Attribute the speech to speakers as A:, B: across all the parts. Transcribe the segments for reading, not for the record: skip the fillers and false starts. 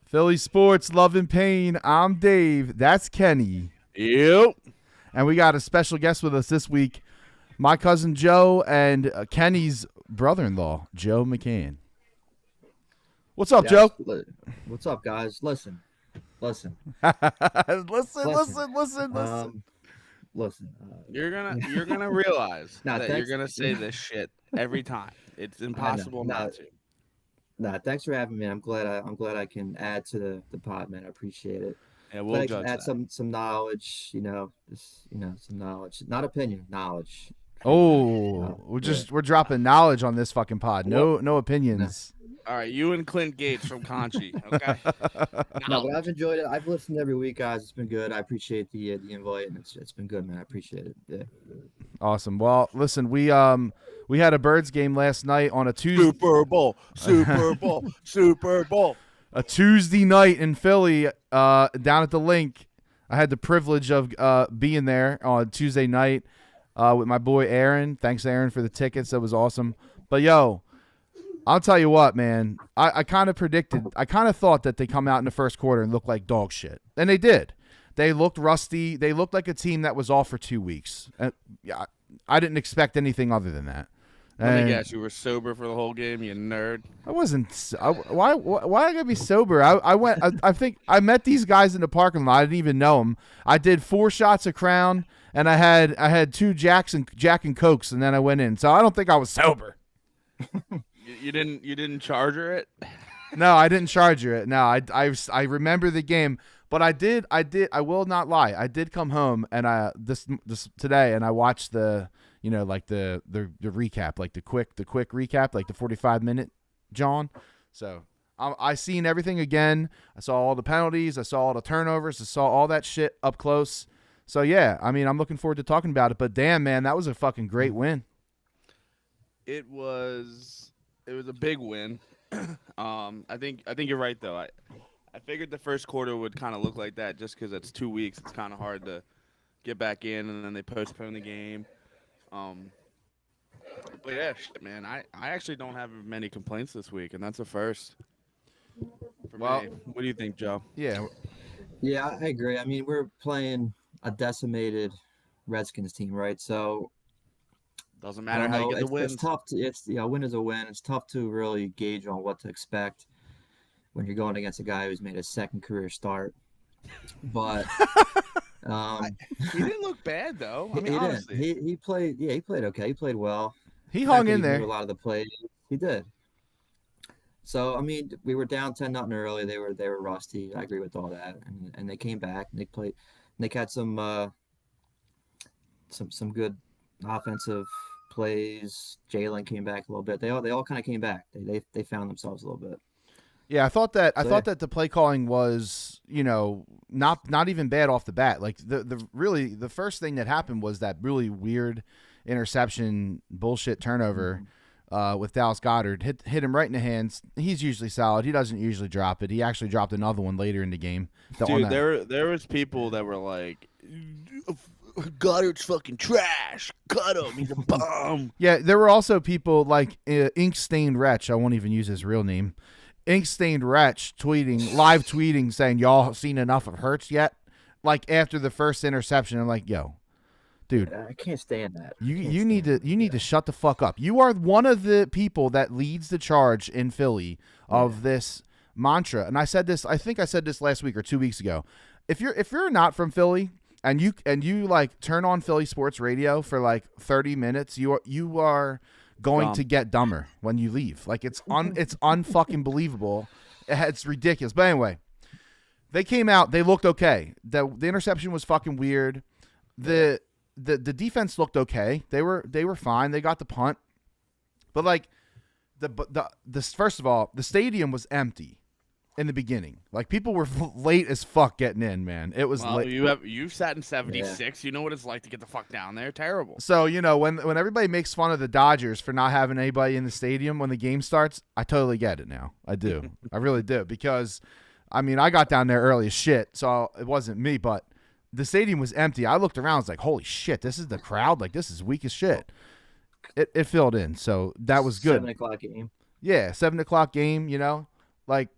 A: Philly Sports, Love and Pain. I'm Dave. That's Kenny.
B: Yep.
A: And we got a special guest with us this week, my cousin Joe and Kenny's brother-in-law, Joe McCann. What's up, Joe?
C: What's up, guys? Listen.
A: listen.
C: Listen.
B: You're gonna realize
C: Nah,
B: that
C: thanks.
B: you're gonna say this shit every time. It's impossible not to.
C: Thanks for having me. I'm glad I can add to the pod, man. I appreciate it.
B: Yeah,
C: Glad
B: we'll
C: I can
B: judge
C: add
B: that.
C: some knowledge, some knowledge. Not opinion, knowledge.
A: Oh, we're dropping knowledge on this fucking pod. No opinions.
B: All right, you and Clint Gates from Conchi. Okay.
C: No, but I've enjoyed it. I've listened every week, guys. It's been good. I appreciate the invite, and it's been good, man. I appreciate it. Yeah.
A: Awesome. Well, listen, we had a Birds game last night on a Tuesday.
B: Super Bowl.
A: A Tuesday night in Philly, down at the Link. I had the privilege of being there on Tuesday night with my boy Aaron. Thanks, Aaron, for the tickets. That was awesome. But yo, I'll tell you what, man. I kind of thought that they come out in the first quarter and look like dog shit, and they did. They looked rusty. They looked like a team that was off for 2 weeks. Yeah, I didn't expect anything other than that.
B: Let me guess, you were sober for the whole game, you nerd.
A: I wasn't. Why I gotta be sober? I went. I think I met these guys in the parking lot. I didn't even know them. I did 4 shots of Crown, and I had 2 Jack and Cokes, and then I went in. So I don't think I was sober.
B: You didn't charge her it?
A: No, I didn't charge her it. No, I remember the game, but I did. I will not lie. I did come home and this today, and I watched the recap, like the quick recap, like the 45-minute John. So I seen everything again. I saw all the penalties. I saw all the turnovers. I saw all that shit up close. So yeah, I mean, I'm looking forward to talking about it. But damn, man, that was a fucking great win.
B: It was a big win. I think you're right though. I figured the first quarter would kind of look like that just because it's 2 weeks. It's kind of hard to get back in, and then they postpone the game. But yeah, shit, man. I actually don't have many complaints this week, and that's a first for me. What do you think, Joe?
A: Yeah.
C: Yeah, I agree. I mean, we're playing a decimated Redskins team, right? So
B: Doesn't matter how you get the wins.
C: It's tough to. A win is a win. It's tough to really gauge on what to expect when you're going against a guy who's made his second career start. But
B: he didn't look bad though. I mean,
C: he
B: honestly,
C: didn't. He played. Yeah, he played okay. He played well.
A: He hung in
C: He
A: there.
C: knew a lot of the plays. He did. So I mean, we were down 10-0 early. They were rusty. I agree with all that, and they came back and they played. And they had some good offensive plays. Jalen came back a little bit. They all kind of came back. They found themselves a little bit.
A: Yeah, I thought that the play calling was, not even bad off the bat. Like the first thing that happened was that really weird interception bullshit turnover with Dallas Goedert. Hit him right in the hands. He's usually solid. He doesn't usually drop it. He actually dropped another one later in the game.
B: Dude, there was people that were like, Goddard's fucking trash. Cut him. He's a bum.
A: Yeah, there were also people like Ink Stained Wretch. I won't even use his real name. Ink Stained Wretch live tweeting saying, y'all seen enough of Hurts yet? Like after the first interception, I'm like, yo, dude,
C: I can't stand that.
A: You need to shut the fuck up. You are one of the people that leads the charge in Philly of this mantra. And I think I said this last week or 2 weeks ago. If you're not from Philly and you like turn on Philly sports radio for like 30 minutes, you are going to get dumber when you leave. Like it's unfucking believable. It's ridiculous. But anyway, they came out. They looked okay. The interception was fucking weird. The defense looked okay. They were fine. They got the punt. But like first of all, the stadium was empty in the beginning. Like people were late as fuck getting in, man. It was late.
B: You've sat in 76. Yeah. You know what it's like to get the fuck down there. Terrible.
A: So, when everybody makes fun of the Dodgers for not having anybody in the stadium when the game starts, I totally get it now. I do. I really do. Because, I mean, I got down there early as shit, so it wasn't me, but the stadium was empty. I looked around. I was like, holy shit, this is the crowd? Like, this is weak as shit. It filled in, so that was good.
C: 7 o'clock game.
A: Yeah, 7 o'clock game, like,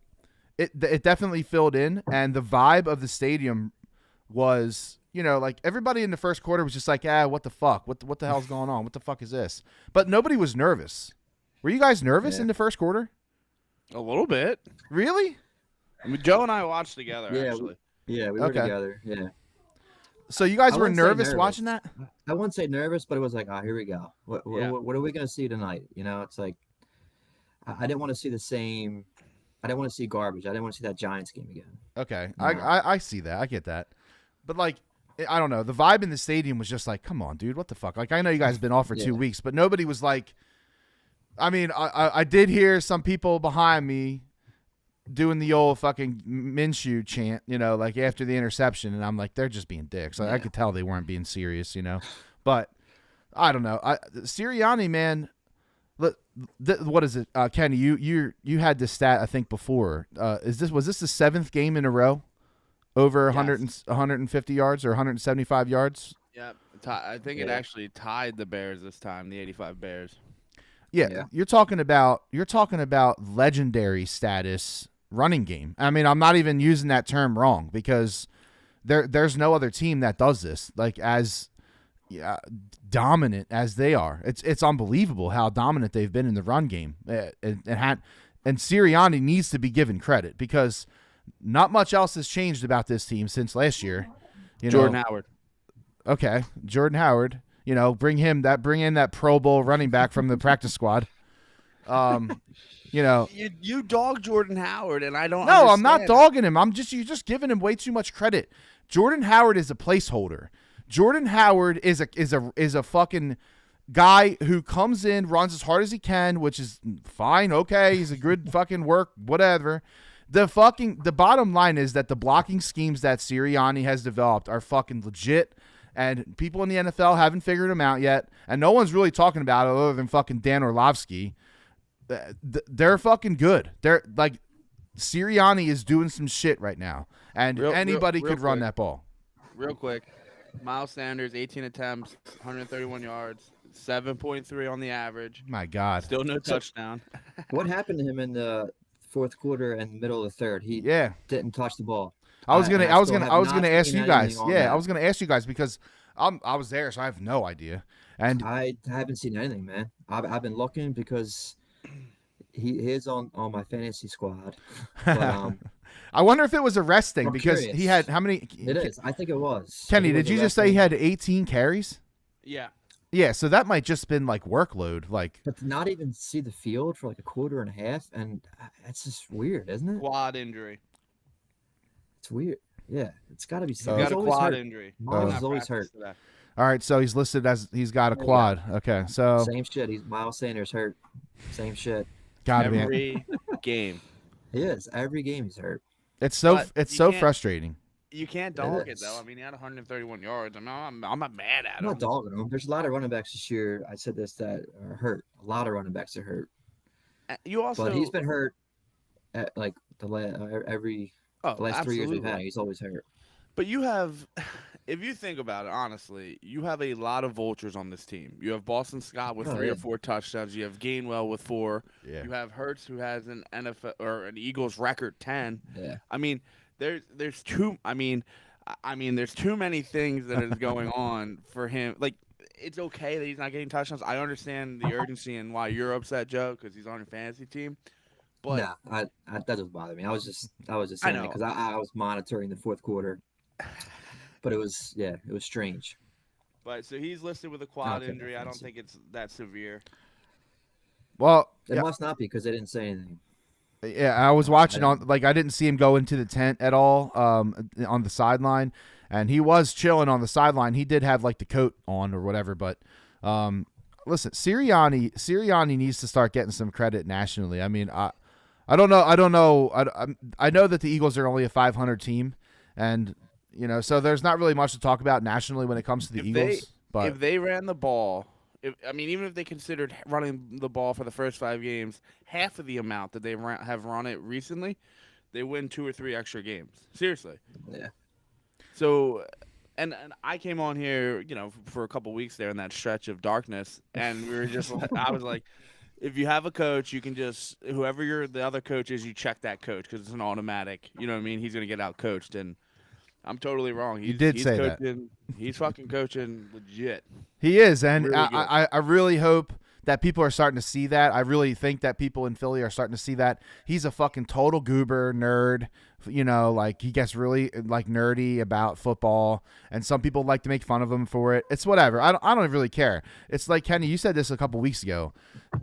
A: it definitely filled in, and the vibe of the stadium was, like everybody in the first quarter was just like, what the fuck, what the hell's going on, what the fuck is this? But nobody was nervous. Were you guys nervous
C: Yeah.
A: in the first quarter?
B: A little bit.
A: Really?
B: I mean, Joe and I watched together.
C: Yeah,
B: Actually,
C: Yeah, we were
A: Okay.
C: together. Yeah.
A: So you guys
C: I
A: were
C: wouldn't say
A: nervous
C: nervous.
A: watching that?
C: I wouldn't say nervous, but it was like, here we go.
B: Yeah.
C: What are we going to see tonight? It's like, I didn't want to see the same. I didn't want to see garbage. I didn't want to see that Giants game again.
A: Okay,
C: No.
A: I see that. I get that. But like, I don't know. The vibe in the stadium was just like, come on, dude, what the fuck? Like, I know you guys have been off for 2
C: Yeah.
A: weeks, but nobody was like. I mean, I did hear some people behind me doing the old fucking Minshew chant, like after the interception, and I'm like, they're just being dicks. I
C: Yeah.
A: could tell they weren't being serious, But I don't know. Sirianni, man. What is it, Kenny? You had this stat I think before. Was this the 7th game in a row over 150 yards or 175 yards?
B: yeah. I think it
C: Yeah.
B: actually tied the Bears this time, the 85 Bears.
A: Yeah,
C: Yeah.
A: you're talking about legendary status running game. I mean, I'm not even using that term wrong because there's no other team that does this like as dominant as they are. It's unbelievable how dominant they've been in the run game. And Sirianni needs to be given credit because not much else has changed about this team since last year.
B: Jordan Howard.
A: Okay, Jordan Howard. Bring in that Pro Bowl running back from the practice squad.
B: You dog Jordan Howard, and I don't.
A: No, I'm not
B: understand.
A: dogging him. You're just giving him way too much credit. Jordan Howard is a placeholder. Jordan Howard is a fucking guy who comes in, runs as hard as he can, which is fine. Okay, he's a good fucking work, whatever. The bottom line is that the blocking schemes that Sirianni has developed are fucking legit. And people in the NFL haven't figured them out yet. And no one's really talking about it other than fucking Dan Orlovsky. They're fucking good. They're like, Sirianni is doing some shit right now. And anybody
B: real
A: could run
B: quick.
A: that ball.
B: Real quick, Miles Sanders, 18 attempts, 131 yards, 7.3 on the average.
A: My God.
B: Still no touchdown.
C: What happened to him in the fourth quarter and middle of the third? He
A: Yeah.
C: didn't touch the ball.
A: I was gonna
C: still have
A: ask
C: not
A: you
C: seen
A: guys.
C: anything on
A: Yeah,
C: that.
A: I was gonna ask you guys because I was there, so I have no idea. And
C: I haven't seen anything, man. I've been looking because he is on my fantasy squad. But,
A: I wonder if it was a rest thing
C: I'm
A: because
C: curious.
A: he had how many?
C: it is. I think it was.
A: Kenny,
C: It was
A: did
C: a
A: you just
C: rest
A: say he
C: thing.
A: had 18 carries?
B: Yeah.
A: Yeah, so that might just been like workload. Like,
C: But to not even see the field for like a quarter and a half, and that's just weird, isn't it?
B: Quad injury.
C: It's weird. Yeah, it's got to be.
B: He
A: Oh.
C: He's
B: got a
C: always
B: quad
C: hurt.
B: injury.
C: Miles
B: Not
C: is always
B: practiced
C: hurt.
B: today.
A: all right, so he's listed as he's got a
C: Yeah.
A: quad. Okay, so
C: Same shit. He's Miles Sanders hurt. Same shit.
A: gotta be.
B: Every game.
C: He is. Every game he's hurt.
A: It's so
B: But you can't-
A: frustrating.
B: You can't
C: It
B: dog it
C: is.
B: though. I mean, he had 131 yards. I'm not mad at
C: I'm
B: him.
C: not dogging him. There's a lot of running backs this year. I said this that are hurt. A lot of running backs are hurt.
B: You also,
C: But he's been hurt at like the last
B: oh,
C: 3 years we've
B: absolutely.
C: had. He's always hurt.
B: But you have, if you think about it honestly, you have a lot of vultures on this team. You have Boston Scott with
C: Oh,
B: 3
C: yeah.
B: or 4 touchdowns. You have Gainwell with 4.
A: Yeah.
B: You have Hurts who has an NFL or an Eagles record 10.
C: Yeah.
B: I mean, there's too. I mean, there's too many things that is going on for him. Like, it's okay that he's not getting touchdowns. I understand the urgency and why you're upset, Joe, because he's on your fantasy team. But
C: Nah, that doesn't bother me. I was just
B: I
C: saying it
B: know.
C: because I was monitoring the fourth quarter. But it was strange.
B: so he's listed with a quad
C: Okay,
B: injury. I don't
C: fancy.
B: think it's that severe.
A: Well,
C: It
A: yeah,
C: must not be because they didn't say anything.
A: yeah, I was watching on like I didn't see him go into the tent at all on the sideline, and he was chilling on the sideline. He did have like the coat on or whatever, but listen, Sirianni needs to start getting some credit nationally. I mean, I don't know. I know that the Eagles are only a 500 team, and so there's not really much to talk about nationally when it comes to the Eagles. But
B: If they ran the ball, even if they considered running the ball for the first 5 games, half of the amount that they have run it recently, they win 2 or 3 extra games. Seriously.
C: Yeah.
B: So, and I came on here, for a couple weeks there in that stretch of darkness, and we were just, I was like, if you have a coach, you can just whoever the other coach is, you check that coach because it's an automatic. You know what I mean? He's gonna get out coached, and I'm totally wrong.
A: You did
B: He's
A: say that.
B: coaching. He's fucking coaching legit.
A: He is, and
B: Really good.
A: I really hope that people are starting to see that. I really think that people in Philly are starting to see that. He's a fucking total goober nerd. You know, like he gets really like nerdy about football, and some people like to make fun of him for it. It's whatever. I don't really care. It's like Kenny, you said this a couple weeks ago.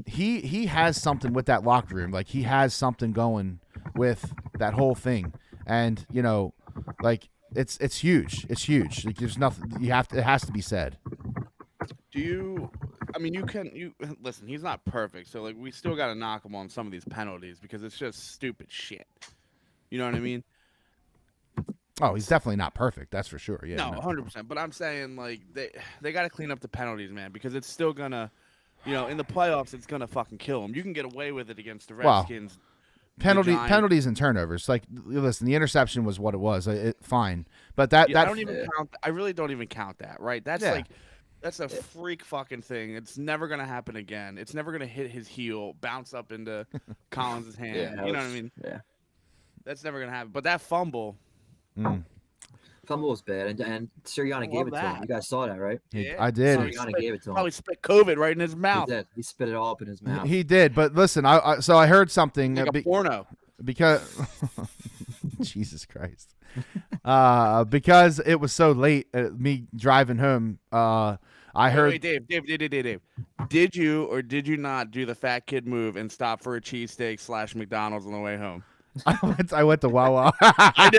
A: He has something with that locker room. Like he has something going with that whole thing, and you know, like it's huge. It's huge. Like, there's nothing it has to be said.
B: Do you? I mean, you listen. He's not perfect, so like we still got to knock him on some of these penalties because it's just stupid shit. You know what I mean?
A: Oh, he's definitely not perfect. That's for sure. Yeah.
B: No, 100%. But I'm saying like they got to clean up the penalties, man, because it's still gonna, in the playoffs, it's gonna fucking kill them. You can get away with it against the
A: Wow.
B: Redskins.
A: Penalties and turnovers. Like, listen, the interception was what it was. Fine, but that
B: I don't even count. I really don't even count that. Right? That's like. That's a freak fucking thing. It's never going to happen again. It's never going to hit his heel, bounce up into Collins' hand.
C: Yeah,
B: you know what I mean?
C: Yeah.
B: That's never going to happen. But that fumble.
C: Fumble was bad, and Sirianni gave it to him. You guys saw that, right?
B: Yeah.
A: I did.
C: Sirianni gave it to him.
B: Probably spit COVID right in his mouth.
C: He did. He spit it all up in his mouth.
A: He did. But listen, so I heard something.
B: Like a porno.
A: Because Jesus Christ. Because it was so late, me driving home, I heard.
B: Wait, Dave. Did you or did you not do the fat kid move and stop for a cheesesteak / McDonald's on the way home?
A: I went to Wawa.
B: I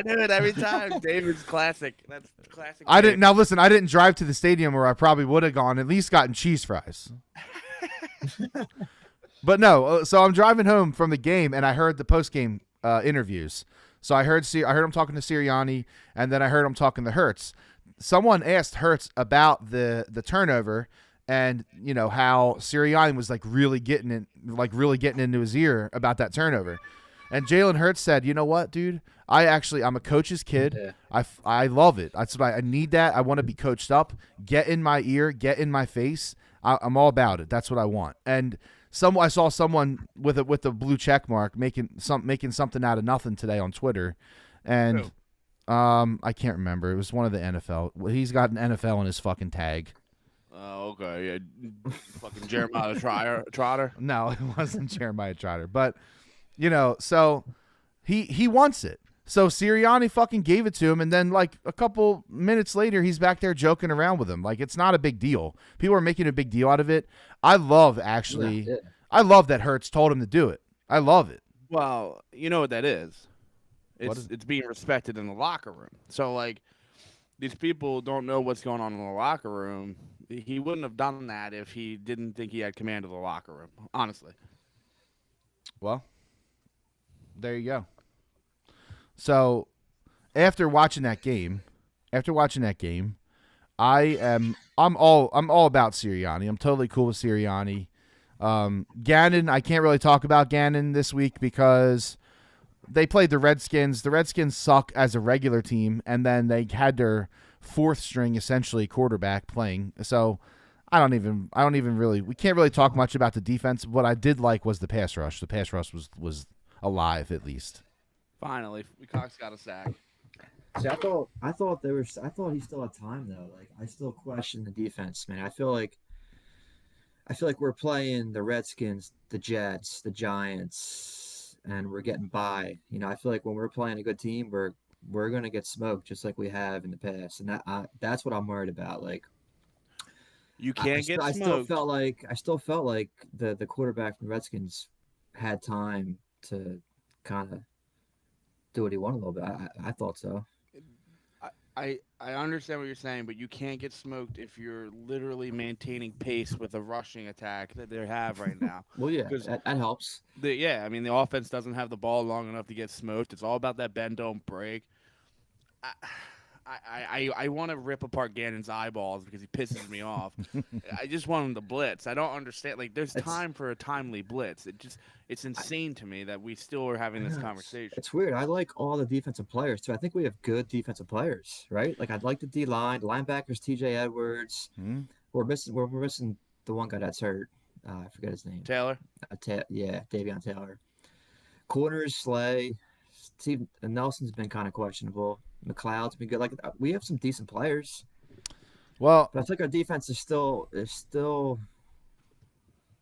B: knew it every time. David's classic. That's classic.
A: I didn't. Now listen, I didn't drive to the stadium where I probably would have gone. At least gotten cheese fries. But no. So I'm driving home from the game, and I heard the post game interviews. So I heard him talking to Sirianni, and then I heard him talking to Hurts. Someone asked Hurts about the turnover, and how Sirianni was really getting into his ear about that turnover. And Jalen Hurts said, "You know what, dude? I'm a coach's kid.
C: Yeah.
A: I love it. That's what I need. That I want to be coached up. Get in my ear. Get in my face. I'm all about it. That's what I want." And I saw someone with a blue check mark making something out of nothing today on Twitter, and I can't remember. It was one of the NFL. He's got an NFL in his fucking tag.
B: Oh, okay. Yeah. Fucking Jeremiah Trotter.
A: No, it wasn't Jeremiah Trotter. But so he wants it. So Sirianni fucking gave it to him, and then like a couple minutes later, he's back there joking around with him. Like it's not a big deal. People are making a big deal out of it. I love that Hurts told him to do it. I love it.
B: Well, you know what that is. It's being respected in the locker room. So like these people don't know what's going on in the locker room. He wouldn't have done that if he didn't think he had command of the locker room, honestly.
A: Well, there you go. So, after watching that game, I'm all about Sirianni. I'm totally cool with Sirianni. Gannon, I can't really talk about Gannon this week because they played the Redskins. The Redskins suck as a regular team, and then they had their fourth string essentially quarterback playing. So I don't even really. We can't really talk much about the defense. What I did like was the pass rush. The pass rush was alive at least. Finally,
B: Cox got a sack.
C: See, I thought he still had time though. Like I still question the defense, man. I feel like we're playing the Redskins, the Jets, the Giants, and we're getting by. I feel like when we're playing a good team, we're gonna get smoked just like we have in the past, and that's what I'm worried about. Like
B: you can't get smoked.
C: I still felt like the quarterback from the Redskins had time to kind of do what he wanted a little bit. I thought so.
B: I understand what you're saying, but you can't get smoked if you're literally maintaining pace with a rushing attack that they have right now.
C: Well, yeah, that helps.
B: I mean, the offense doesn't have the ball long enough to get smoked. It's all about that bend, don't break. I want to rip apart Gannon's eyeballs because he pisses me off. I just want him to blitz. I don't understand. Like, there's time for a timely blitz. It's insane to me that we still are having this conversation.
C: It's weird. I like all the defensive players too. I think we have good defensive players, right? Like I'd like the D line, linebackers, T.J. Edwards.
A: Mm-hmm.
C: We're missing the one guy that's hurt. I forget his name.
B: Taylor.
C: Yeah, Davion Taylor. Corners, Slay. Steve Nelson's been kind of questionable. McLeod's been good. Like we have some decent players,
A: Well,
C: but I think our defense is still a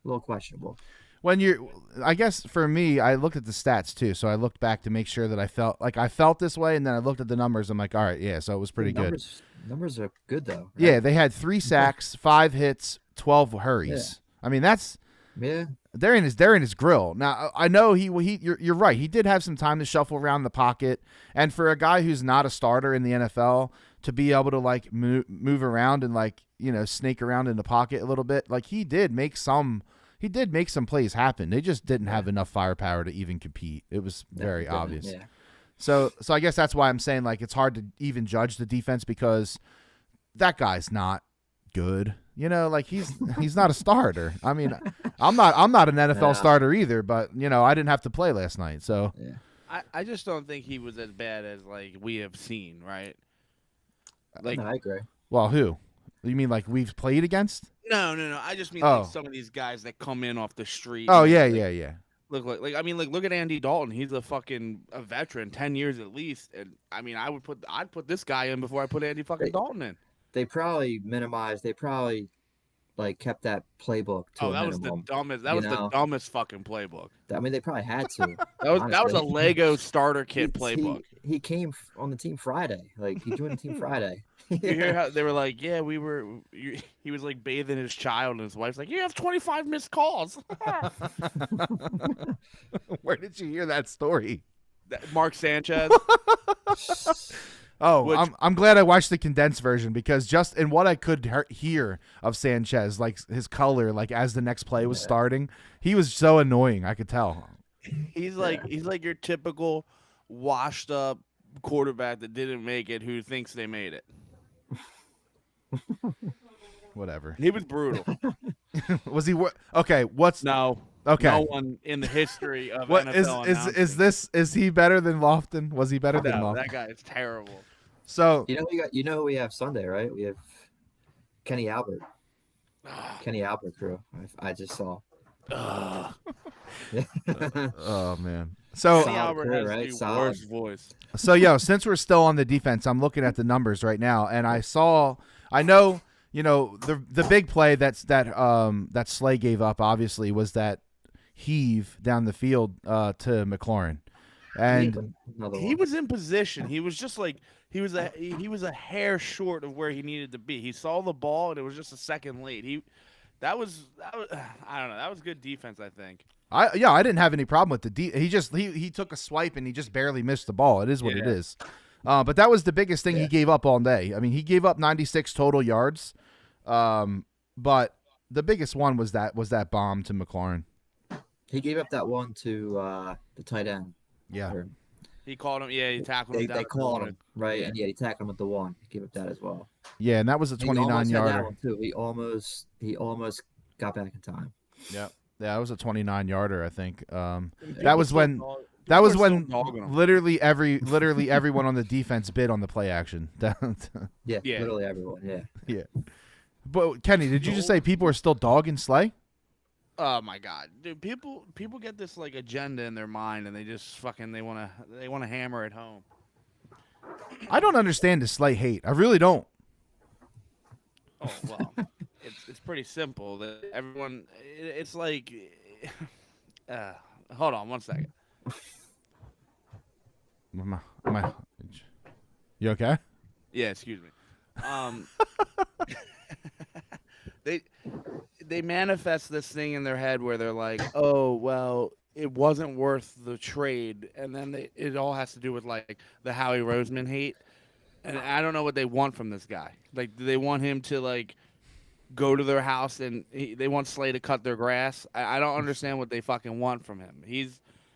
C: little questionable.
A: I guess for me, I looked at the stats too. So I looked back to make sure that I felt this way, and then I looked at the numbers. I'm like, all right, yeah. So it was pretty good.
C: Numbers are good though. Right?
A: Yeah, they had 3 sacks, 5 hits, 12 hurries.
C: Yeah.
A: I mean, that's
C: Yeah.
A: they're in his grill. Now I know you're right. He did have some time to shuffle around the pocket, and for a guy who's not a starter in the NFL to be able to like move around and like snake around in the pocket a little bit, like he did make some plays happen. They just didn't have enough firepower to even compete. It was very obvious.
C: Yeah.
A: So I guess that's why I'm saying like it's hard to even judge the defense because that guy's not good. Like he's not a starter. I mean, I'm not an NFL starter either, but I didn't have to play last night. So
C: yeah.
B: I just don't think he was as bad as like we have seen, right? Like
C: No, I agree.
A: Well, who? You mean like we've played against?
B: no. I just mean
A: Oh.
B: like some of these guys that come in off the street.
A: Oh
B: and,
A: yeah,
B: like,
A: yeah.
B: Look look at Andy Dalton. He's a veteran, 10 years at least. And I mean, I'd put this guy in before I put Andy fucking Dalton in.
C: They probably minimized. They probably like kept that playbook to
B: Oh,
C: a
B: that was
C: minimum.
B: the dumbest. That was the dumbest fucking playbook.
C: I mean, they probably had to.
B: That was a
C: honestly.
B: Lego starter kit
C: He-
B: playbook.
C: He came on the team Friday. Like he joined the team Friday.
B: You hear how they were like, yeah, he was like bathing his child, and his wife's like, you have 25 missed calls.
A: Where did you hear that story?
B: Mark Sanchez.
A: Oh,
B: Which-
A: I'm glad I watched the condensed version because just in what I could hear of Sanchez, like his color, like as the next play was starting, he was so annoying. I could tell.
B: He's like your typical washed up quarterback that didn't make it who thinks they made it.
A: Whatever.
B: He was brutal.
A: Was he? Okay. What's
B: No.
A: okay?
B: No one in the history of
A: What
B: NFL
A: is he better than Lofton? Was he better than
B: No,
A: Lofton?
B: that guy is terrible.
A: So
C: You know who we have Sunday, right? We have Kenny Albert. Kenny Albert crew. I just saw.
B: Ugh.
A: oh man. So
B: Kenny Albert
C: career,
B: has
C: right?
B: the
C: Solid.
B: worst voice.
A: since we're still on the defense, I'm looking at the numbers right now, and I know the big play that Slay gave up obviously was that heave down the field to McLaurin, and
C: Another
B: He
C: one.
B: was in position. He was just like he was a hair short of where he needed to be. He saw the ball and it was just a second late. That was I don't know. That was good defense, I think.
A: I didn't have any problem with the he took a swipe and he just barely missed the ball. It is what it
B: Yeah.
A: is. But that was the biggest thing he gave up all day. I mean, he gave up 96 total yards. But the biggest one was that bomb to McLaurin.
C: He gave up that one to the tight end.
A: Yeah.
C: Or
B: He called him. Yeah, he tackled him.
C: They
B: down at the
C: called
B: corner.
C: him right, and he tackled him with the one. He gave up that as well.
A: Yeah, and that was a
C: He almost
A: 29
C: had that
A: yarder.
C: one too. He almost got back in time.
A: Yeah, that was a 29 yarder, I think.
B: People
A: That was
B: still
A: when
B: dog-
A: that was
B: people are
A: when
B: still dogging him.
A: literally everyone on the defense bid on the play action.
C: Yeah,
B: Yeah.
C: literally everyone. Yeah.
A: yeah. But Kenny, did you just say people are still dogging Slay?
B: Oh my god, dude! People get this like agenda in their mind, and they just fucking they want to hammer it home.
A: I don't understand the Slay hate. I really don't.
B: Oh well, it's pretty simple. That everyone, it's like, hold on one second.
A: You okay?
B: Yeah, excuse me. They manifest this thing in their head where they're like, oh well, it wasn't worth the trade, and then it all has to do with like the Howie Roseman hate, and I don't know what they want from this guy. Like, do they want him to like go to their house and they want Slay to cut their grass? I don't understand what they fucking want from him. He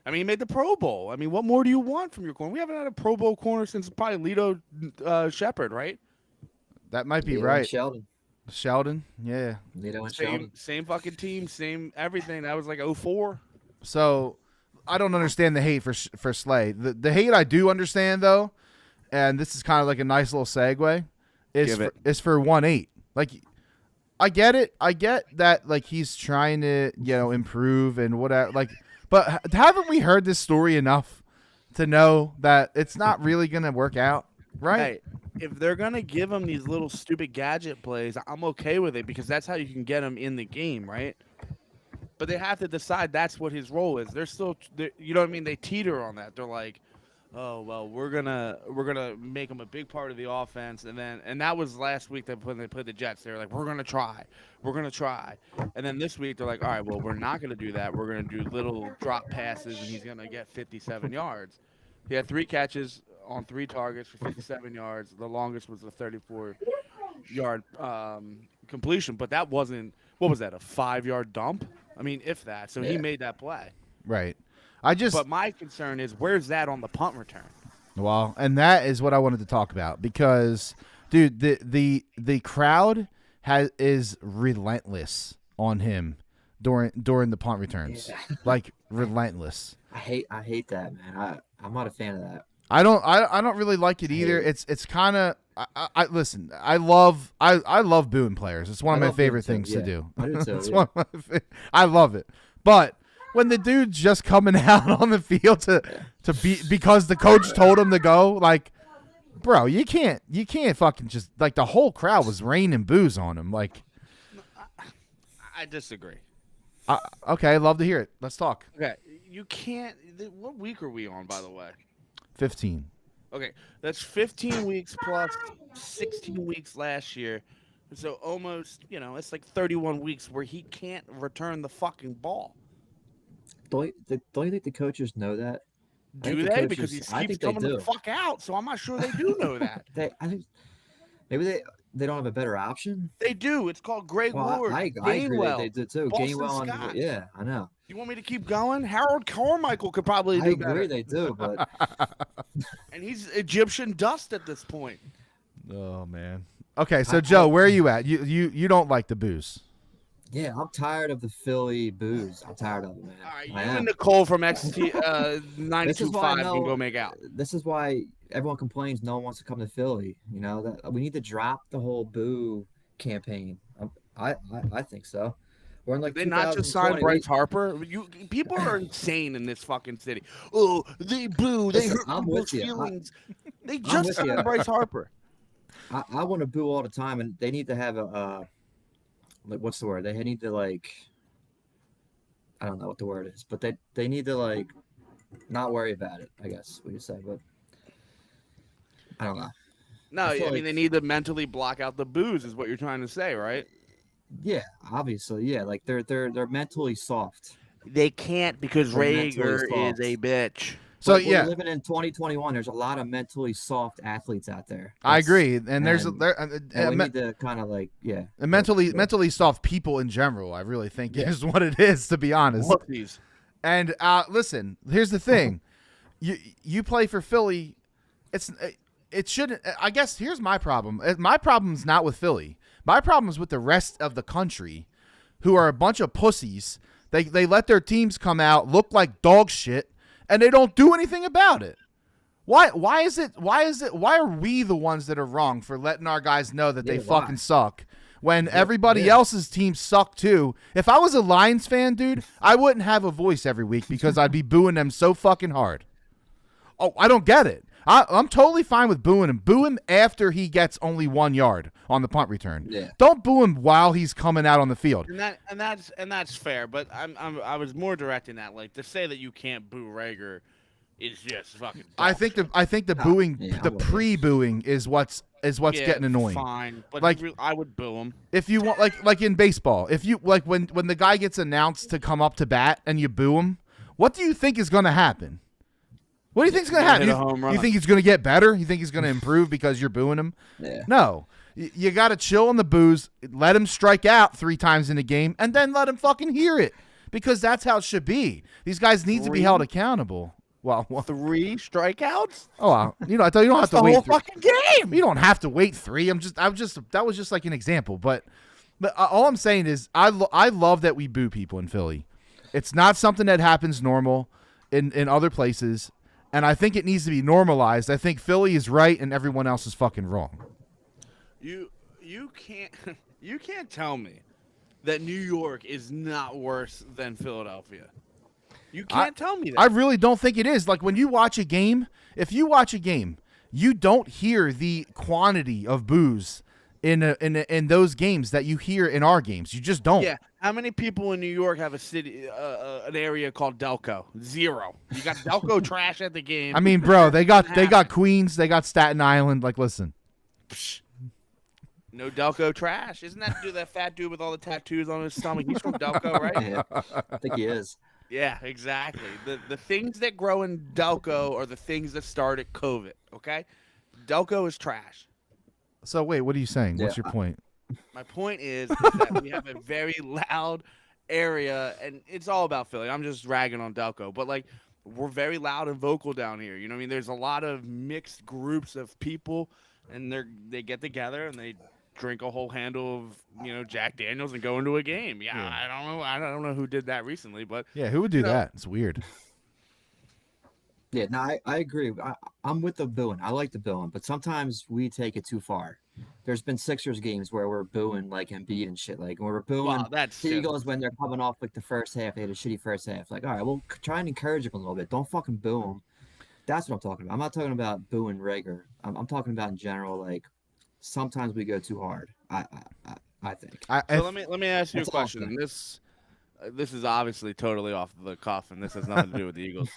B: made the Pro Bowl. I mean, what more do you want from your corner? We haven't had a Pro Bowl corner since probably Lito Shepherd, right?
A: That might be
C: Lito and
A: right.
C: Sheldon.
A: Yeah.
C: Lito and Sheldon.
B: Same fucking team, same everything. That was like 04.
A: So I don't understand the hate for Slay. The hate I do understand though, and this is kind of like a nice little segue, is
B: Give it.
A: for 1-8. Like I get it. I get that, like, he's trying to, improve and whatever. Like, but haven't we heard this story enough to know that it's not really going to work out, right?
B: Hey, if they're gonna give him these little stupid gadget plays, I'm okay with it because that's how you can get him in the game, right? But they have to decide that's what his role is. You know what I mean? They teeter on that. They're like, oh well, we're gonna make him a big part of the offense, and that was last week when they played the Jets. They were like, we're gonna try, and then this week they're like, all right, well, we're not gonna do that. We're gonna do little drop passes, and he's gonna get 57 yards. He had 3 catches on 3 targets for 57 yards. The longest was a 34-yard completion, but that wasn't. What was that? A 5-yard dump? I mean, if that. So he made that play.
A: Right.
B: But my concern is, where's that on the punt return?
A: Well, and that is what I wanted to talk about because, dude, the crowd is relentless on him during the punt returns, like relentless.
C: I hate that, man. I'm not a fan of that.
A: I don't really like it either. It's kind of I listen. I love booing players. It's one of my favorite things to do.
C: I do too.
A: It's one of my I love it, but when the dude's just coming out on the field to be because the coach told him to go, like, bro, you can't fucking just like the whole crowd was raining boos on him. Like,
B: I disagree.
A: Okay, I'd love to hear it. Let's talk.
B: Okay, you can't. What week are we on, by the way?
A: 15.
B: Okay, that's 15 weeks plus 16 weeks last year. So almost, it's like 31 weeks where he can't return the fucking ball.
C: Don't you think the coaches know that?
B: Do they? Because he keeps coming the fuck out, so I'm not sure they do know that.
C: I think maybe they don't have a better option.
B: They do. It's called Greg Ward.
C: I agree that they do too.
B: Boston
C: Gainwell,
B: Scott.
C: Yeah, I know.
B: You want me to keep going? Harold Carmichael could probably do better.
C: I agree they do, but
B: and he's Egyptian dust at this point.
A: Oh man. Okay, so Joe, where are you at? You don't like the boos.
C: Yeah, I'm tired of the Philly boos. I'm tired of it, man.
B: All right, you and Nicole from XT 92.5 can go make out.
C: This is why everyone complains no one wants to come to Philly. That we need to drop the whole boo campaign. I think so. We're in like
B: they not just signed Bryce Harper. People are insane in this fucking city. Oh, they boo. They hurt people's feelings. They just signed Bryce Harper.
C: I want to boo all the time, and they need to have a what's the word? They need to I don't know what the word is, but they need to not worry about it. I guess we could say, but I don't know.
B: No, I mean they need to mentally block out the boos, is what you're trying to say, right?
C: Yeah, obviously, yeah. Like they're mentally soft.
B: They can't because Rager is a bitch.
A: So
C: we're living in 2021. There's a lot of mentally soft athletes out there.
A: I agree, and
C: we need to kind of
A: and mentally soft people in general. I really think is what it is, to be honest. And listen, here's the thing: you play for Philly. It shouldn't. I guess here's my problem. My problem's not with Philly. My problem is with the rest of the country, who are a bunch of pussies. They let their teams come out, look like dog shit, and they don't do anything about it. Why are we the ones that are wrong for letting our guys know that they fucking suck when everybody else's teams suck too? If I was a Lions fan, dude, I wouldn't have a voice every week because I'd be booing them so fucking hard. Oh, I don't get it. I'm totally fine with booing him. Boo him after he gets only 1 yard on the punt return.
C: Yeah.
A: Don't boo him while he's coming out on the field.
B: And that's fair. But I was more directing that to say that you can't boo Rager is just fucking.
A: I think the booing, the pre-booing is what's getting annoying.
B: Fine, but I would boo him
A: if you want, like in baseball. If you when the guy gets announced to come up to bat and you boo him, what do you think is going to happen? What do you think is going to happen? You think he's going to get better? You think he's going to improve because you're booing him?
C: Yeah.
A: No. You got to chill on the boos, let him strike out 3 times in a game, and then let him fucking hear it because that's how it should be. These guys need to be held accountable. Well,
B: 3 strikeouts?
A: Oh, I thought you don't have to wait
B: the whole fucking game.
A: You don't have to wait 3. That was just like an example. But all I'm saying is I love that we boo people in Philly. It's not something that happens normal in other places. And I think it needs to be normalized. I think Philly is right and everyone else is fucking wrong.
B: You can't You can't tell me that New York is not worse than Philadelphia. You can't tell me that.
A: I really don't think it is. Like when you watch a game, if you watch a game, you don't hear the quantity of boos in those games that you hear in our games. You just don't.
B: Yeah. How many people in New York have a city, an area called Delco? 0. You got Delco trash at the game.
A: I mean, bro, they got Queens, they got Staten Island. Like, listen.
B: Psh. No Delco trash. Isn't that fat dude with all the tattoos on his stomach? He's from Delco, right?
C: Yeah, I think he is.
B: Yeah, exactly. The things that grow in Delco are the things that started COVID, okay? Delco is trash.
A: So wait, what are you saying? What's your point?
B: My point is that we have a very loud area, and it's all about Philly. I'm just ragging on Delco, but like we're very loud and vocal down here. You know what I mean? There's a lot of mixed groups of people, and they get together and they drink a whole handle of Jack Daniels and go into a game. Yeah. I don't know who did that recently, but
A: Yeah, who would do that? It's weird.
C: Yeah, no, I agree. I'm with the booing. I like the booing, but sometimes we take it too far. There's been Sixers games where we're booing like Embiid and shit. Like when we're booing
B: wow, that's
C: the Eagles when they're coming off like the first half, they had a shitty first half. Like, all right, well, try and encourage them a little bit. Don't fucking boo them. That's what I'm talking about. I'm not talking about booing Rager. I'm talking about in general. Like sometimes we go too hard. I think.
B: So let me ask you a
C: That's
B: question.
C: awesome.
B: This is obviously totally off the cuff, and this has nothing to do with the Eagles.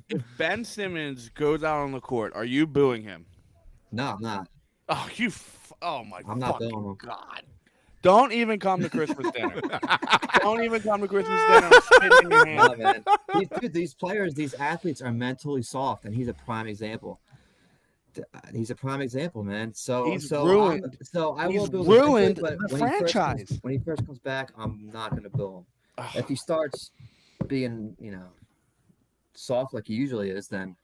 B: If Ben Simmons goes out on the court, are you booing him?
C: No, I'm not.
B: Oh, oh my
C: I'm not
B: fucking
C: booing him.
B: God. Don't even come to Christmas dinner. Don't even come to Christmas dinner. I'm spitting in your hand.
C: No, man. These players, these athletes are mentally soft, and he's a prime example. He's a prime example, man.
B: He's ruined.
C: I
B: He's
C: will boo him
B: ruined
C: quickly, but
B: the
C: when
B: franchise.
C: When he first comes back, I'm not going to boo him. If he starts being, soft like he usually is, then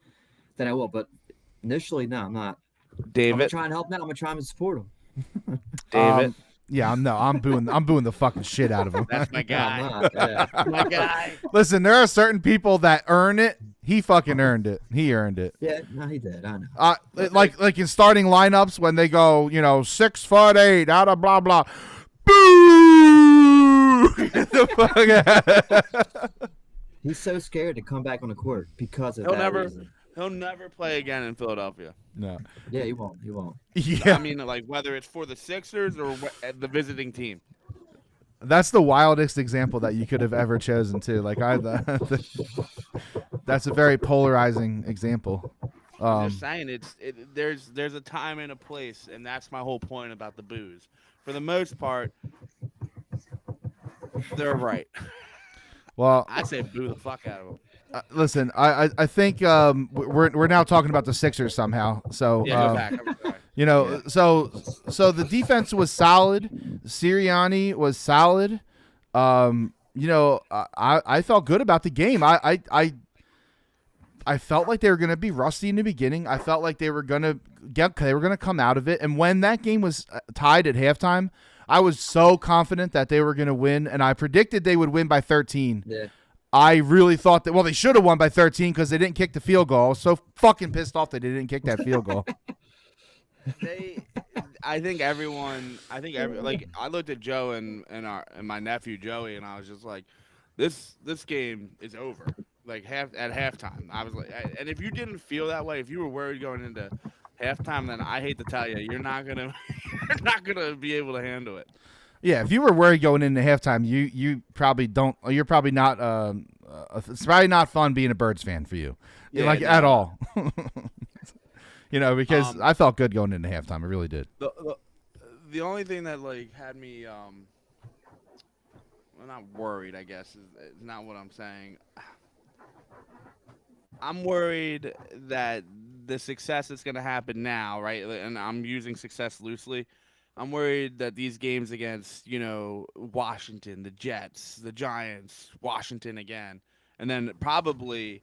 C: I will. But initially, no, I'm not. I'm
B: David.
C: gonna try and help him out. I'm gonna try and support him.
B: David.
A: Yeah, I'm booing the fucking shit out of him.
B: That's my
C: No,
B: guy.
C: I'm not. Yeah.
B: My guy.
A: Listen, there are certain people that earn it. He fucking earned it. He earned it.
C: Yeah, no, he did. I know.
A: Like in starting lineups when they go, 6'8" out of blah blah. Boo! Get the fuck out.
C: He's so scared to come back on the court because of
B: He'll
C: that
B: never-
C: reason.
B: He'll never play again in Philadelphia.
A: No.
C: Yeah, he won't. He won't.
A: Yeah.
B: I mean, like whether it's for the Sixers or the visiting team.
A: That's the wildest example that you could have ever chosen too. Like that's a very polarizing example.
B: I'm just saying, there's a time and a place, and that's my whole point about the booze. For the most part, they're right.
A: Well,
B: I say boo the fuck out of them.
A: listen, I think we're now talking about the Sixers somehow. So
B: Yeah, go back. I'm sorry.
A: so the defense was solid. Sirianni was solid. I felt good about the game. I felt like they were going to be rusty in the beginning. I felt like they were going to come out of it. And when that game was tied at halftime, I was so confident that they were going to win, and I predicted they would win by 13.
C: Yeah.
A: I really thought that, they should have won by 13 because they didn't kick the field goal. I was so fucking pissed off that they didn't kick that field goal.
B: I think I looked at Joe and my nephew Joey, and I was just like, this game is over. Like at halftime, I was like, and if you didn't feel that way, if you were worried going into halftime, then I hate to tell you, you're not gonna be able to handle it.
A: Yeah, if you were worried going into halftime, you probably don't. You're probably not. It's probably not fun being a Birds fan for you, at all. Because I felt good going into halftime. I really did.
B: The only thing that had me not worried, I guess, is not what I'm saying. I'm worried that the success that's going to happen now, right? And I'm using success loosely. I'm worried that these games against, Washington, the Jets, the Giants, Washington again, and then probably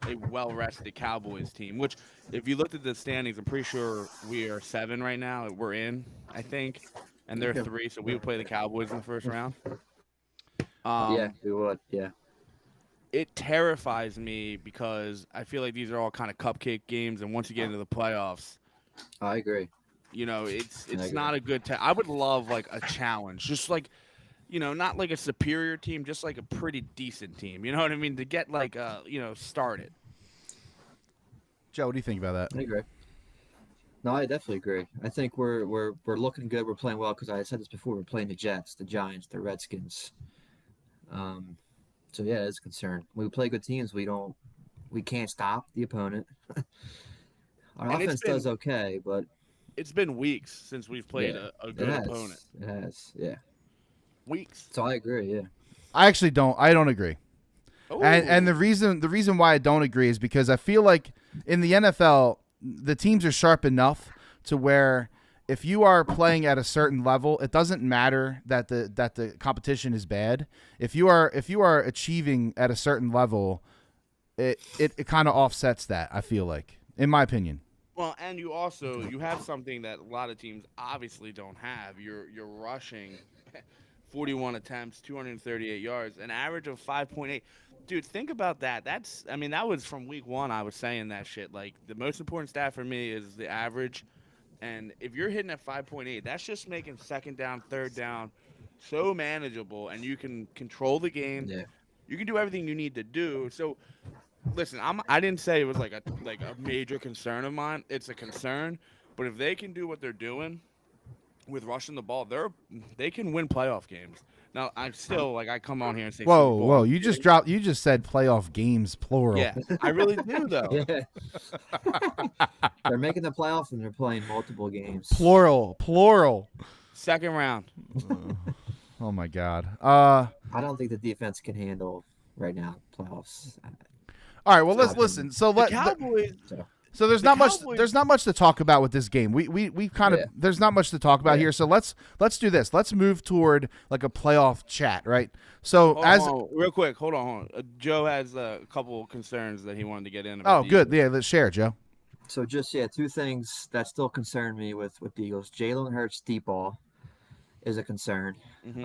B: a well-rested Cowboys team, which if you looked at the standings, I'm pretty sure we are 7 right now. We're in, I think, and they're 3, so we would play the Cowboys in the first round.
C: Yeah, we would. Yeah.
B: It terrifies me because I feel like these are all kind of cupcake games, and once you get into the playoffs,
C: I agree.
B: You know, it's
C: agree.
B: not a good. I would love like a challenge, just like not like a superior team, just like a pretty decent team. You know what I mean? To get like started.
A: Joe, what do you think about that?
C: I agree. No, I definitely agree. I think we're looking good. We're playing well because I said this before. We're playing the Jets, the Giants, the Redskins. So yeah, it's a concern. When we play good teams, we can't stop the opponent. Our
B: And
C: offense does okay, but
B: it's been weeks since we've played
C: Yeah,
B: a good opponent.
C: It has, yeah.
B: Weeks.
C: So I agree, yeah.
A: I actually don't. I don't agree. And the reason why I don't agree is because I feel like in the NFL the teams are sharp enough to where if you are playing at a certain level, it doesn't matter that the competition is bad. If you are achieving at a certain level, it kind of offsets that. I feel like, in my opinion.
B: Well, and you have something that a lot of teams obviously don't have. You're rushing 41 attempts, 238 yards, an average of 5.8. Dude, think about that. That was from week 1. I was saying that shit. Like, the most important stat for me is the average. And if you're hitting at 5.8, that's just making second down, third down so manageable, and you can control the game.
C: Yeah.
B: You can do everything you need to do. So, listen, I didn't say it was like a major concern of mine. It's a concern, but if they can do what they're doing with rushing the ball, they can win playoff games. Now, I'm still I come on here and say,
A: whoa, you just said playoff games plural.
B: Yeah, I really do though.
C: Yeah. They're making the playoffs and they're playing multiple games.
A: Plural.
B: Second round.
A: Oh my God.
C: I don't think the defense can handle right now playoffs.
A: All right, well let's listen. So
B: the Cowboys.
A: So there's not much to talk about with this game. We kind of there's not much to talk about here. So let's do this. Let's move toward like a playoff chat, right? So
B: real quick, hold on. Joe has a couple concerns that he wanted to get in.
A: Oh, good. Yeah, let's share, Joe.
C: So just two things that still concern me with the Eagles. Jalen Hurts deep ball is a concern.
B: Mm-hmm.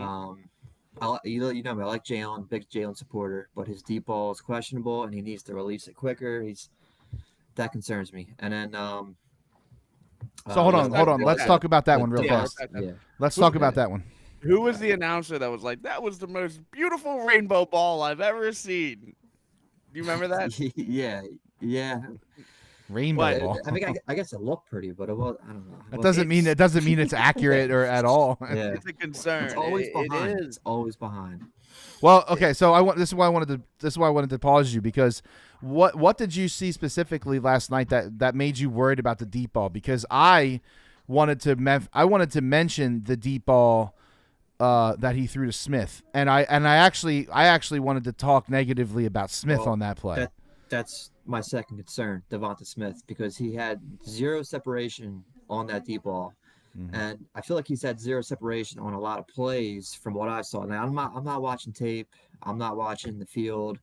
C: You know me, I like Jalen, big Jalen supporter, but his deep ball is questionable and he needs to release it quicker. That concerns me. And then
A: so hold on. Let's talk about that one real fast. Let's talk about that one.
B: Who was the announcer that was like, that was the most beautiful rainbow ball I've ever seen? Do you remember that?
C: Yeah.
A: Rainbow ball.
C: I mean, I guess it looked pretty, but it was, I don't know.
A: It doesn't mean it's accurate or at all.
C: Yeah.
B: It's a concern.
C: It's always behind.
B: It is.
C: It's always behind.
A: Well, okay, so this is why I wanted to pause you, because what did you see specifically last night that made you worried about the deep ball? Because I wanted to mention the deep ball that he threw to Smith, and I actually wanted to talk negatively about Smith on that play.
C: That's my second concern, Devonta Smith, because he had zero separation on that deep ball. Mm-hmm. And I feel like he's had zero separation on a lot of plays from what I saw. Now I'm not watching tape. I'm not watching the field.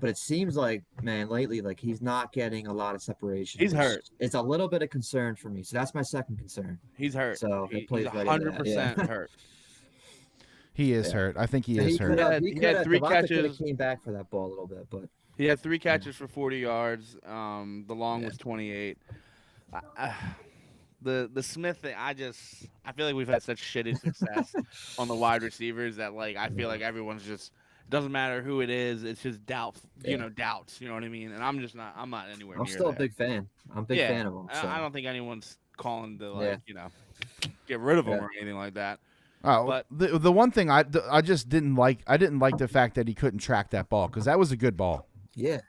C: But it seems like, man, lately, like he's not getting a lot of separation.
B: He's hurt.
C: It's a little bit of concern for me. So that's my second concern.
B: He's hurt.
C: So
B: he's
C: right
B: 100% hurt.
A: He is hurt. I think he is hurt.
B: He had 3 catches.
C: Came back for that ball a little bit, but
B: he had 3 catches for 40 yards. The long was 28. The Smith thing, I feel like we've had such shitty success on the wide receivers that I feel like everyone's just, doesn't matter who it is, it's just doubts, you know what I mean? And I'm not anywhere near
C: I'm still
B: that.
C: a big fan. I'm a big fan of him. So.
B: I don't think anyone's calling to get rid of him or anything like that.
A: Oh,
B: but
A: the one thing I just didn't like, the fact that he couldn't track that ball, because that was a good ball.
C: Yeah.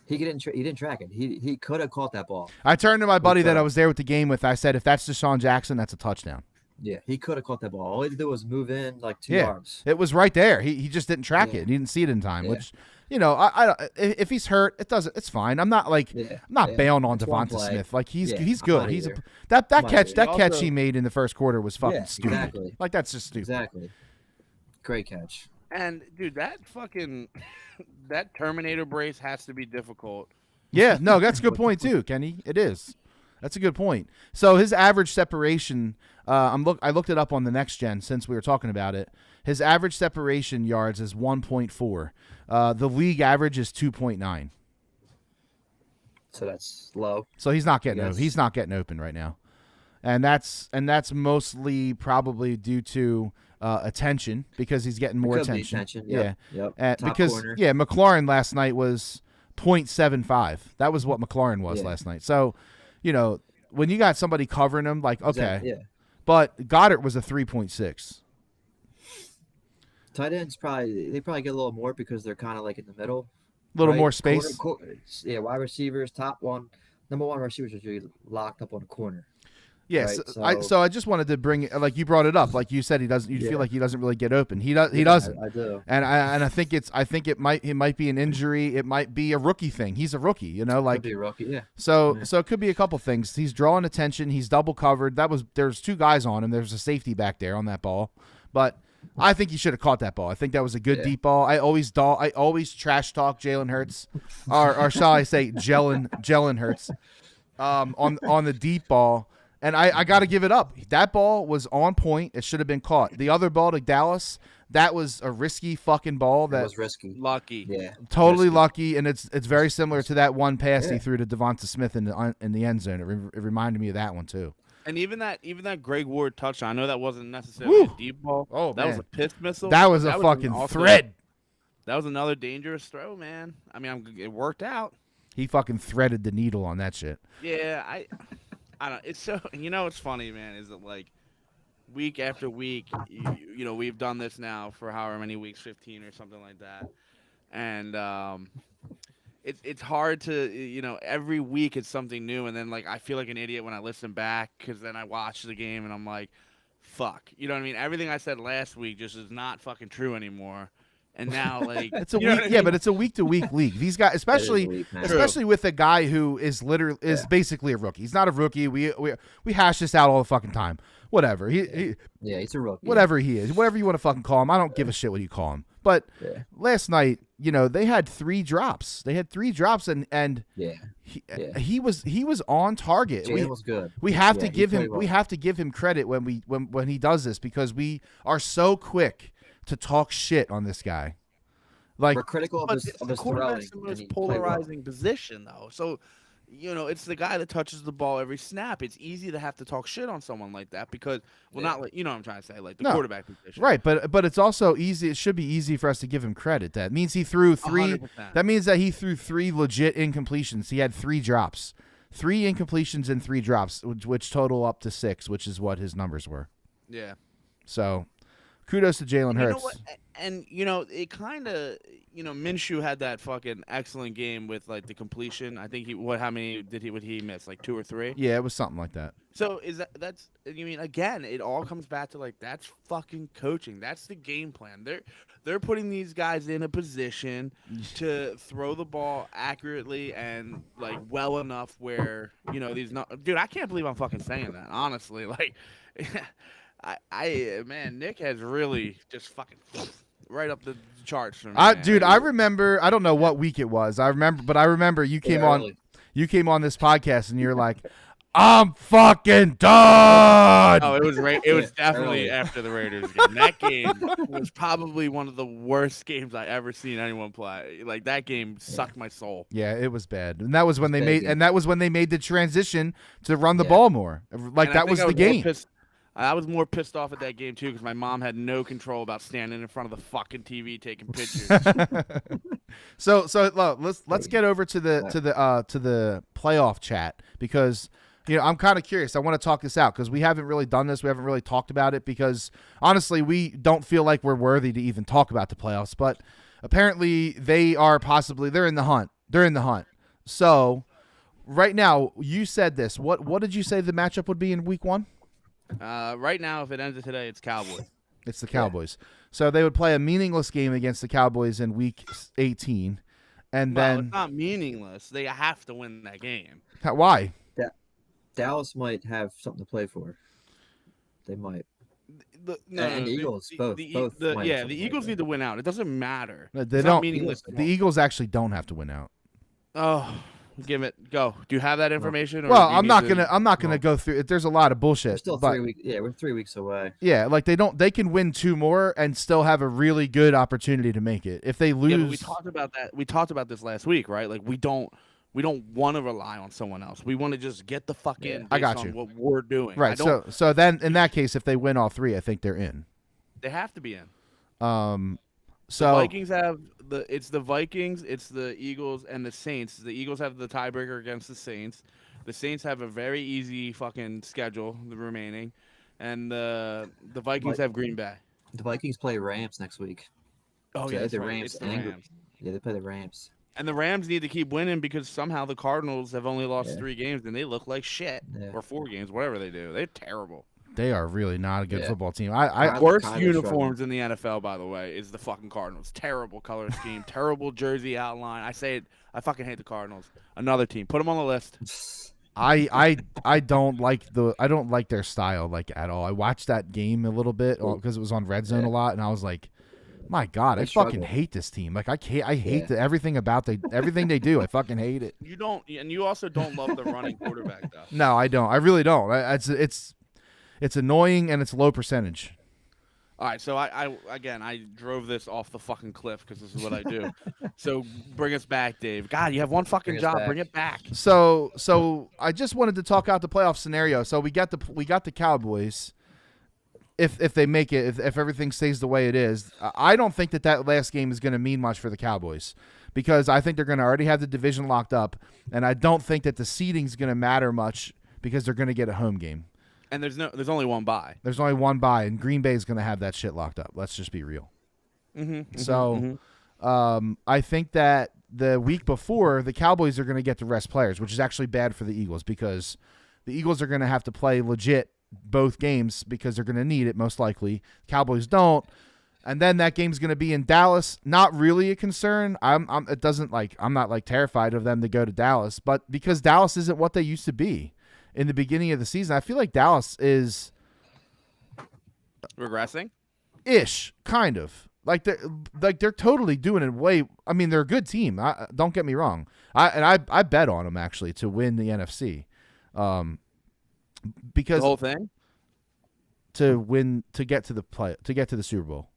C: He didn't track it. He could have caught that ball.
A: I turned to my buddy that I was there with the game with. I said, if that's Deshaun Jackson, that's a touchdown.
C: Yeah, he could have caught that ball. All he had to do was move in 2 yards.
A: It was right there. He just didn't track it. He didn't see it in time. Which, I if he's hurt, it's fine. I'm not bailing on Devonta Smith. He's good. That catch he made in the first quarter was fucking stupid.
C: Exactly.
A: That's just stupid.
C: Exactly. Great catch.
B: And dude, that Terminator brace has to be difficult.
A: Yeah, no, that's a good point too, Kenny. It is. That's a good point. So his average separation, I looked it up on the Next Gen since we were talking about it. His average separation yards is 1.4. The league average is 2.9.
C: So that's low.
A: So he's not getting open right now. and that's mostly probably due to attention because he's getting more
C: Could be
A: attention.
C: Yep.
A: Yeah,
C: Yep. Top
A: because
C: corner.
A: McLaurin last night was 0.75. That was what McLaurin was
C: Yeah.
A: last night. So, when you got somebody covering him, like okay,
C: Exactly, yeah.
A: but Goddard was a 3.6.
C: Tight ends they probably get a little more because they're kind of like in the middle.
A: A little
C: right?
A: more space.
C: Yeah, wide receivers, number one receivers are usually locked up on the corner.
A: Yes,
C: right,
A: so I just wanted to bring like you brought it up, like you said he doesn't. You
C: Yeah.
A: feel like he doesn't really get open. He doesn't.
C: I do.
A: And I think it might be an injury. It might be a rookie thing. He's a rookie,
C: Could
A: like
C: be a rookie, yeah.
A: so.
C: Yeah.
A: So it could be a couple things. He's drawing attention. He's double covered. There's two guys on him. There's a safety back there on that ball, but I think he should have caught that ball. I think that was a good
C: Yeah.
A: deep ball. I always trash talk Jalen Hurts, or shall I say Jalen Hurts, on the deep ball. And I got to give it up. That ball was on point. It should have been caught. The other ball to Dallas, that was a risky fucking ball.
C: That
A: That
C: was risky.
B: Lucky.
C: Yeah.
A: totally
C: risky.
A: lucky, and it's very similar to that one pass he
C: Yeah.
A: threw to Devonta Smith in the end zone. It reminded me of that one too.
B: And even that Greg Ward touchdown, I know that wasn't necessarily
A: Woo!
B: a deep ball.
A: Oh,
B: that was
A: man.
B: a piss missile.
A: That was a
B: That
A: fucking
B: also-
A: thread.
B: That was another dangerous throw, man. I mean, it worked out.
A: He fucking threaded the needle on that shit.
B: Yeah, I don't. It's so it's funny, man. Is that like week after week, we've done this now for however many weeks, 15 or something like that, and it's hard to every week it's something new, and then like I feel like an idiot when I listen back because then I watch the game and I'm like, fuck, you know what I mean? Everything I said last week just is not fucking true anymore. And now, like,
A: It's a
B: you know
A: week,
B: what I
A: yeah,
B: mean?
A: but it's a week-to-week league. These guys, especially
C: That is weak, man.
A: especially with a guy who is basically a rookie. He's not a rookie. We hash this out all the fucking time. Whatever. He
C: Yeah, he's a rookie.
A: whatever he is, whatever you want to fucking call him. I don't give a shit what you call him. But
C: Yeah.
A: last night, they had 3 drops. They had 3 drops, and
C: Yeah.
A: he was on target.
C: Jalen was good.
A: We have to
C: Yeah, he
A: give
C: played
A: him
C: well.
A: we have to give him credit when he does this because we are so quick to talk shit on this guy. Like
C: We're critical
B: But
C: of
B: it's
C: his
B: the
C: throwing.
B: quarterback's the
C: and
B: most
C: he played well.
B: polarizing position, though. So, it's the guy that touches the ball every snap. It's easy to have to talk shit on someone like that because, well,
C: Yeah.
B: not like what I'm trying to say, like the
A: No.
B: quarterback position.
A: right, but it's also easy. It should be easy for us to give him credit. That means he threw 3.
B: 100%.
A: That means that he threw 3 legit incompletions. He had 3 drops, 3 incompletions and 3 drops, which total up to 6, which is what his numbers were.
B: Yeah.
A: So, kudos to Jalen
B: You know
A: Hurts.
B: what? And it kind of Minshew had that fucking excellent game with like the completion. I think how many would he miss? Like 2 or 3?
A: Yeah, it was something like that.
B: So that's you mean again? It all comes back to like that's fucking coaching. That's the game plan. They're putting these guys in a position to throw the ball accurately and like well enough where dude. I can't believe I'm fucking saying that. Honestly, like man, Nick has really just fucking right up the charts for me. man.
A: Dude, I remember. I don't know what week it was. I remember you came on.
C: early.
A: You came on this podcast and you're like, I'm fucking done.
B: Oh, it was it was
C: Yeah,
B: definitely
C: early.
B: after the Raiders game. That game was probably one of the worst games I ever seen anyone play. Like that game sucked my soul.
A: Yeah, it was bad, and that was when they
C: bad
A: made,
C: game.
A: and that was when they made the transition to run the
C: Yeah.
A: ball more. Like
B: And I
A: that
B: think
A: was
B: I
A: the
B: more
A: game.
B: I was more pissed off at that game too because my mom had no control about standing in front of the fucking TV taking pictures.
A: So look, let's get over to the playoff chat because I'm kind of curious. I want to talk this out because we haven't really done this. We haven't really talked about it because honestly, we don't feel like we're worthy to even talk about the playoffs. But apparently, they're in the hunt. They're in the hunt. So right now, you said this. What did you say the matchup would be in week 1?
B: Right now, if it ended today, it's Cowboys.
A: It's the Cowboys. So they would play a meaningless game against the Cowboys in week 18. And
B: Well,
A: then
B: it's not meaningless. They have to win that game.
A: why?
C: Dallas might have something to play for. They might.
B: The
C: And Eagles, both might have
B: the
C: something like
B: Eagles
C: that.
B: need to win out. It doesn't matter.
A: They
B: It's
A: don't.
B: not meaningless.
A: The Eagles actually don't have to win out.
B: Oh, go. Do you have that information? Or
A: Well,
B: do you
A: I'm
B: need
A: not
B: to-
A: gonna go through it. There's a lot of bullshit.
C: We're still
A: but
C: 3 weeks. Yeah, we're 3 weeks away.
A: yeah, like they can win 2 more and still have a really good opportunity to make it. If they
B: Yeah, but
A: lose,
B: we talked about that. We talked about this last week, right? Like we don't We don't want to rely on someone else. We want to just get the fuck in
A: I
B: based
A: got
B: on
A: you.
B: what we're doing.
A: Right. So then in that case, if they win all three, I think they're in.
B: they have to be in.
A: The
B: The Vikings have the Vikings, it's the Eagles, and the Saints. The Eagles have the tiebreaker against the Saints. The Saints have a very easy fucking schedule, the remaining, and the Vikings have Green Bay.
C: The Vikings play Rams next week.
B: Oh
C: So
B: yeah,
C: the
B: that's right.
C: Rams
B: It's the
C: and
B: Rams.
C: Yeah, they play the Rams.
B: And the Rams need to keep winning because somehow the Cardinals have only lost
C: Yeah.
B: 3 games and they look like shit,
C: Yeah.
B: or 4 games, whatever they do. They're terrible.
A: They are really not a good
C: Yeah.
A: football team.
B: Worst
C: Kyler's
B: uniforms in the NFL, by the way, is the fucking Cardinals. Terrible color scheme, terrible jersey outline. I say it. I fucking hate the Cardinals. Another team. Put them on the list.
A: I don't like their style like at all. I watched that game a little bit because it was on Red Zone
C: Yeah.
A: a lot, and I was like, my God,
C: They
A: I fucking
C: struggle.
A: hate this team. Like I hate
C: Yeah.
A: everything about everything they do. I fucking hate it.
B: You don't, and you also don't love the running quarterback though.
A: No, I don't. I really don't. It's annoying and it's low percentage.
B: All right, so I drove this off the fucking cliff because this is what I do. So bring us back, Dave. God, you have one fucking
C: Bring us
B: job.
C: back.
B: Bring it back.
A: So I just wanted to talk out the playoff scenario. So we got the Cowboys. If they make it, if everything stays the way it is, I don't think that last game is going to mean much for the Cowboys because I think they're going to already have the division locked up, and I don't think that the seeding is going to matter much because they're going to get a home game.
B: And there's only one bye.
A: There's only one bye, and Green Bay is going to have that shit locked up. Let's just be real. I think that the week before, the Cowboys are going to get to rest players, which is actually bad for the Eagles because the Eagles are going to have to play legit both games because they're going to need it most likely. Cowboys don't. And then that game's going to be in Dallas. Not really a concern. I'm not like terrified of them to go to Dallas, but because Dallas isn't what they used to be in the beginning of the season, I feel like Dallas is
B: Regressing?
A: ish, kind of. Like they're totally doing it way. I mean, they're a good team. Don't get me wrong. I bet on them actually to win the NFC, because
B: The whole thing?
A: to get to the Super Bowl.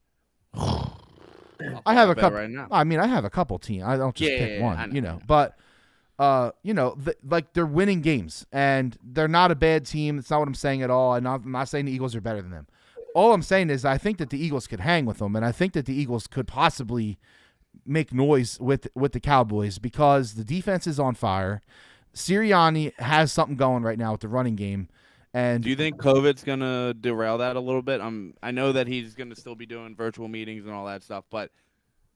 A: I have a
B: bet
A: couple.
B: right now.
A: I mean, I have a couple teams. I don't just pick
B: Yeah,
A: one.
B: I know.
A: You know, but like they're winning games and they're not a bad team. It's not what I'm saying at all. And I'm not saying the Eagles are better than them. All I'm saying is I think that the Eagles could hang with them, and I think that the Eagles could possibly make noise with the Cowboys because the defense is on fire. Sirianni has something going right now with the running game, and
B: Do you think COVID's gonna derail that a little bit? I know that he's gonna still be doing virtual meetings and all that stuff,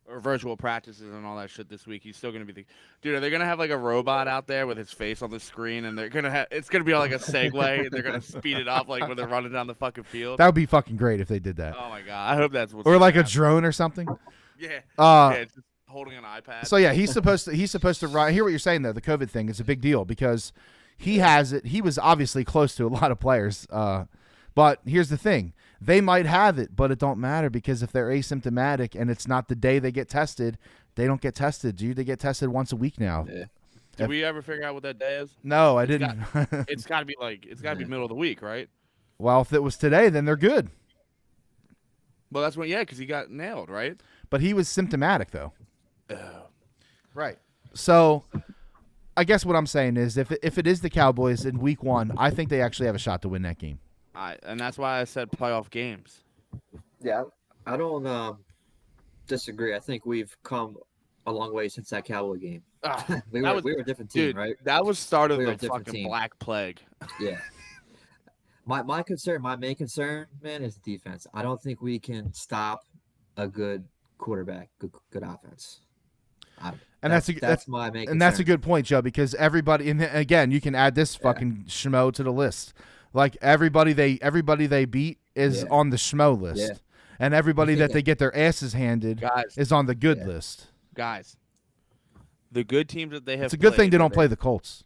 B: or virtual practices and all that shit this week. He's still gonna be dude. Are they gonna have like a robot out there with his face on the screen, and it's gonna be like a Segway, and they're gonna speed it up like when they're running down the fucking field?
A: that would be fucking great if they did that,
B: Oh my god, I hope that's what's
A: or
B: gonna
A: like a
B: happen.
A: drone or something.
B: Yeah, it's just holding an iPad.
A: So yeah, he's supposed to run. I hear what you're saying though. The COVID thing is a big deal because he has it. He was obviously close to a lot of players. But here's the thing: they might have it, but it don't matter because if they're asymptomatic and it's not the day they get tested, they don't get tested, dude. They get tested once a week now.
C: Yeah.
B: Did we ever figure out what that day is?
A: No, I didn't.
B: It's got to be be middle of the week, right?
A: Well, if it was today, then they're good.
B: Well, that's when because he got nailed, right?
A: But he was symptomatic though. Right. So I guess what I'm saying is if it is the Cowboys in week 1, I think they actually have a shot to win that game.
B: And that's why I said playoff games.
C: Yeah, I don't disagree. I think we've come a long way since that Cowboy game.
B: Ah,
C: We
B: that
C: were
B: was-
C: we were a different team,
B: dude,
C: right?
B: that was start of
C: We were
B: the
C: a different
B: fucking
C: team.
B: Black Plague.
C: Yeah. My main concern, man, is the defense. I don't think we can stop a good quarterback, good offense.
A: And
C: that's my main concern.
A: And that's a good point, Joe, because everybody, and again, you can add this fucking schmo to the list. Like everybody they beat is
C: Yeah.
A: on the schmo list,
C: Yeah.
A: and everybody that they get their asses handed
B: Guys,
A: is on the good
C: Yeah.
A: list.
B: guys, the good teams that they have.
A: It's a good thing they don't
B: played,
A: play the Colts.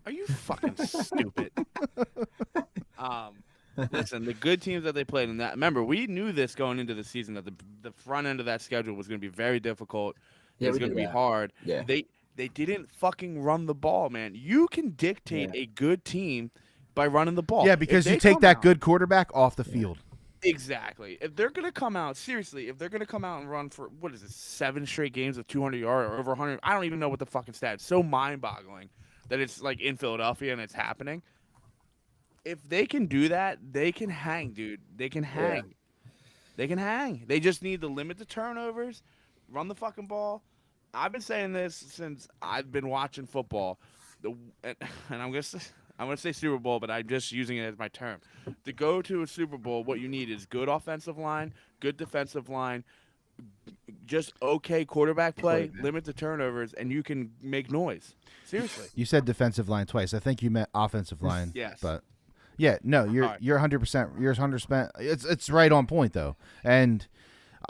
B: Are you fucking stupid? Listen, the good teams that they played in that. Remember, we knew this going into the season that the front end of that schedule was going to be very difficult.
C: Yeah,
B: It was
C: we
B: going to
C: knew
B: be
C: that.
B: hard.
C: Yeah.
B: They didn't fucking run the ball, man. You can dictate
C: Yeah.
B: a good team by running the ball.
A: Yeah,
B: If
A: because
B: they
A: you take
B: come
A: that
B: out-
A: good quarterback off the field.
B: Exactly. If they're gonna come out seriously, if they're gonna come out and run for what is it, 7 straight games of 200 yards or over 100, I don't even know what the fucking stat. It's so mind-boggling that it's like in Philadelphia and it's happening. If they can do that, they can hang, dude. They can hang. They can hang. They just need to limit the turnovers, run the fucking ball. I've been saying this since I've been watching football. And I'm gonna say Super Bowl, but I'm just using it as my term. To go to a Super Bowl, what you need is good offensive line, good defensive line, just okay quarterback play, limit the turnovers, and you can make noise. Seriously.
A: You said defensive line twice. I think you meant offensive line.
B: Yes.
A: But yeah, no, you're 100%. You're 100%. It's right on point though, and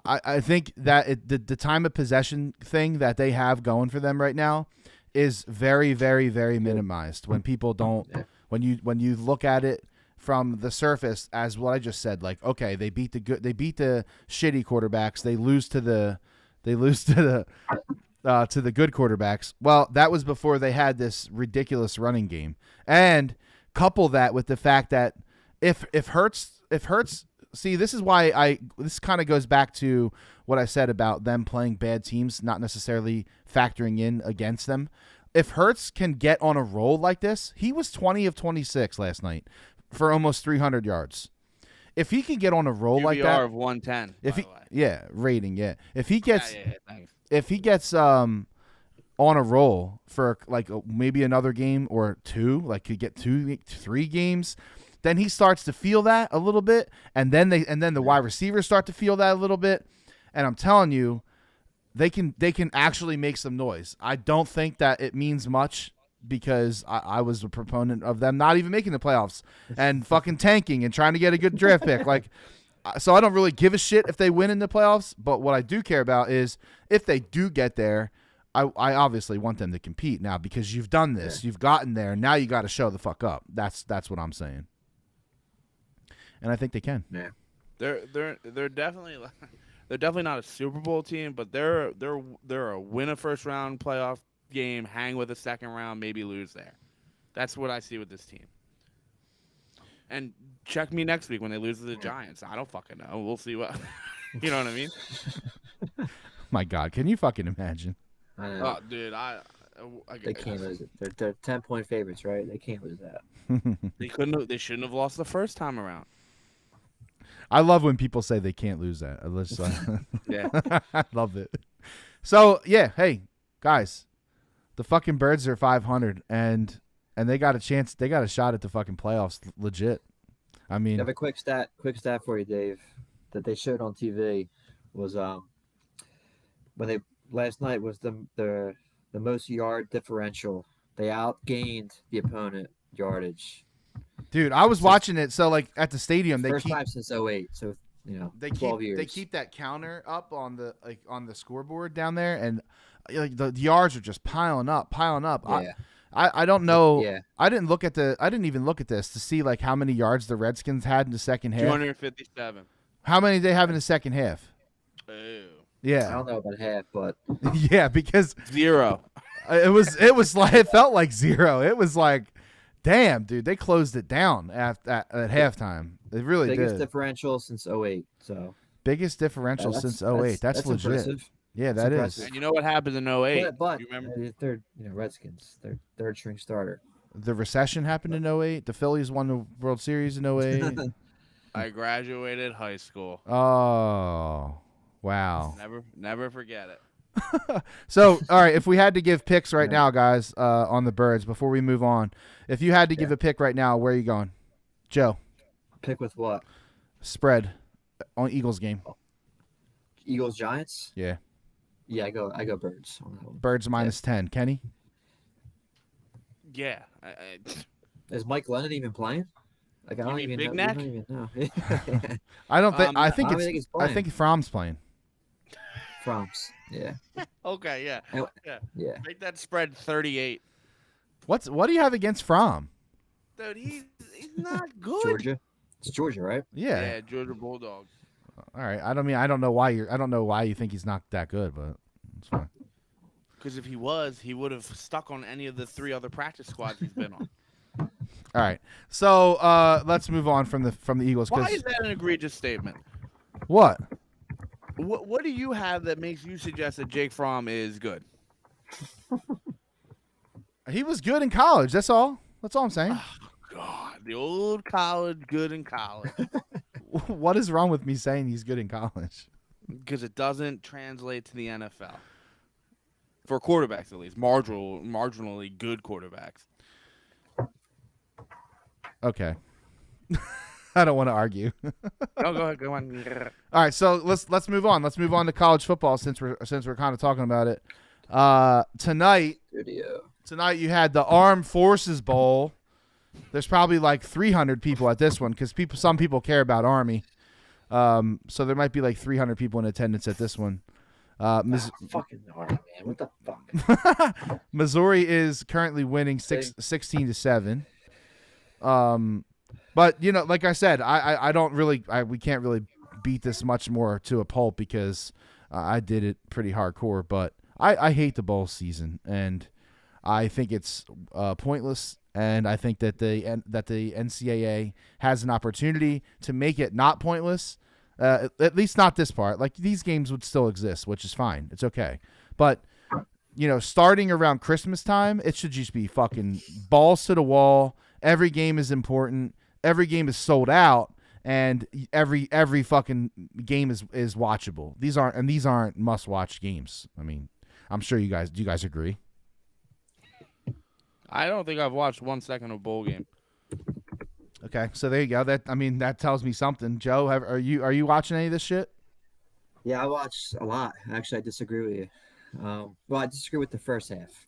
A: I think that the time of possession thing that they have going for them right now is very, very, very minimized when people don't when you look at it from the surface as what I just said, like, okay, they beat the shitty quarterbacks, they lose to the good quarterbacks. Well, that was before they had this ridiculous running game. And couple that with the fact that if Hurts see, this is why this kind of goes back to what I said about them playing bad teams, not necessarily factoring in against them. If Hurts can get on a roll like this, he was 20 of 26 last night for almost 300 yards. If he can get on a roll
B: QBR
A: like that,
B: of 110.
A: rating, if he gets
B: Thanks.
A: if he gets on a roll for like maybe another game or two, like could get 2-3 games, then he starts to feel that a little bit, and then the wide receivers start to feel that a little bit, and I'm telling you, they can actually make some noise. I don't think that it means much because I was a proponent of them not even making the playoffs and fucking tanking and trying to get a good draft pick. Like, so I don't really give a shit if they win in the playoffs, but what I do care about is if they do get there, I obviously want them to compete now because you've done this. You've gotten there. Now you got to show the fuck up. That's what I'm saying. And I think they can.
C: Yeah.
B: They're definitely not a Super Bowl team, but they're a win a first round playoff game, hang with a second round, maybe lose there. That's what I see with this team. And check me next week when they lose to the Giants. I don't fucking know. We'll see what you know what I mean.
A: My God, can you fucking imagine?
C: I know.
B: Oh, dude,
C: They can't lose it. They're 10-point favorites, right? They can't lose that.
B: They shouldn't have lost the first time around.
A: I love when people say they can't lose that.
B: Yeah.
A: I love it. So yeah, hey guys, the fucking Birds are 500, and they got a chance. They got a shot at the fucking playoffs, legit. I mean,
C: I have a quick stat for you, Dave, that they showed on TV was when they last night was the most yard differential. They outgained the opponent yardage.
A: dude, I was watching it. So like at the stadium,
C: First time since 08. So
A: they
C: 12 years.
A: They keep that counter up on the scoreboard down there, and like the yards are just piling up.
C: Yeah.
A: I don't know.
C: Yeah.
A: I didn't even look at this to see like how many yards the Redskins had in the second half.
B: 257.
A: How many did they have in the second half?
B: Ew.
A: Yeah.
C: I don't know about half, but
A: Yeah, because
B: 0.
A: it was like it felt like 0. It was like, damn, dude, they closed it down at halftime. They really
C: biggest
A: did.
C: differential since 08. So
A: Biggest differential since 08. That's legit.
C: impressive.
A: Yeah, that is.
B: And you know what happened in 08?
C: But
B: you remember?
C: third, Redskins, their third string starter.
A: The recession happened in 08. The Phillies won the World Series in 08.
B: I graduated high school.
A: Oh, wow.
B: Never forget it.
A: So, all right, if we had to give picks right now, guys, on the Birds, before we move on, if you had to give a pick right now, where are you going? Joe?
C: Pick with what?
A: Spread on Eagles game.
C: Eagles Giants?
A: Yeah.
C: Yeah, I go Birds on that one.
A: Birds minus 10. Kenny?
B: Yeah.
C: Is Mike Lennon even playing? Like I don't
B: mean
C: even
B: Big
C: know.
B: Neck?
C: We don't even know.
A: I don't think. I think
C: I don't
A: it's.
C: think he's
A: I
C: playing.
A: think Fromm's playing.
C: Fromps. Yeah.
B: Okay, yeah.
C: And-
B: Yeah.
C: Yeah.
B: Make that spread 38.
A: What do you have against Fromm?
B: Dude, he's not good.
C: Georgia. It's Georgia, right?
A: Yeah.
B: Georgia Bulldog.
A: All right. I don't know why you think he's not that good, but it's fine.
B: Because if he was, he would have stuck on any of the 3 other practice squads he's been on.
A: All right. So let's move on from the Eagles.
B: Why
A: 'Cause
B: is that an egregious statement?
A: what?
B: What do you have that makes you suggest that Jake Fromm is good?
A: He was good in college. That's all. That's all I'm saying.
B: God, the old college, good in college,
A: What is wrong with me saying he's good in college?
B: because it doesn't translate to the NFL. For quarterbacks, at least, marginally good quarterbacks.
A: Okay. I don't want to argue.
B: No, go ahead, go on.
A: All right, so let's move on. Let's move on to college football since we're kind of talking about it. Tonight you had the Armed Forces Bowl. There's probably like 300 people at this one because some people care about Army. So there might be like 300 people in attendance at this one.
C: Fucking Army, man. What the fuck?
A: Missouri is currently winning 16-7. But like I said, I don't really we can't really beat this much more to a pulp because I did it pretty hardcore. But I hate the bowl season, and I think it's pointless. And I think that the NCAA has an opportunity to make it not pointless. At least not this part. Like, these games would still exist, which is fine. It's okay. But starting around Christmas time, it should just be fucking balls to the wall. Every game is important. Every game is sold out, and every fucking game is watchable. These aren't must-watch games. I mean, I'm sure do you guys agree?
B: I don't think I've watched 1 second of a bowl game.
A: Okay, so there you go. That tells me something. Joe, are you watching any of this shit?
C: Yeah, I watched a lot. Actually, I disagree with you. Well, I disagree with the first half.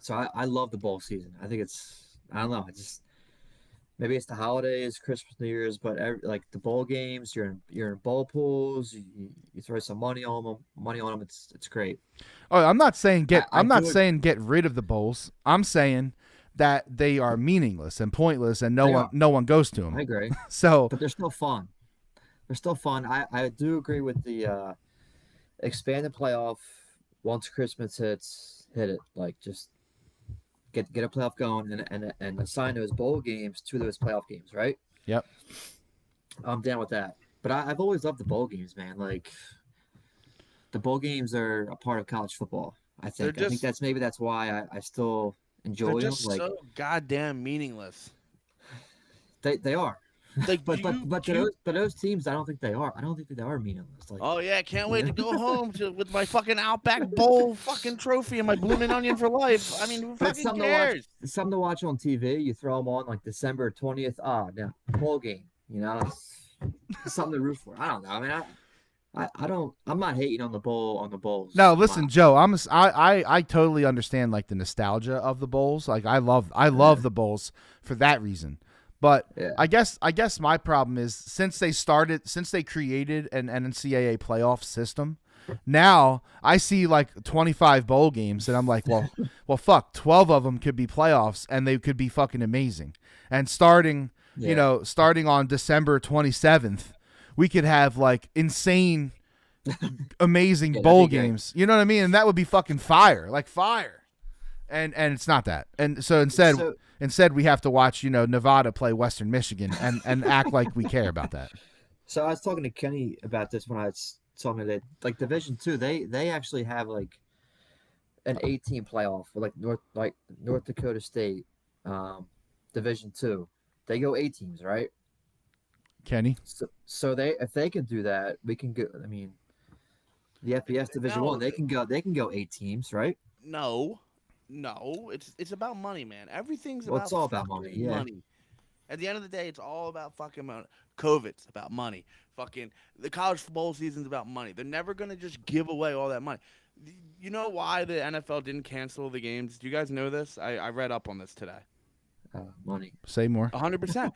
C: So I love the bowl season. I think I don't know. Maybe it's the holidays, Christmas, New Year's, but like the bowl games, you're in bowl pools. You throw some money on them. It's great.
A: Oh, I'm not saying I'm not
C: do
A: saying get rid of the bowls. I'm saying that they are meaningless and pointless, and no one goes to them.
C: I agree.
A: So,
C: but they're still fun. They're still fun. I do agree with the expanded playoff. Once Christmas hits, hit it. Like, just get a playoff going and assign those bowl games to those playoff games, right?
A: Yep.
C: I'm down with that. But I've always loved the bowl games, man. Like, the bowl games are a part of college football. I think that's why I still enjoy them.
B: They're just
C: like,
B: so goddamn meaningless.
C: They are.
B: Like,
C: but those teams, I don't think they are. I don't think they are meaningless. Like,
B: oh yeah, can't wait to go home with my fucking Outback Bowl fucking trophy and my Bloomin' Onion for life. I mean, who fucking cares?
C: Something to watch on TV. You throw them on like December 20th. Now bowl game. It's something to root for. I don't know. I mean, I'm not hating on the bowls.
A: No, listen, Joe. I totally understand like the nostalgia of the bowls. Like, I love the bowls for that reason. But
C: yeah.
A: I guess my problem is since they created an NCAA playoff system, now I see like 25 bowl games and I'm like, well, fuck, 12 of them could be playoffs and they could be fucking amazing. And starting on December 27th, we could have like insane, amazing bowl games. You know what I mean? And that would be fucking fire, like fire. And it's not that. And so instead we have to watch, Nevada play Western Michigan and act like we care about that.
C: So I was talking to Kenny about this when I was talking that like Division II, they actually have like an 8-team playoff for like North Dakota State, Division II. They go 8 teams, right?
A: Kenny.
C: So if they can do that, we can go. I mean, the FBS Division I, they can go 8 teams, right?
B: No, it's about money, man. Everything's
C: it's all about money. Yeah.
B: Money. At the end of the day, it's all about fucking money. COVID's about money. Fucking the college football season's about money. They're never gonna just give away all that money. You know why the NFL didn't cancel the games? Do you guys know this? I read up on this today.
C: Money.
A: Say more.
B: 100%.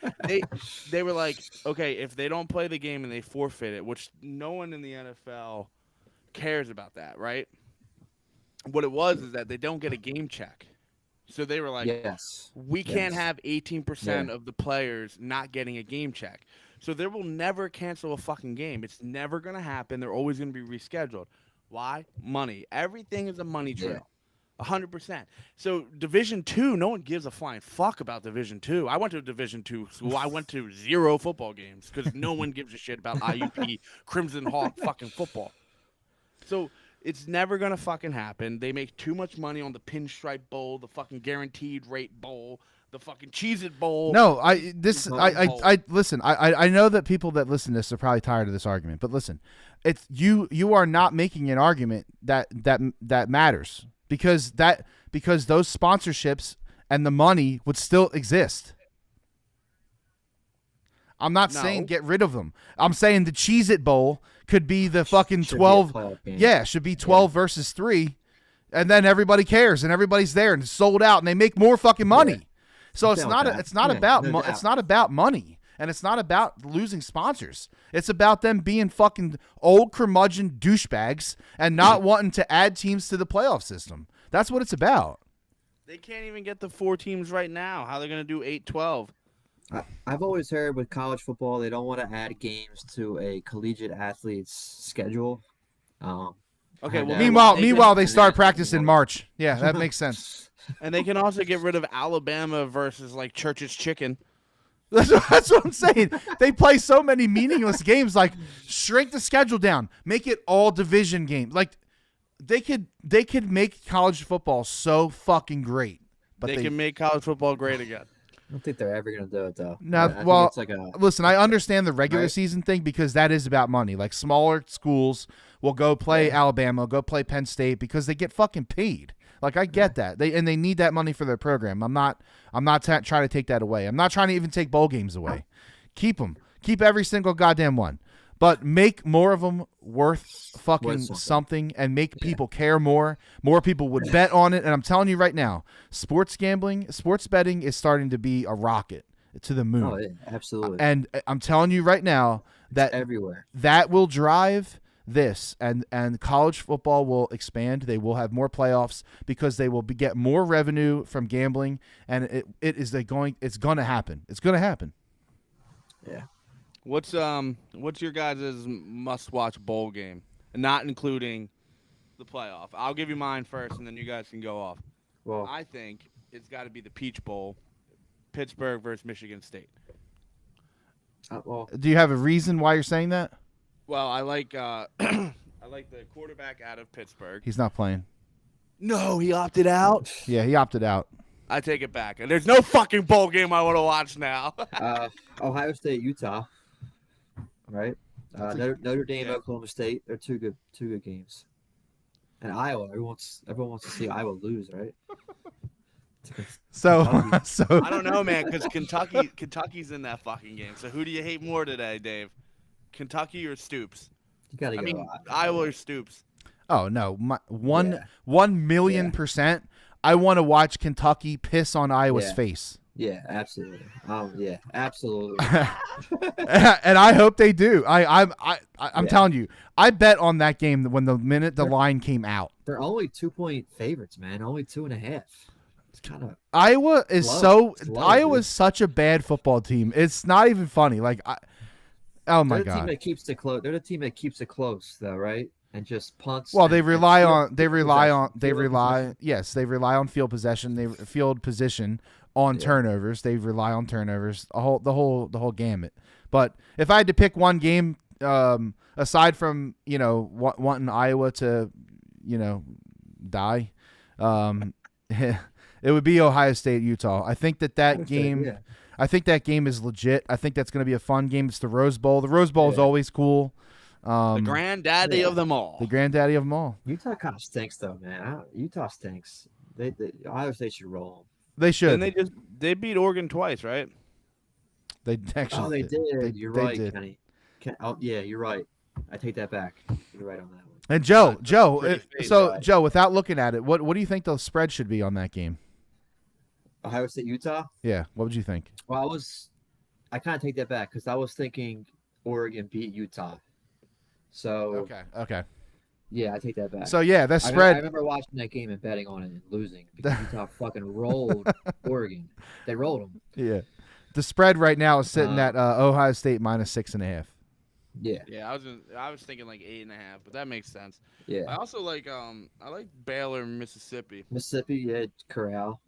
B: They were like, okay, if they don't play the game and they forfeit it, which no one in the NFL cares about that, right? What it was is that they don't get a game check. So they were like,
C: yes,
B: we can't have 18% of the players not getting a game check. So they will never cancel a fucking game. It's never going to happen. They're always going to be rescheduled. Why? Money. Everything is a money trail. 100%. So Division II, no one gives a flying fuck about Division II. I went to a Division II school. I went to 0 football games because no one gives a shit about IUP Crimson Hawk fucking football. So it's never gonna fucking happen. They make too much money on the Pinstripe Bowl, the fucking Guaranteed Rate Bowl, the fucking Cheez-It Bowl.
A: No, I listen. I know that people that listen to this are probably tired of this argument, but listen, it's you are not making an argument that matters because those sponsorships and the money would still exist. I'm not saying get rid of them. I'm saying the Cheez-It Bowl could be the fucking 12. Yeah, should be 12 versus 3, and then everybody cares and everybody's there and it's sold out and they make more fucking money. Yeah. So it's not about money, and it's not about losing sponsors. It's about them being fucking old curmudgeon douchebags and not wanting to add teams to the playoff system. That's what it's about.
B: They can't even get the 4 teams right now. How are they going to do 8-12?
C: I've always heard with college football, they don't want to add games to a collegiate athlete's schedule.
B: Okay. Well,
A: meanwhile, they start practice in March. Yeah, that makes sense.
B: And they can also get rid of Alabama versus like Church's Chicken.
A: That's what I'm saying. They play so many meaningless games. Like, shrink the schedule down, make it all division games. Like, they could make college football so fucking great. But
B: they can make college football great again.
C: I don't think they're ever going to do it, though.
A: No, listen, I understand the regular season thing because that is about money. Like, smaller schools will go play Alabama, go play Penn State because they get fucking paid. Like, I get that. They need that money for their program. I'm not trying to take that away. I'm not trying to even take bowl games away. Keep them. Keep every single goddamn one. But make more of them worth fucking something and make people care more. More people would bet on it. And I'm telling you right now, sports betting is starting to be a rocket to the moon.
C: Oh, yeah, absolutely.
A: And I'm telling you right now that
C: it's everywhere.
A: That will drive this, and college football will expand. They will have more playoffs because they will get more revenue from gambling, and it's gonna happen. It's gonna happen.
C: Yeah.
B: What's your guys' must-watch bowl game, not including the playoff? I'll give you mine first, and then you guys can go off.
C: Well,
B: I think it's got to be the Peach Bowl, Pittsburgh versus Michigan State.
A: Do you have a reason why you're saying that?
B: Well, I like the quarterback out of Pittsburgh.
A: He's not playing.
B: No, he opted out.
A: Yeah, he opted out.
B: I take it back. And there's no fucking bowl game I want to watch now.
C: Ohio State, Utah. Right. Notre Dame, Oklahoma State. They're two good games. And Iowa. Everyone wants to see Iowa lose, right?
A: So
B: I don't know, man, because Kentucky's in that fucking game. So who do you hate more today, Dave? Kentucky or Stoops?
C: You gotta go.
B: Iowa or Stoops?
A: Oh no, 1,000,000%. I want to watch Kentucky piss on Iowa's face.
C: Yeah, absolutely. Yeah, absolutely.
A: And I hope they do. I'm telling you, I bet on that game when the minute the line came out.
C: They're only 2-point favorites, man. Only 2.5. It's kind of
A: Iowa is Iowa's such a bad football team. It's not even funny. Like, oh my god.
C: They're the team that keeps it close. They're the team that keeps it close, though, right? And just punts.
A: Well, they rely on field possession. Field position on turnovers. They rely on turnovers. The whole gamut. But if I had to pick one game, aside from wanting Iowa to die, it would be Ohio State Utah. I think that game. I think that game is legit. I think that's going to be a fun game. It's the Rose Bowl. The Rose Bowl is always cool.
B: The granddaddy of them all.
A: The granddaddy of them all.
C: Utah kind of stinks, though, man. Utah stinks. Ohio State should roll them.
A: They should.
B: And they beat Oregon twice, right?
C: They did. You're right, Kenny. Yeah, you're right. I take that back. You're right on that one.
A: And Joe, without looking at it, what do you think the spread should be on that game?
C: Ohio State, Utah?
A: Yeah. What would you think?
C: Well, I kind of take that back because I was thinking Oregon beat Utah. So
A: okay.
C: Yeah, I take that back.
A: So yeah, that spread.
C: I remember watching that game and betting on it and losing because Utah fucking rolled Oregon. They rolled them.
A: Yeah, the spread right now is sitting at Ohio State -6.5.
C: Yeah,
B: Yeah, I was thinking like 8.5, but that makes sense. I
C: yeah.
B: also like I like Baylor, Mississippi.
C: Mississippi, yeah, Corral.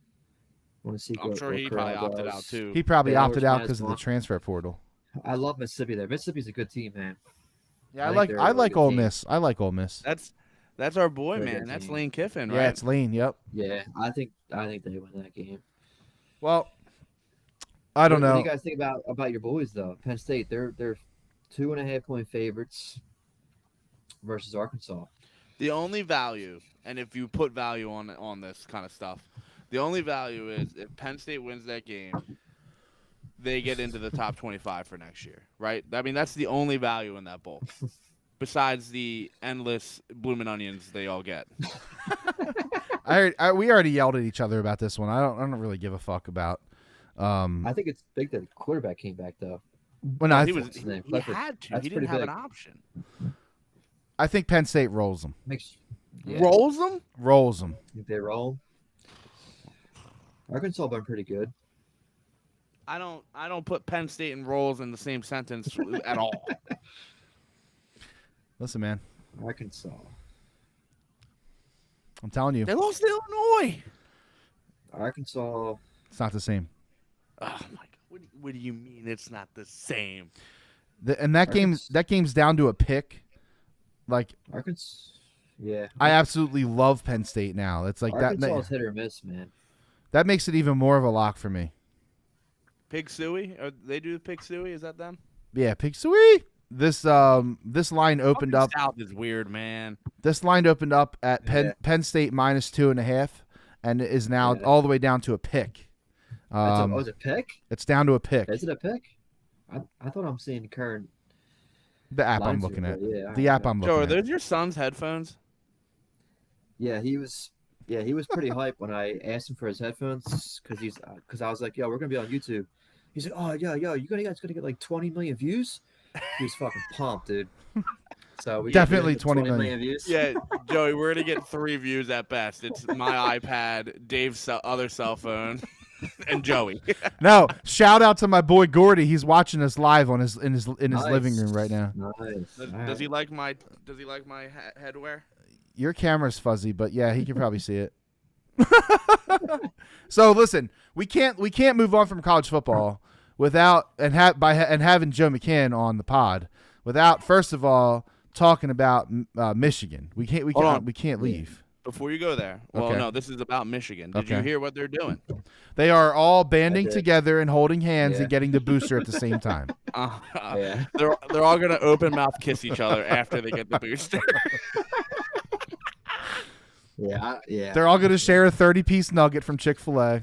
C: Want to see
B: I'm sure
C: what
B: he probably
C: Corral
B: opted out
C: does.
B: too.
A: He probably
C: Baylor,
A: opted
C: which
A: out
C: man is
A: because of the
C: gone.
A: transfer portal.
C: I love Mississippi there. Mississippi's a good team, man.
A: Yeah,
C: I think they're a really good
A: Ole
C: team.
A: Miss. I like Ole Miss.
B: That's our boy,
C: They're a
B: man.
C: good
B: That's
C: team.
B: Lane Kiffin,
A: Yeah,
B: right?
A: it's Lane. Yep.
C: Yeah, I think they win that game.
A: Well, I don't
C: What do
A: know.
C: you guys think about your boys though? Penn State, they're 2.5-point favorites versus Arkansas.
B: The only value, and if you put value on this kind of stuff, the only value is if Penn State wins that game, they get into the top 25 for next year, right? I mean, that's the only value in that bowl, besides the endless blooming onions they all get.
A: We already yelled at each other about this one. I don't really give a fuck about.
C: I think it's big that the quarterback came back though.
A: When I
B: he
A: th-
B: was
C: his name?
B: he
C: Clifford.
B: had to.
C: That's
B: He didn't
C: pretty
B: have an
C: big.
B: option.
A: I think Penn State rolls them.
C: Makes yeah,
B: Rolls them.
A: Rolls them.
C: think they roll. Arkansas been pretty good.
B: I don't put Penn State and rolls in the same sentence at all.
A: Listen, man.
C: Arkansas.
A: I'm telling you,
B: They lost to Illinois.
C: Arkansas.
A: it's not the same.
B: Oh my god! What do you mean it's not the same?
A: And that game's down to a pick. Like
C: Arkansas. Yeah.
A: I absolutely love Penn State now. It's like
C: Arkansas is hit or miss, man.
A: that makes it even more of a lock for me.
B: Pig Suey? They do the Pig Suey? Is that them?
A: Yeah, pick sweet. This line opened up.
B: South is weird, man.
A: This line opened up at
C: Yeah.
A: Penn State -2.5, and it is now
C: Yeah.
A: all the way down to a pick.
C: Was it pick?
A: It's down to a pick.
C: Is it a pick? I thought I'm seeing current
A: The app I'm
C: lines
A: looking
C: here,
A: at.
C: but yeah,
A: The app I'm
B: Joe, are
A: looking at.
B: those your son's headphones?
C: Yeah, he was pretty hyped when I asked him for his headphones because I was like, yo, we're gonna be on YouTube. He's like, oh yo, you guys gonna get like 20 million views? He was fucking pumped, dude. So we
A: Definitely
C: get
A: 20
C: million views.
B: Yeah, Joey, we're gonna get 3 views at best. It's my iPad, Dave's other cell phone, and Joey.
A: No, shout out to my boy Gordy. He's watching us live on his
C: Nice.
A: living room right now.
C: Nice.
B: Does he like my headwear?
A: Your camera's fuzzy, but yeah, he can probably see it. So listen, we can't move on from college football without having Joe McCann on the pod without first of all talking about Michigan. We can't leave.
B: Before you go there, well,
A: Okay.
B: no, this is about Michigan. Did you
A: Okay.
B: hear what they're doing?
A: They are all banding
C: did.
A: together and holding hands
C: Yeah.
A: and getting the booster at the same time.
C: Yeah.
B: They're all gonna open mouth kiss each other after they get the booster.
C: Yeah.
A: They're all going to share a 30-piece nugget from Chick-fil-A.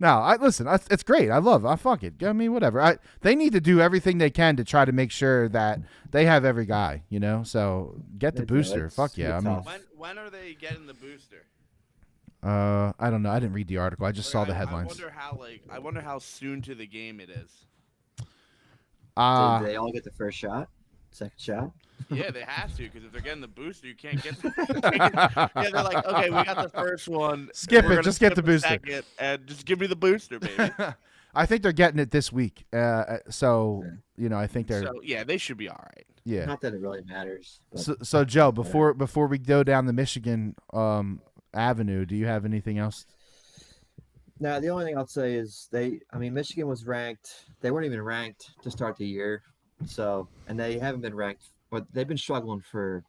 A: No, listen. It's great. I fuck it. I mean, whatever. They need to do everything they can to try to make sure that they have every guy. So get the
C: It's,
A: booster.
C: it's
A: Fuck yeah. I mean,
C: tough.
B: When are they getting the booster?
A: I don't know. I didn't read the article. I just saw the headlines.
B: I wonder how soon to the game it is.
C: Did they all get the first shot? Second shot?
B: Yeah, they have to because if they're getting the booster, you can't get. Yeah, they're like, okay, we got the first one.
A: Skip
B: We're
A: it.
B: gonna
A: Just get
B: skip
A: the booster.
B: second, and just give me the booster, baby.
A: I think they're getting it this week. So I think they're
B: So yeah, they should be all right.
A: yeah.
C: Not that it really matters. But
A: So Joe, before we go down the Michigan avenue, do you have anything else?
C: now the only thing I'll say is Michigan was ranked. They weren't even ranked to start the year. So and they haven't been ranked, but they've been struggling for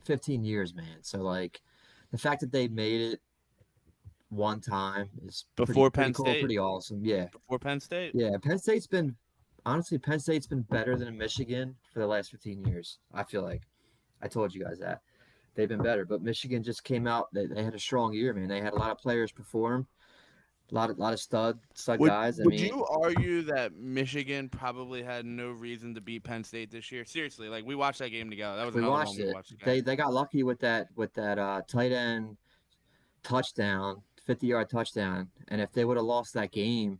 C: 15 years, man. So like the fact that they made it one time is
B: Before
C: pretty
B: Penn
C: cool,
B: State?
C: pretty awesome. Yeah.
B: Before Penn State.
C: Yeah, Penn State's been better than Michigan for the last 15 years. I feel like I told you guys that they've been better, but Michigan just came out. They had a strong year, man. They had a lot of players perform, a lot of stud guys.
B: Would you argue that Michigan probably had no reason to beat Penn State this year? Seriously, like we watched that game together. That was
C: we
B: another
C: watched
B: one we
C: it.
B: watched together.
C: They got lucky with that tight end touchdown, 50-yard touchdown, and if they would have lost that game.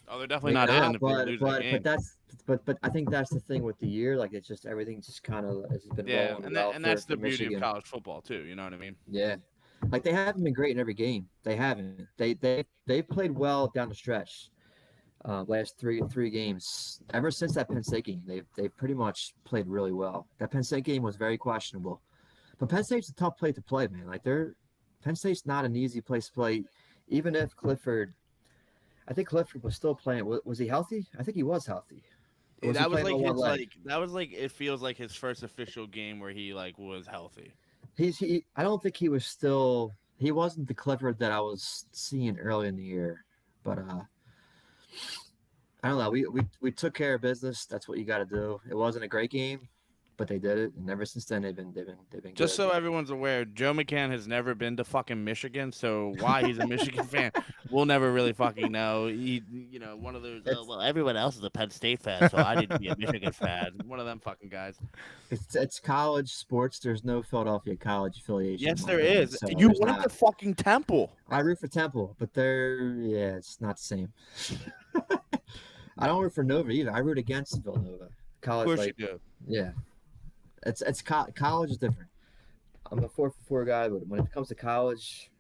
B: Oh, they're definitely not in if they lose that game.
C: But I think that's the thing with the year. Like it's just everything just kind of has been
B: Yeah,
C: rolling
B: and
C: well
B: that's
C: for
B: the beauty
C: Michigan.
B: of college football too. You know what I mean?
C: Yeah, like they haven't been great in every game. They haven't. They played well down the stretch. last three games. Ever since that Penn State game, they've pretty much played really well. That Penn State game was very questionable, but Penn State's a tough place to play, man. Like Penn State's not an easy place to play, even if Clifford. I think Clifford was still playing. Was he healthy? I think he was healthy. Or
B: That
C: he
B: was
C: playing
B: like
C: on one leg?
B: it feels like his first official game where he like was healthy.
C: I don't think he was still. He wasn't the Clifford that I was seeing early in the year, but I don't know. We took care of business. That's what you got to do. It wasn't a great game, but they did it, and ever since then they've been
B: Just
C: good.
B: so everyone's aware, Joe McCann has never been to fucking Michigan, so why he's a Michigan fan, we'll never really fucking know. He, one of those. Well, everyone else is a Penn State fan, so I need to be a Michigan fan. One of them fucking guys.
C: It's college sports. There's no Philadelphia college affiliation.
B: Yes,
C: in
B: there
C: my opinion,
B: is.
C: so
B: You
C: there's
B: went
C: not.
B: to fucking Temple.
C: I root for Temple, but it's not the same. I don't root for Nova either. I root against Villanova.
B: Of
C: College,
B: course
C: like,
B: you do.
C: yeah, college is different. I'm a 4-for-4 guy, but when it comes to college,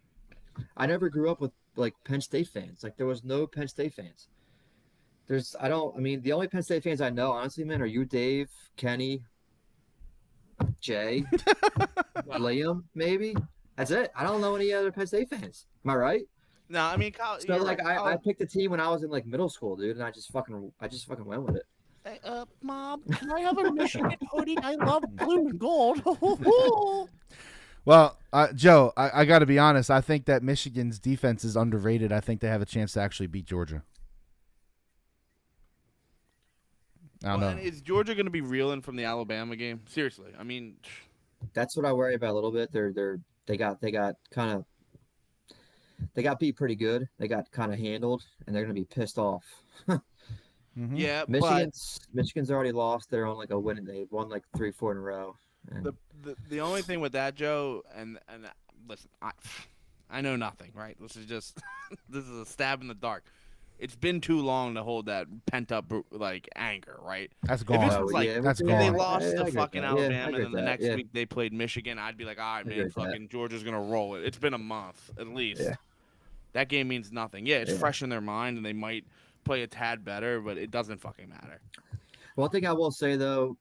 C: I never grew up with like Penn State fans. Like there was no Penn State fans. The only Penn State fans I know, honestly, man, are you, Dave, Kenny, Jay, Liam, maybe. That's it. I don't know any other Penn State fans. Am I right?
B: No, I mean, college.
C: So like I picked a team when I was in like middle school, dude, and I just fucking went with it.
B: Hey, Mom, can I have a Michigan hoodie? I love blue and gold.
A: Well, Joe, I got to be honest. I think that Michigan's defense is underrated. I think they have a chance to actually beat Georgia. I don't know.
B: And is Georgia going to be reeling from the Alabama game? Seriously, I mean,
C: That's what I worry about a little bit. They got beat pretty good. They got kind of handled, and they're gonna be pissed off.
A: Mhm.
B: yeah,
C: Michigan's already lost. They're on like a win. They won like 3-4 in a row. And
B: but the only thing with that, Joe, and listen, I know nothing, right? This is just this is a stab in the dark. It's been too long to hold that pent up like anger, right?
A: That's
B: If
A: gone.
B: this was like
A: That's
B: if
A: gone.
B: they
A: I
B: lost
C: agree
B: to
C: with
B: fucking
C: that.
B: Alabama,
C: I
B: and
C: agree
B: then
C: with
B: the
C: that.
B: next week they played Michigan, I'd be like, all right,
C: agree
B: man,
C: with that.
B: fucking Georgia's gonna roll it. It's been a month at least.
C: Yeah.
B: That game means nothing. Yeah, it's
C: Yeah.
B: fresh in their mind, and they might play a tad better, but it doesn't fucking matter.
C: One thing I will say though,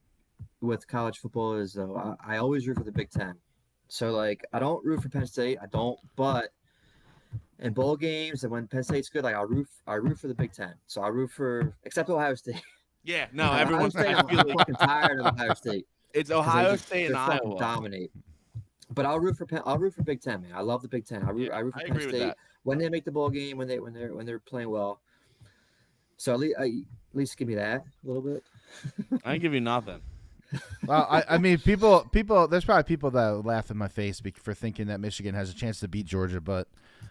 C: with college football is though I always root for the Big Ten. So like I don't root for Penn State. I don't, but in bowl games and when Penn State's good, like I root for the Big Ten. So I root for except Ohio State.
B: Yeah, no,
C: Ohio
B: everyone's.
C: State,
B: I feel
C: I'm
B: like
C: fucking tired of Ohio State.
B: it's
C: 'Cause
B: Ohio
C: they
B: State and
C: fucking
B: Iowa.
C: dominate. But I'll root for Big Ten, man. I love the Big Ten. I root for
B: I
C: Penn
B: agree with
C: State
B: that.
C: when they make the bowl game, when they're playing well. So at least give me that a little bit.
B: I ain't give you nothing.
A: Well, I mean, people. There's probably people that laugh in my face for thinking that Michigan has a chance to beat Georgia, but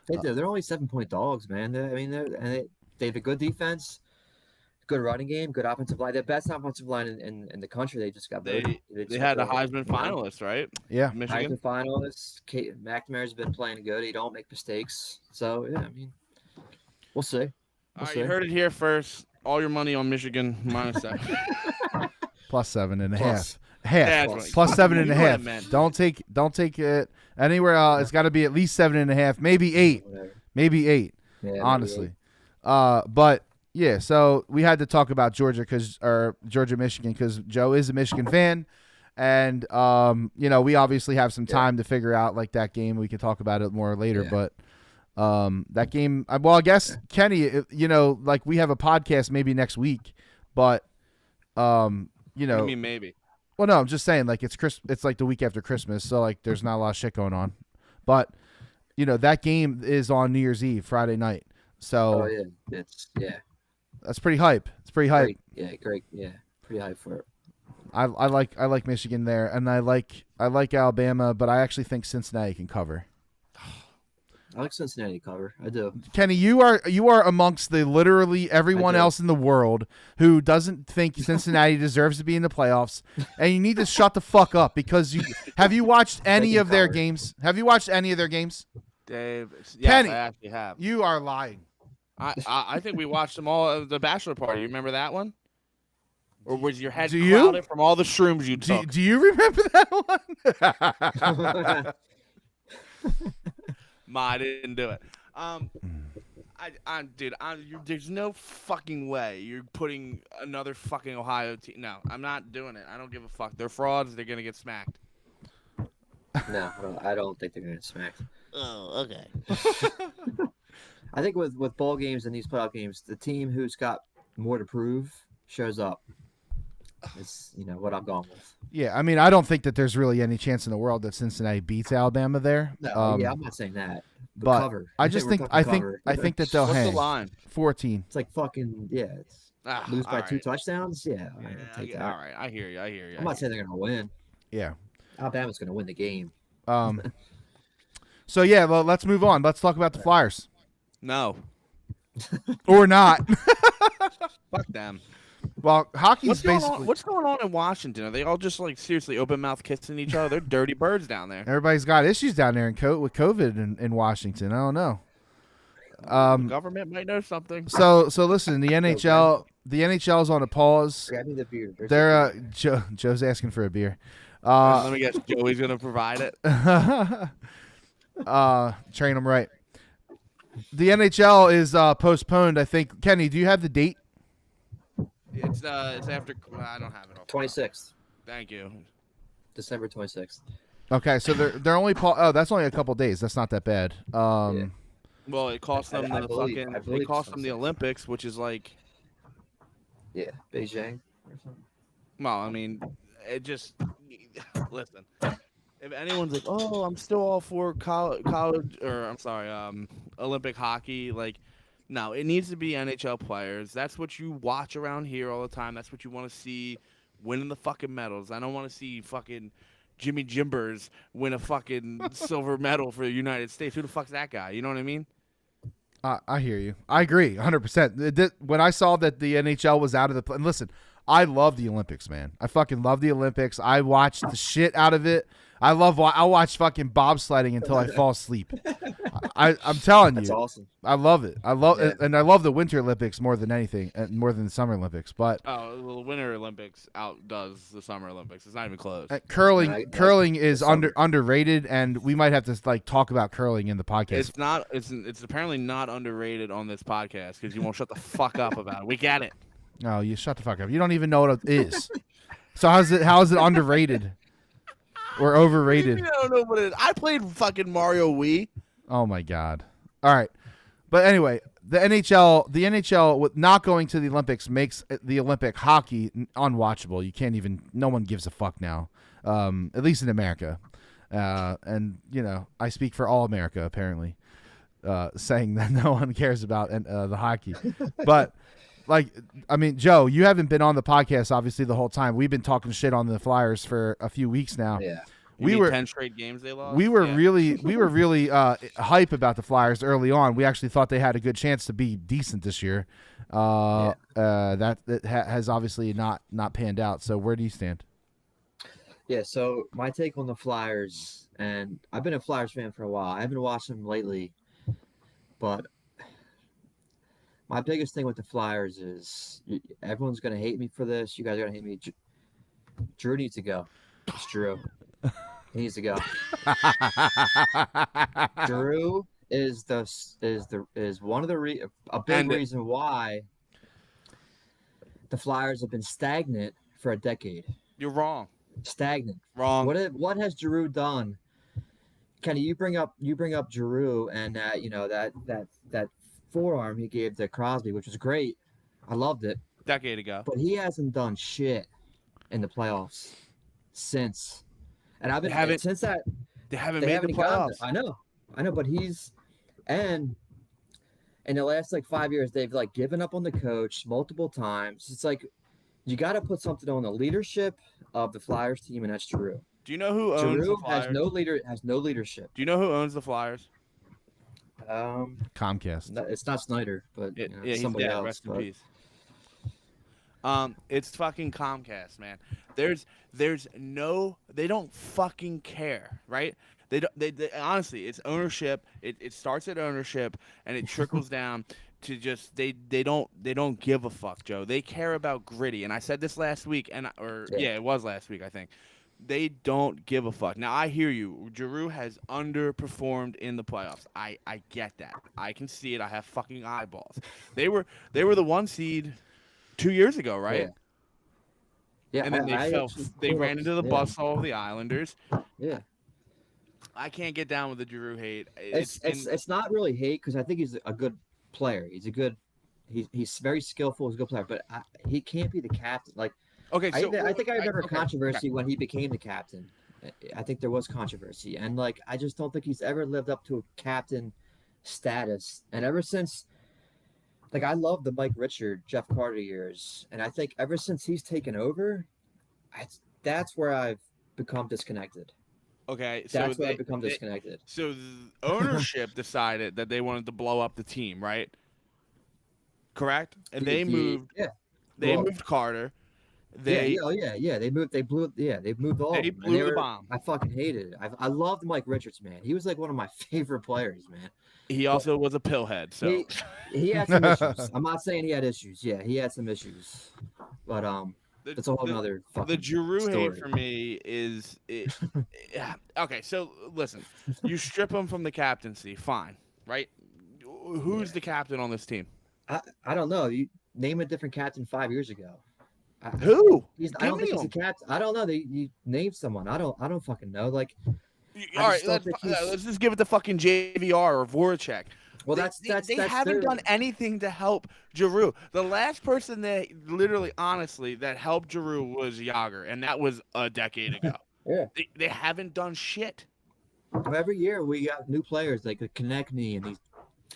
C: They do. They're only 7-point dogs, man. They have a good defense, good running game, good offensive line. The best offensive line in the country. They just got
B: They
C: just
B: had a
C: got voted,
B: Heisman
C: you know?
B: finalist, right?
A: yeah.
B: Michigan.
C: Heisman finalist. McNamara's been playing good. He don't make mistakes. So yeah, I mean, we'll see.
B: All right, you heard it here first. All your money on Michigan minus 7.
A: Plus 7.5.
C: Plus.
A: Half.
B: That's right.
A: Plus 7.5.
B: You know what I meant.
A: Don't take it anywhere else. It's got to be at least 7.5, maybe 8,
C: Whatever.
A: maybe 8.
C: Yeah,
A: Honestly, but yeah. So we had to talk about Georgia Michigan because Joe is a Michigan fan, and we obviously have some time to figure out like that game. We could talk about it more later,
C: Yeah.
A: but. That game. Well, I guess Kenny. Like we have a podcast maybe next week, but
B: I mean, maybe.
A: Well, no, I'm just saying like it's It's like the week after Christmas, so like there's not a lot of shit going on. But that game is on New Year's Eve, Friday night. So that's pretty hype. It's pretty hype.
C: Great. Yeah, pretty hype for it.
A: I like Michigan there, and I like Alabama, but I actually think Cincinnati can cover.
C: I like Cincinnati cover. I do.
A: Kenny, you are amongst the literally everyone else in the world who doesn't think Cincinnati deserves to be in the playoffs, and you need to shut the fuck up because have you watched any of their games? Have you watched any of their games?
B: Dave, yes,
A: Kenny,
B: I actually have.
A: You are lying.
B: I think we watched them all at the bachelor party. You remember that one? Or was your head
A: Do you?
B: clouded from all the shrooms you took?
A: Do you remember that one?
B: I didn't do it. there's no fucking way you're putting another fucking Ohio team. No, I'm not doing it. I don't give a fuck. They're frauds. They're gonna get smacked.
C: No, I don't think they're gonna get smacked.
B: Oh, okay.
C: I think with bowl games and these playoff games, the team who's got more to prove shows up. It's what I'm going with.
A: Yeah, I mean, I don't think that there's really any chance in the world that Cincinnati beats Alabama there.
C: No, yeah, I'm not saying that.
A: But
C: cover.
A: I just think I think that they'll
B: What's
A: hang
B: the line?
A: 14.
C: It's like fucking It's lose by
B: all
C: 2
B: right.
C: touchdowns. Yeah, all right,
B: Yeah,
C: I'll take that.
B: all right, I hear you.
C: I'm not saying they're gonna win.
A: Yeah.
C: Alabama's gonna win the game.
A: So yeah, well, let's move on. Let's talk about the Flyers.
B: No,
A: Or not.
B: fuck them.
A: Well, hockey's
B: What's
A: basically
B: going on in Washington? Are they all just like seriously open mouth kissing each other? They're dirty birds down there.
A: everybody's got issues down there with COVID in Washington. I don't know.
B: The government might know something.
A: So listen, the NHL's on a pause.
C: Grab me the beer.
A: They're Joe's asking for a beer.
B: Let me guess, Joey's gonna provide it.
A: Train them right. The NHL is postponed. I think. Kenny, do you have the date?
B: It's after. I don't have it.
C: 26th,
B: Thank you.
C: December 26th.
A: Okay, so they're only that's only a couple days. That's not that bad.
C: Yeah.
B: Well, it cost them
C: I
B: the
C: believe
B: it cost them the
C: 26th.
B: Olympics, which is like.
C: Yeah, Beijing or something.
B: Well, I mean, it just listen. If anyone's like, "Oh, I'm still all for college," or I'm sorry, Olympic hockey, like, no, it needs to be NHL players. That's what you watch around here all the time. That's what you want to see winning the fucking medals. I don't want to see fucking Jimmy Jimbers win a fucking silver medal for the United States. Who the fuck's that guy? You know what I mean?
A: I hear you. I agree 100%. When I saw that the NHL was out of the and listen, I love the Olympics, man. I fucking love the Olympics. I watch the shit out of it. I'll watch fucking bobsledding until I fall asleep. I'm telling you.
C: That's awesome.
A: I love it. I love
C: Yeah.
A: and I love the Winter Olympics more than anything, more than the Summer Olympics. But
B: Oh, the Winter Olympics outdoes the Summer Olympics. It's not even close.
A: curling is underrated, and we might have to talk about curling in the podcast.
B: It's not. It's apparently not underrated on this podcast because you won't shut the fuck up about it. We get it.
A: No, you shut the fuck up. You don't even know what it is. So how is it underrated or overrated?
B: I don't know what it is. I played fucking Mario Wii.
A: Oh my god. All right. But anyway, the NHL with not going to the Olympics makes the Olympic hockey unwatchable. You can't even no one gives a fuck now. At least in America. And I speak for all America apparently. Saying that no one cares about the hockey. But Joe, you haven't been on the podcast obviously the whole time. We've been talking shit on the Flyers for a few weeks now.
C: Yeah.
B: We were 10 straight games they lost.
A: We were
B: Yeah.
A: really hype about the Flyers early on. We actually thought they had a good chance to be decent this year. That has obviously not panned out. So where do you stand?
C: Yeah, so my take on the Flyers, and I've been a Flyers fan for a while. I haven't watched them lately, but my biggest thing with the Flyers is everyone's going to hate me for this. You guys are going to hate me. Drew needs to go. It's Drew. He needs to go. Drew is one of the a big reason why the Flyers have been stagnant for a decade.
B: You're wrong.
C: Stagnant.
B: Wrong.
C: What has Giroux done? Kenny, you bring up Giroux and that forearm he gave to Crosby, which was great. I loved it.
B: Decade ago.
C: But he hasn't done shit in the playoffs since. And I've been since that
B: They haven't
C: they
B: made
C: haven't
B: the
C: gotten
B: playoffs.
C: there. I know, but and in the last 5 years they've given up on the coach multiple times. It's like you got to put something on the leadership of the Flyers team, and that's Giroux.
B: Do you know who owns the
C: Giroux
B: Flyers?
C: has no leadership.
B: Do you know who owns the Flyers?
A: Comcast.
C: It's not Snyder, but
B: He's
C: somebody
B: dead.
C: else.
B: Rest in
C: but-
B: peace. It's fucking Comcast, man. There's no, they don't fucking care, right? They honestly, it's ownership. It starts at ownership and it trickles down to just they don't give a fuck, Joe. They care about gritty. And I said this last week, it was last week, I think. They don't give a fuck. Now I hear you. Giroux has underperformed in the playoffs. I get that. I can see it. I have fucking eyeballs. They were the 1 seed 2 years ago, right?
C: Yeah,
B: And then they
C: I
B: fell.
C: actually
B: They
C: pulled
B: ran
C: up-
B: into the
C: yeah,
B: buzzsaw of the Islanders.
C: Yeah,
B: I can't get down with the Giroux hate.
C: it's not really hate because I think he's a good player. He's very skillful. He's a good player, but he can't be the captain. Like
B: okay. So
C: I think I remember
B: okay,
C: controversy when he became the captain. I think there was controversy, and like I just don't think he's ever lived up to a captain status. And ever since, like I love the Mike Richard, Jeff Carter years, and I think ever since he's taken over, that's where I've become disconnected.
B: Okay, so
C: That's where I've become
B: they-
C: disconnected.
B: So the ownership decided that they wanted to blow up the team, right? Correct? And they moved.
C: Yeah.
B: They
C: well,
B: moved Carter. They
C: yeah. They moved all.
B: They
C: of them, and
B: blew the bomb.
C: I fucking hated it. I loved Mike Richards, man. He was like one of my favorite players, man.
B: he also was a pillhead. So
C: He had some issues. I'm not saying he had issues. Yeah, he had some issues, but
B: the,
C: it's a whole
B: the,
C: nother
B: the
C: fucking
B: Giroux hate
C: story.
B: for me is yeah. Okay, so listen, you strip him from the captaincy, fine, right? Who's the captain on this team?
C: I don't know. You name a different captain 5 years ago.
B: Who?
C: I don't
B: Give
C: think
B: me
C: he's a captain. I don't know. You named someone. I don't fucking know. Like,
B: All right,
C: just don't think he's-
B: let's just give it to fucking JVR or Voracek.
C: well,
B: They
C: that's
B: haven't
C: their-
B: done anything to help Giroux. The last person that literally, honestly, that helped Giroux was Yager, and that was a decade ago.
C: Yeah.
B: They haven't done shit.
C: Every year we got new players like Konechny and these.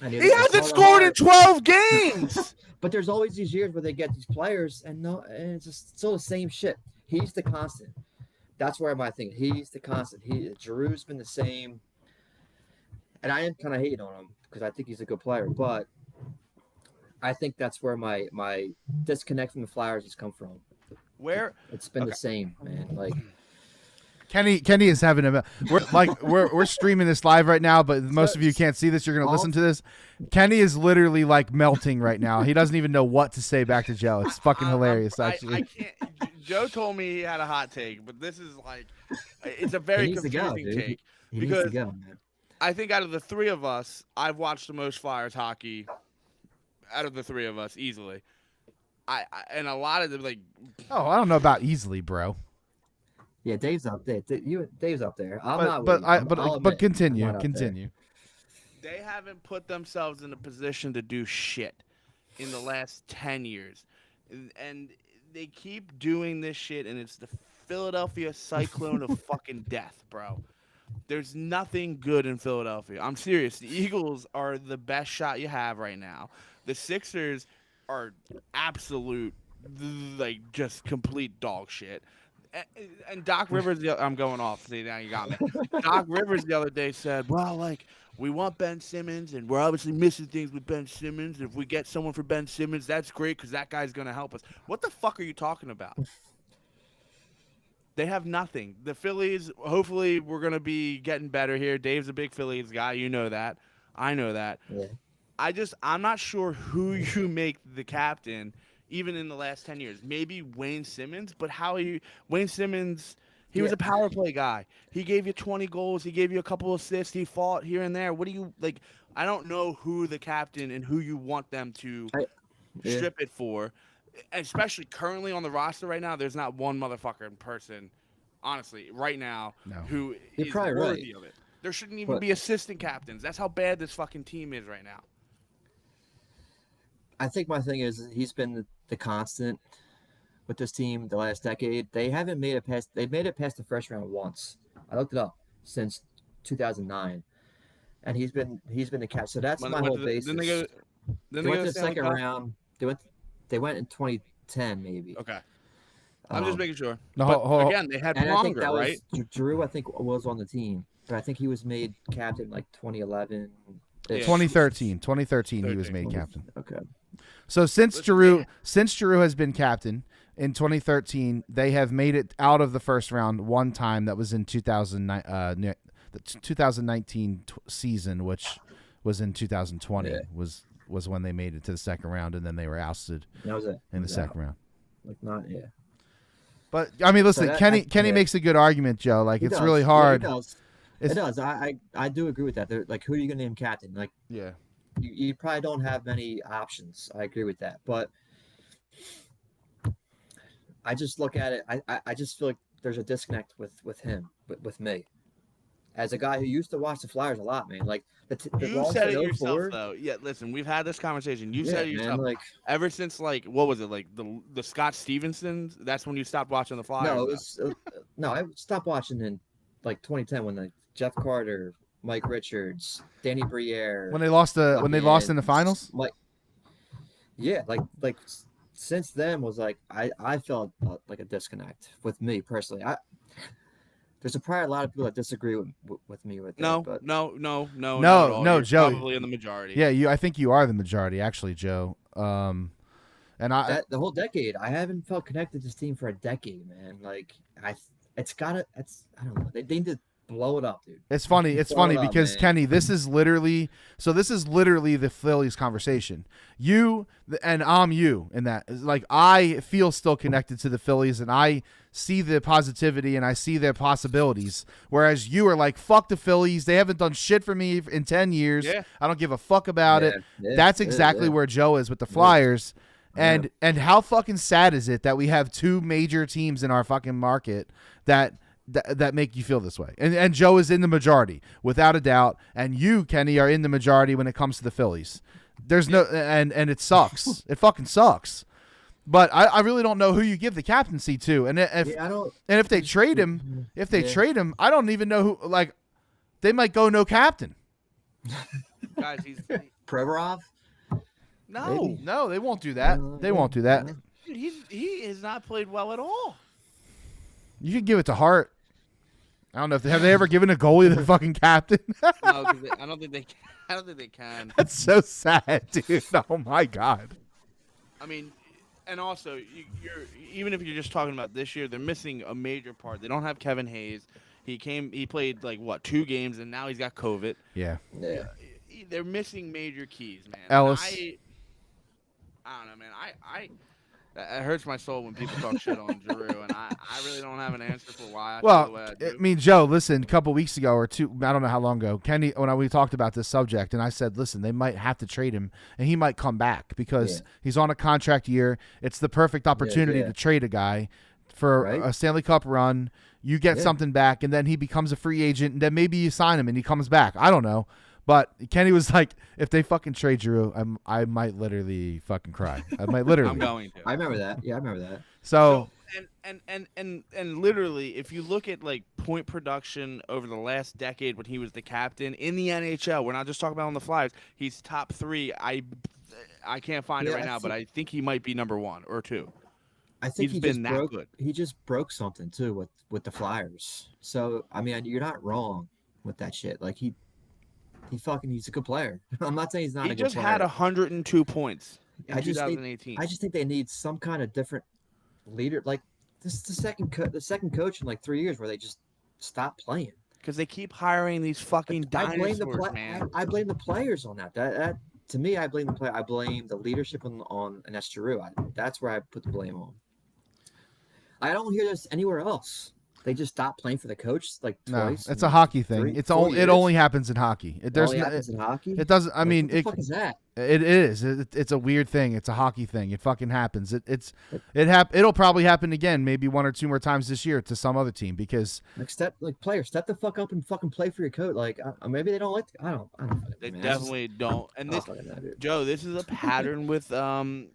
C: And
B: He hasn't scored in 12 games.
C: But there's always these years where they get these players and it's just still the same shit. He's the constant. That's where my thing. He's the constant. Giroux's been the same, and I am kind of hating on him because I think he's a good player. But I think that's where my disconnect from the Flyers has come from.
B: Where
C: It's been the same, man. Like
A: Kenny is having a we're streaming this live right now, but most of you can't see this. You're gonna listen to this. Kenny is literally like melting right now. He doesn't even know what to say back to Joe. It's fucking hilarious, actually.
B: I can't. Joe told me he had a hot take, but this is like, it's a very
C: needs to go,
B: confusing
C: dude.
B: take.
C: he
B: Because-
C: needs to go, man.
B: I think out of the three of us, I've watched the most Flyers hockey. Out of the three of us, easily. I and a lot of them like
A: Oh, I don't know about easily, bro.
C: Yeah, Dave's up there. Dave's up there. I'm
A: But
C: not.
A: but
C: with you.
A: I
C: I'll
A: but
C: admit,
A: continue,
C: I'm not up there.
A: continue.
B: they haven't put themselves in a position to do shit in the last 10 years. And they keep doing this shit, and it's the Philadelphia Cyclone of fucking death, bro. There's nothing good in Philadelphia. I'm serious. The Eagles are the best shot you have right now. The Sixers are absolute, like, just complete dog shit. And Doc Rivers, I'm going off. See, now you got me. Doc Rivers the other day said, well, like, we want Ben Simmons, and we're obviously missing things with Ben Simmons. If we get someone for Ben Simmons, that's great because that guy's going to help us. What the fuck are you talking about? They have nothing. The Phillies, hopefully, we're going to be getting better here. Dave's a big Phillies guy. You know that. I know that.
C: Yeah.
B: I'm not sure who you make the captain, even in the last 10 years. Maybe Wayne Simmons, but Wayne Simmons, he was a power play guy. He gave you 20 goals. He gave you a couple assists. He fought here and there. What do you, like, I don't know who the captain and who you want them to strip it for. Especially currently on the roster right now, there's not one motherfucker in person, honestly, right now, who
C: You're
B: is
C: probably
B: worthy
C: right.
B: of it. There shouldn't even
C: But-
B: be assistant captains. That's how bad this fucking team is right now.
C: I think my thing is he's been the constant with this team the last decade. They haven't made it past. They've made it past the first round once. I looked it up since 2009, and he's been the catch. So that's my whole basis.
B: Then they
C: They went
B: go
C: to the
B: Stanley
C: second
B: Cup?
C: round. They went in 2010 maybe.
B: Okay, I'm just making sure.
A: No,
B: But
A: hold-
B: again, they had
C: And I think
B: Pronger,
C: that was
B: right?
C: Drew. I think was on the team, but I think he was made captain like 2011.
B: Yeah.
A: 2013 he was
B: 13.
A: made captain.
C: Okay.
A: So since
B: Listen,
A: Giroux has been captain in 2013, they have made it out of the first round one time. That was in 2019 season, which was in 2020
C: Yeah.
A: was when they made it to the second round, and then they were ousted
C: That was it.
A: in the
C: Yeah.
A: second round.
C: Like not yeah.
A: But I mean, listen,
C: that-
A: Kenny
C: yeah.
A: makes a good argument, Joe. Like
C: He
A: it's
C: does.
A: really
C: Yeah,
A: hard.
C: It does.
A: It's-
C: It does. I do agree with that. Like, who are you gonna name captain? Like,
A: Yeah.
C: you probably don't have many options. I agree with that, but I just look at it. I just feel like there's a disconnect with him, with me, as a guy who used to watch the Flyers a lot, man. Like the
B: You
C: loss
B: said
C: in
B: it yourself
C: 04,
B: though. Yeah, listen, we've had this conversation. You
C: yeah,
B: said it
C: man.
B: yourself.
C: Like
B: Ever since like what was it like the Scott Stevensons? That's when you stopped watching the Flyers.
C: no, it
B: though.
C: was no. I stopped watching in like 2010 when Jeff Carter, Mike Richards, Danny Briere,
A: When they lost in the finals.
C: Like, yeah, like since then was like I felt like a disconnect with me personally. There's probably a lot of people that disagree with me with
B: No,
C: that, but
B: no,
A: No,
B: not at all.
A: no,
B: You're
A: Joe.
B: Probably in the majority.
A: Yeah, I think you are the majority, actually, Joe. And I
C: the whole decade I haven't felt connected to this team for a decade, man. Like I don't know. They need to blow it up, dude.
A: It's funny. It's
C: Blow
A: funny
C: it up,
A: because
C: man.
A: Kenny, this is literally the Phillies conversation. You and I'm you in that. Like I feel still connected to the Phillies, and I see the positivity and I see their possibilities. Whereas you are like, fuck the Phillies. They haven't done shit for me in 10 years.
B: Yeah.
A: I don't give a fuck about it.
C: Yeah,
A: That's
C: yeah,
A: exactly
C: yeah.
A: where Joe is with the Flyers.
C: Yeah.
A: And how fucking sad is it that we have two major teams in our fucking market that make you feel this way? And Joe is in the majority without a doubt, and you, Kenny, are in the majority when it comes to the Phillies. There's no and it sucks. It fucking sucks. But I really don't know who you give the captaincy to, and
C: I don't.
A: if they trade him, I don't even know who. Like, they might go no captain.
B: Guys, he's
C: Provorov.
B: no.
C: Maybe.
A: No, they won't do that. They won't do that.
B: Dude, he has not played well at all.
A: You could give it to Hart. I don't know if have they ever given a goalie the fucking captain.
B: No, 'cause I don't think they. I don't think they can.
A: That's so sad, dude. Oh my god.
B: I mean, and also you're even if you're just talking about this year, they're missing a major part. They don't have Kevin Hayes. He played like what 2 games, and now he's got COVID.
A: Yeah.
C: Yeah.
B: They're missing major keys, man.
A: Ellis.
B: I don't know, man. It hurts my soul when people talk shit on Giroux, and I really don't have an answer for why I feel the way I do.
A: I mean, Joe, listen, a couple weeks ago or two, I don't know how long ago, Kenny, when we talked about this subject, and I said, listen, they might have to trade him, and he might come back because he's on a contract year. It's the perfect opportunity
C: yeah.
A: to trade a guy for
C: Right.
A: a Stanley Cup run. You get something back, and then he becomes a free agent, and then maybe you sign him, and he comes back. I don't know. But Kenny was like, if they fucking trade Giroux, I might literally fucking cry. I might literally.
B: I'm going to.
C: I remember that. Yeah, I remember that.
A: So
B: And literally, if you look at like point production over the last decade when he was the captain in the NHL, we're not just talking about on the Flyers. He's top 3. I can't find it
C: Yeah,
B: right now, but I think he might be number 1 or 2.
C: I think
B: He's
C: he
B: been
C: just
B: that
C: broke.
B: good.
C: He just broke something too with the Flyers. So I mean, you're not wrong with that shit. Like he's a good player. I'm not saying he's not
B: He
C: a good
B: just
C: player.
B: had 102 points in
C: I just think-
B: 2018.
C: I just think they need some kind of different leader. Like this is the second coach in like 3 years where they just stop playing.
B: Because they keep hiring these fucking
C: I blame
B: dinosaurs, man.
C: I blame the players on that. That to me, I blame the player. I blame the leadership on Ernest Giroux. That's where I put the blame on. I don't hear this anywhere else. They just stop playing for the coach like
A: no,
C: twice.
A: it's
C: in
A: a hockey thing.
C: 3,
A: It's
C: 4
A: only it
C: years.
A: only happens in hockey.
C: It
A: There's
C: only
A: no,
C: happens in hockey.
A: it doesn't. I mean,
C: what the fuck is that?
A: It is. It's a weird thing. It's a hockey thing. It fucking happens. It'll probably happen again, maybe 1 or 2 more times this year to some other team because
C: Players, step the fuck up and fucking play for your coach. Like maybe they don't like. I don't.
B: They
C: man.
B: definitely don't. And
C: I
B: this,
C: don't fucking know, dude.
B: Joe, this is a pattern with Ave.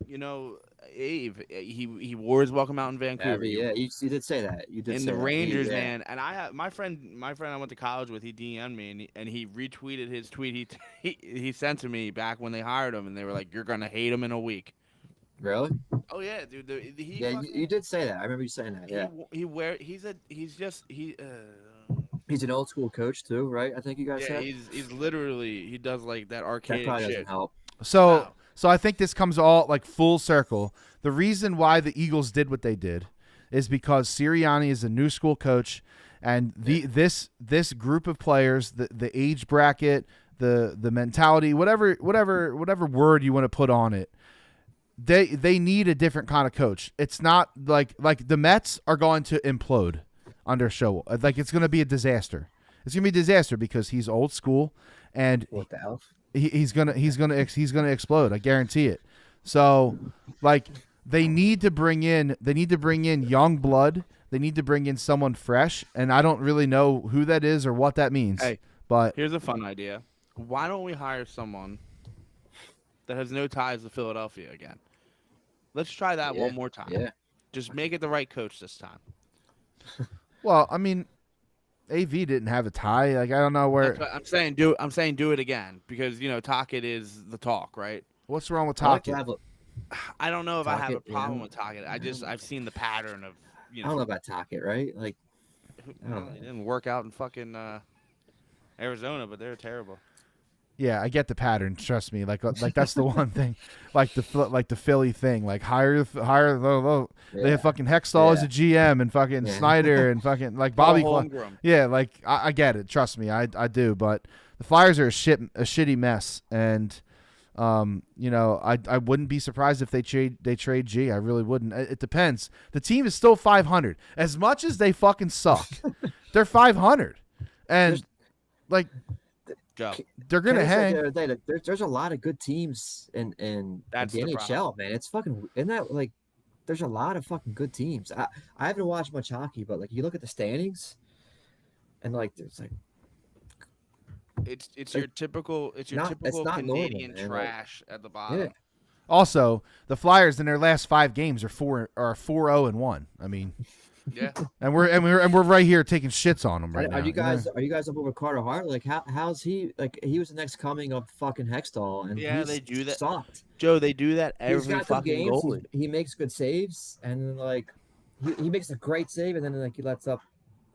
B: He wore his welcome out in Vancouver.
C: Yeah, you did say that. You did
B: In
C: say
B: the
C: that.
B: Rangers,
C: Yeah.
B: man, and I have my friend I went to college with. He DM'd me and he retweeted his tweet he sent to me back when they hired him, and they were like, "You're gonna hate him in a week."
C: Really?
B: Oh yeah, dude.
C: Yeah, you did say that. I remember you saying that. Yeah. He's an old school coach too, right? I think you guys said.
B: he's literally he does like that
C: That
B: arcade
C: probably
B: shit.
C: doesn't help.
A: so
B: Wow.
A: so I think this comes all like full circle. The reason why the Eagles did what they did is because Sirianni is a new school coach, and this group of players, the age bracket, the mentality, whatever word you want to put on it, they need a different kind of coach. It's not like the Mets are going to implode under Show. Like it's going to be a disaster. It's going to be a disaster because he's old school and
C: What the hell?
A: he's gonna explode. I guarantee it. So like they need to bring in young blood. They need to bring in someone fresh, and I don't really know who that is or what that means.
B: Hey,
A: but
B: here's a fun idea. Why don't we hire someone that has no ties to Philadelphia again? Let's try that one more time.
C: Yeah.
B: Just make it the right coach this time.
A: well, I mean, AV didn't have a tie. Like I don't know where.
B: That's what I'm saying do it again because Tocchet is the talk, right?
A: What's wrong with
C: I like to
A: Tocchet?
C: have
B: I don't know if I have a
C: Tocchet,
B: problem
C: yeah.
B: with Tocchet. I've seen the pattern of
C: I don't know about Tocchet, right? Like, I don't know.
B: It didn't work out in fucking Arizona, but they're terrible.
A: Yeah, I get the pattern. Trust me. Like that's the one thing. Like the Philly thing. Like hire. They have fucking Hextall as a GM and fucking Snyder and fucking like Bobby. Yeah, like I get it. Trust me, I do. But the Flyers are a shitty mess, and I wouldn't be surprised if they trade G. I really wouldn't. It depends. The team is still 500. As much as they fucking suck, they're 500, and like.
B: Joe.
A: They're gonna hang.
C: The other day, like, there's a lot of good teams in the NHL, man. It's fucking isn't that like there's a lot of fucking good teams. I haven't watched much hockey, but like you look at the standings, and like there's like
B: it's your typical
C: not
B: Canadian
C: normal, man.
B: trash at the bottom.
C: Yeah.
A: Also, the Flyers in their last 5 games are 4-0-1. I mean,
B: yeah,
A: and we're right here taking shits on them right now.
C: Are you guys on board with Carter Hart? Like how's he? Like he was the next coming of fucking Hextall, and
B: they do that.
C: Sucked.
B: Joe, they do that
C: He's
B: every
C: got good
B: fucking
C: games.
B: goalie.
C: He makes good saves, and then like he makes a great save, and then like he lets up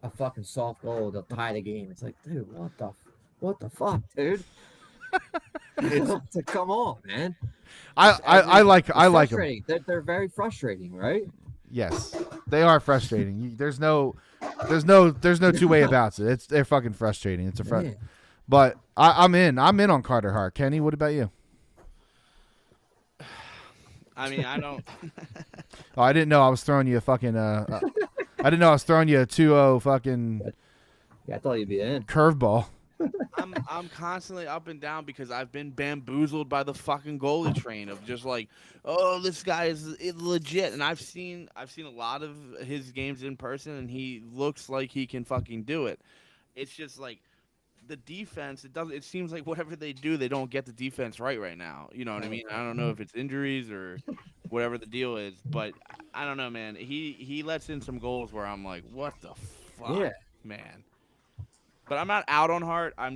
C: a fucking soft goal to tie the game. It's like, dude, what the fuck, dude? It's like, come on, man.
A: I like them.
C: They're very frustrating, right?
A: Yes, they are frustrating. There's no two way about it. They're fucking frustrating. It's a
C: Man.
A: But I'm in on Carter Hart. Kenny, what about you?
B: I mean, I don't.
A: Oh, I didn't know I was throwing you a fucking. I didn't know I was throwing you a 2-0 fucking
C: Yeah, I thought you'd be in.
A: curveball.
B: I'm constantly up and down because I've been bamboozled by the fucking goalie train of just like, oh, this guy is legit, and I've seen a lot of his games in person, and he looks like he can fucking do it. It's just like the defense. It seems like whatever they do, they don't get the defense right now. You know what I mean? I don't know if it's injuries or whatever the deal is, but I don't know, man. He lets in some goals where I'm like, what the fuck, man. But I'm not out on Hart. I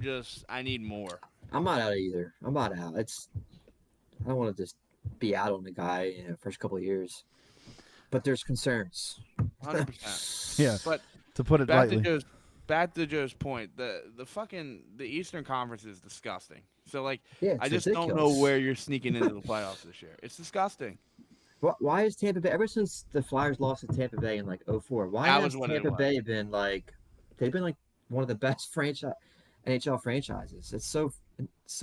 B: need more.
C: I'm not out either. I'm not out. I don't want to just be out on the guy in the first couple of years. But there's concerns.
B: 100%.
A: Yeah.
B: But
A: To put it lightly.
B: back to Joe's point, the Eastern Conference is disgusting. So like,
C: Yeah,
B: I just
C: ridiculous.
B: don't know where you're sneaking into the playoffs this year. It's disgusting.
C: Why is Tampa Bay, ever since the Flyers lost to Tampa Bay in like 2004, why
B: That
C: has
B: was when it
C: Tampa
B: was.
C: Bay been like, they've been like one of the best NHL franchises. It's so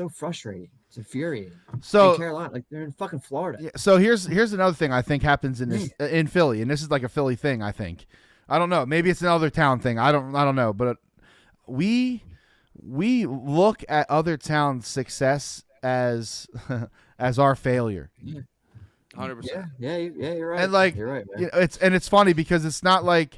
C: frustrating. It's infuriating.
A: So
C: in Carolina, like they're in fucking Florida.
A: yeah, so here's another thing I think happens in Philly, and this is like a Philly thing. I think I don't know. Maybe it's another town thing. I don't know. But we look at other towns' success as as our failure.
B: 100%.
C: Yeah, you're right.
A: And like
C: you're right, man.
A: it's funny because it's not like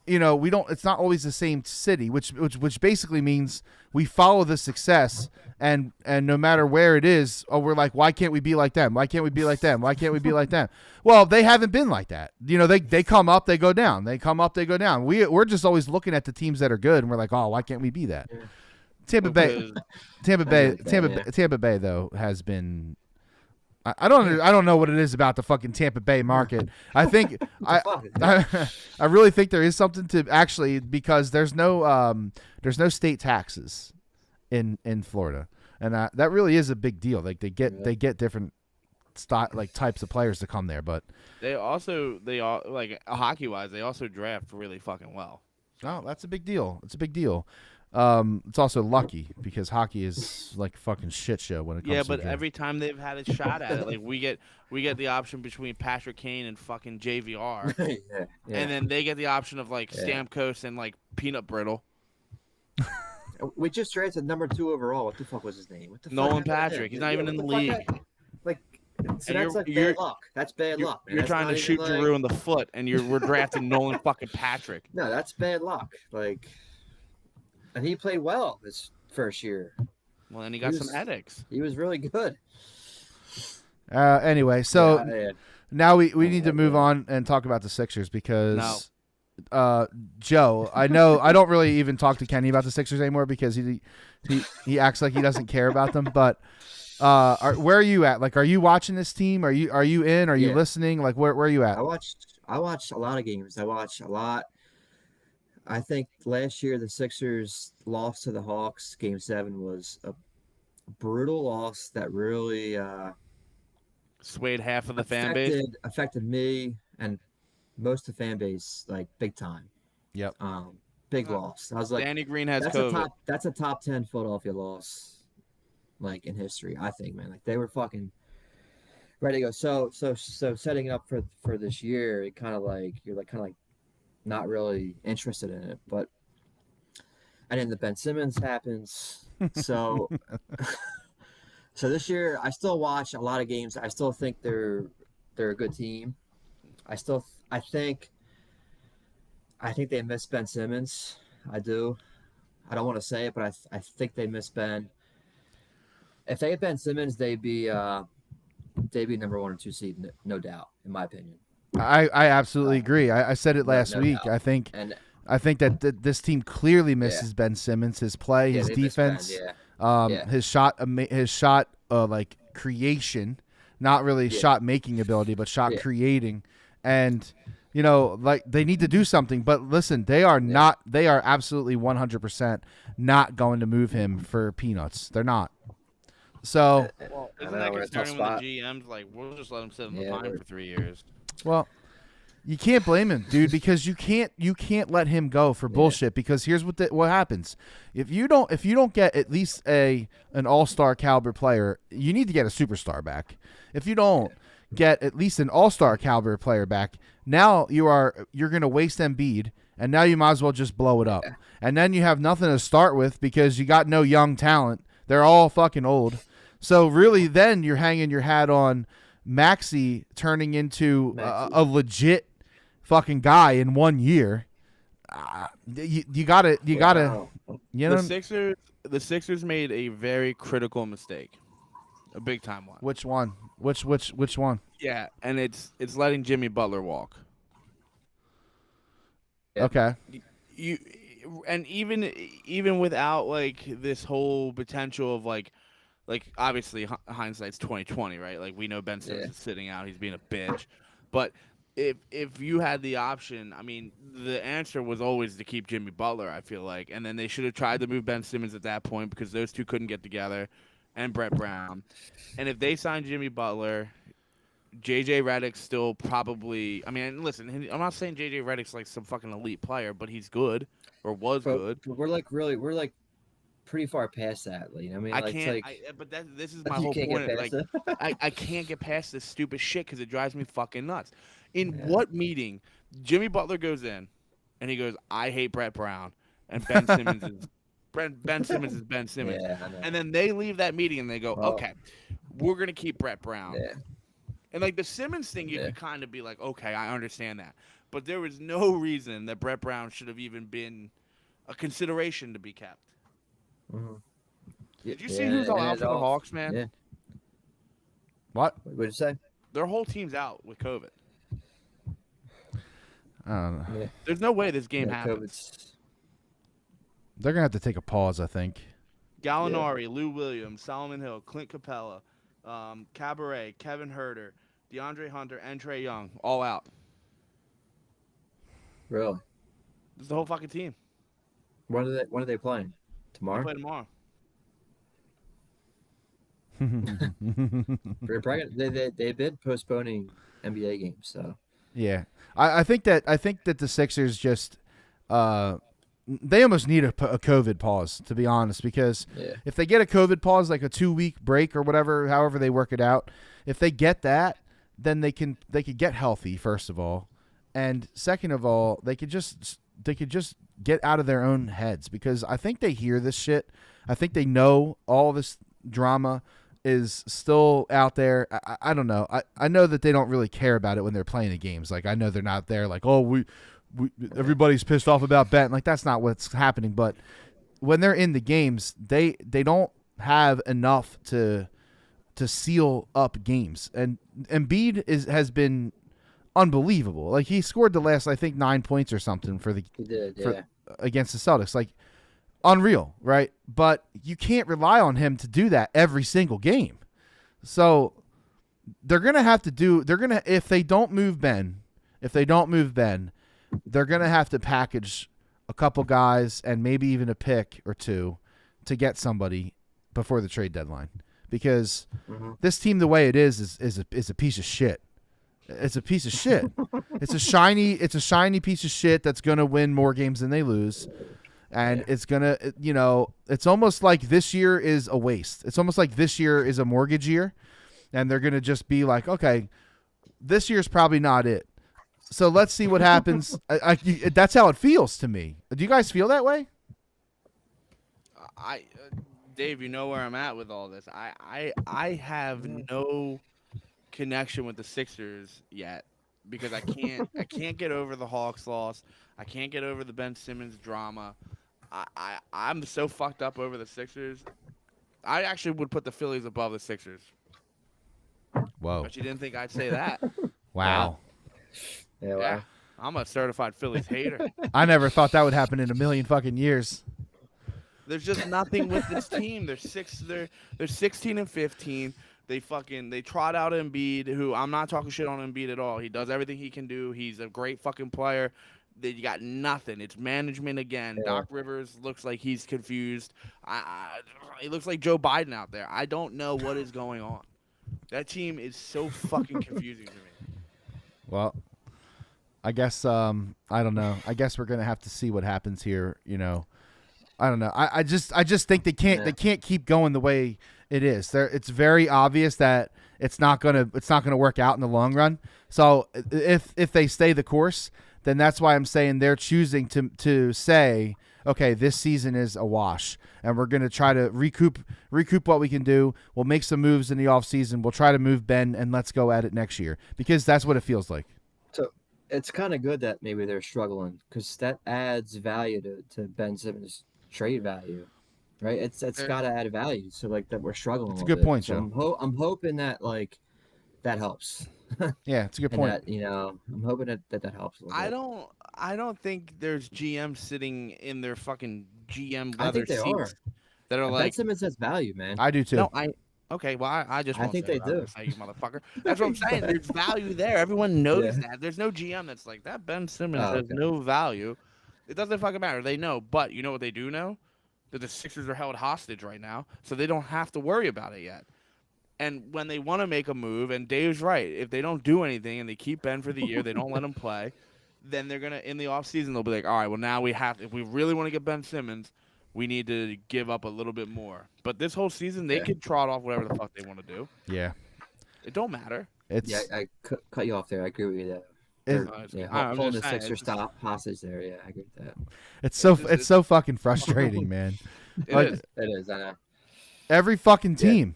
A: it's not always the same city, which basically means we follow the success and no matter where it is, we're like, why can't we be like them? Why can't we be like them? Why can't we be like them? Well, they haven't been like that. They come up, they go down. They come up, they go down. We're just always looking at the teams that are good and we're like, oh, why can't we be that? Tampa Bay though has been. I don't know what it is about the fucking Tampa Bay market. I think I really think there is something to actually because there's no state taxes in Florida, and that really is a big deal. Like they get different types of players to come there, but
B: they all like hockey wise, they also draft really fucking well.
A: oh, that's a big deal. It's a big deal. It's also lucky because hockey is like a fucking shit show when it comes
B: Yeah,
A: to
B: but
A: the draft.
B: every time they've had a shot at it, like we get the option between Patrick Kane and fucking JVR,
C: yeah.
B: and then they get the option of like
C: Yeah.
B: Stamkos and like Peanut Brittle.
C: We just drafted number 2 overall. What the fuck was his name? What the fuck
B: Nolan
C: happened to him?
B: Patrick. He's not
C: Yeah,
B: even
C: what
B: in the
C: fuck
B: league.
C: happened? Like, so
B: And
C: that's like
B: you're-
C: bad luck. That's bad luck. Man.
B: You're
C: That's
B: trying
C: not
B: to shoot
C: even, like,
B: Giroux in the foot, and we're drafting Nolan fucking Patrick.
C: No, that's bad luck. Like, and he played well this first year.
B: Well, then he got
C: He
B: some
C: was-
B: headaches.
C: He was really good.
A: Anyway, so
C: Yeah.
A: now we need to move on and talk about the Sixers because Joe, I know I don't really even talk to Kenny about the Sixers anymore because he acts like he doesn't care about them. But where are you at? Like, are you watching this team? Are you in? Are you
C: Yeah.
A: listening? Like, where are you at?
C: I watched a lot of games. I watched a lot. I think last year the Sixers loss to the Hawks, Game 7, was a brutal loss that really
B: Swayed half of the fan base.
C: affected me and most of the fan base like big time.
A: Yep.
C: Big loss. I was like,
B: Danny Green has
C: that's
B: COVID.
C: a top 10 Philadelphia loss, like in history. I think, man, like they were fucking ready to go. So setting up for this year, it kind of like you're like kind of like not really interested in it, but and then the Ben Simmons happens. So so this year I still watch a lot of games. I still think they're a good team. I think they miss Ben Simmons. I do. I don't want to say it, but I think they miss Ben. If they had Ben Simmons, they'd be number 1 or 2 seed, no doubt, in my opinion.
A: I absolutely agree. I said it last
C: no
A: week.
C: doubt.
A: I
C: And
A: think that this team clearly misses Ben Simmons, his play,
C: yeah,
A: his
C: they miss Ben,
A: defense,
C: yeah.
A: his shot like creation, not really shot making ability, but shot
C: Yeah.
A: creating, and like they need to do something. But listen, they are not. They are absolutely 100% not going to move him for peanuts. They're not. So
B: Well,
C: I
B: isn't
C: know,
B: that
C: we're in a tough
B: concerning when
C: spot.
B: the GM's like, we'll just let him sit in the
C: Yeah,
B: pine
C: we're-
B: for 3 years?
A: well. You can't blame him, dude, because you can't let him go for bullshit. Because here's what happens: if you don't get at least an all-star caliber player, you need to get a superstar back. If you don't get at least an all-star caliber player back, now you're gonna waste Embiid, and now you might as well just blow it up. And then you have nothing to start with because you got no young talent. They're all fucking old. So really, then you're hanging your hat on Maxey turning into a legit fucking guy in 1 year. You gotta
C: Wow.
B: The Sixers made a very critical mistake, a big time one.
A: which one? Which one?
B: Yeah, and it's letting Jimmy Butler walk.
C: Yeah.
A: Okay.
B: You and even without like this whole potential of like obviously hindsight's 2020, right? Like we know Ben Simmons is sitting out, he's being a bitch, but if you had the option, I mean, the answer was always to keep Jimmy Butler, I feel like, and then they should have tried to move Ben Simmons at that point because those two couldn't get together, and Brett Brown, and if they signed Jimmy Butler, JJ Redick's still probably. I mean, listen, I'm not saying JJ Redick's like some fucking elite player, but he's good or was good.
C: But we're like pretty far past that. You know what I mean?
B: I
C: Like,
B: can't.
C: it's like,
B: But this is my
C: you
B: whole
C: can't
B: point.
C: get
B: Like,
C: past it.
B: I can't get past this stupid shit because it drives me fucking nuts. In what meeting, Jimmy Butler goes in, and he goes, "I hate Brett Brown," and Ben Simmons is Ben Simmons is Ben Simmons,
C: Yeah, I know.
B: and then they leave that meeting and they go,
C: Oh.
B: "Okay, we're gonna keep Brett Brown."
C: Yeah.
B: And like the Simmons thing, you
C: Yeah.
B: could kind of be like, "Okay, I understand that," but there was no reason that Brett Brown should have even been a consideration to be kept.
C: Mhm.
B: Did you see who's all
C: and
B: out
C: it's
B: for the
C: all-
B: Hawks, man?
C: Yeah.
A: What?
C: What did you say?
B: Their whole team's out with COVID.
A: I don't know.
C: Yeah.
B: There's no way this game
C: Yeah,
B: happens.
C: COVID's-
A: They're gonna have to take a pause, I think.
B: Gallinari, Lou Williams, Solomon Hill, Clint Capella, Cabaret, Kevin Herter, DeAndre Hunter, and Trey Young, all out.
C: Really?
B: This is the whole fucking team.
C: When are they playing?
B: They
C: Tomorrow?
B: play tomorrow.
C: They're probably, they've been postponing NBA games, so
A: Yeah, I think that the Sixers just they almost need a COVID pause, to be honest, because
C: Yeah.
A: if they get a COVID pause, like a 2-week break or whatever, however they work it out, if they get that, then they could get healthy, first of all, and second of all, they could just get out of their own heads, because I think they hear this shit. I think they know all this drama is still out there. I don't know. I know that they don't really care about it when they're playing the games. Like, I know they're not there like, oh, we everybody's pissed off about betting. Like, that's not what's happening. But when they're in the games, they don't have enough to seal up games. And Embiid has been unbelievable. Like, he scored the last, I think, 9 points or something
C: He did, yeah.
A: against the Celtics. Like, unreal, right? But you can't rely on him to do that every single game. So they're going to have to if they don't move Ben, they're going to have to package a couple guys and maybe even a pick or two to get somebody before the trade deadline, because this team, the way it is a piece of shit. It's a piece of shit. It's a shiny piece of shit that's going to win more games than they lose. And it's going to, it's almost like this year is a waste. It's almost like this year is a mortgage year, and they're going to just be like, okay, this year's probably not it. So let's see what happens. That's how it feels to me. Do you guys feel that way?
B: Dave, you know where I'm at with all this. I have no connection with the Sixers yet, because I can't get over the Hawks loss. I can't get over the Ben Simmons drama. I'm so fucked up over the Sixers. I actually would put the Phillies above the Sixers.
A: Whoa.
B: But you didn't think I'd say that.
A: Wow.
C: Yeah,
B: Yeah.
C: wow.
B: I'm a certified Phillies hater.
A: I never thought that would happen in a million fucking years.
B: There's just nothing with this team. They're 16 and 15. They trot out Embiid, who I'm not talking shit on Embiid at all. He does everything he can do. He's a great fucking player. They got nothing. It's management again.
C: Yeah.
B: Doc Rivers looks like he's confused. He looks like Joe Biden out there. I don't know what is going on. That team is so fucking confusing to me.
A: Well, I guess I don't know. I guess we're gonna have to see what happens here. I don't know. I just think they can't keep going the way it is. It's very obvious that it's not gonna work out in the long run. So if they stay the course, then that's why I'm saying they're choosing to say, okay, this season is a wash, and we're gonna try to recoup what we can do. We'll make some moves in the offseason. We'll try to move Ben, and let's go at it next year, because that's what it feels like.
C: So it's kind of good that maybe they're struggling, because that adds value to Ben Simmons' trade value, right? It's got to add value. So like that we're struggling.
A: It's a
C: little
A: good
C: bit.
A: point,
C: So
A: Joe.
C: I'm hoping that like that helps.
A: Yeah, it's a good
C: And
A: point.
C: that, I'm hoping that helps. A little bit.
B: I don't think there's GMs sitting in their fucking GM
C: I
B: leather
C: think they
B: seats
C: are.
B: that are
C: Ben
B: like,
C: Simmons has value, man.
A: I do too.
B: no, okay, well, I just
C: I
B: won't
C: think
B: say
C: they
B: what I'm
C: do.
B: gonna say, you motherfucker. That's what I'm saying. There's value there. Everyone knows
C: Yeah.
B: that. There's no GM that's like, that Ben Simmons
C: Oh,
B: has
C: okay.
B: no value. It doesn't fucking matter. They know. But you know what they do know? That the Sixers are held hostage right now, so they don't have to worry about it yet. And when they want to make a move, and Dave's right, if they don't do anything and they keep Ben for the year, they don't let him play, then they're going to, in the offseason, they'll be like, all right, well, now if we really want to get Ben Simmons, we need to give up a little bit more. But this whole season, they
C: Yeah.
B: could trot off whatever the fuck they want to do.
A: Yeah,
B: It don't matter.
A: it's
C: Yeah, I cut you off there. I agree with you there.
A: it-
B: I'm
C: Holding the
B: just saying,
C: Sixers
B: it's just-
C: stop hostage there. Yeah, I agree with that.
A: it's so fucking frustrating, man.
B: It
A: Like,
B: is.
C: It is. I know.
A: Every fucking team,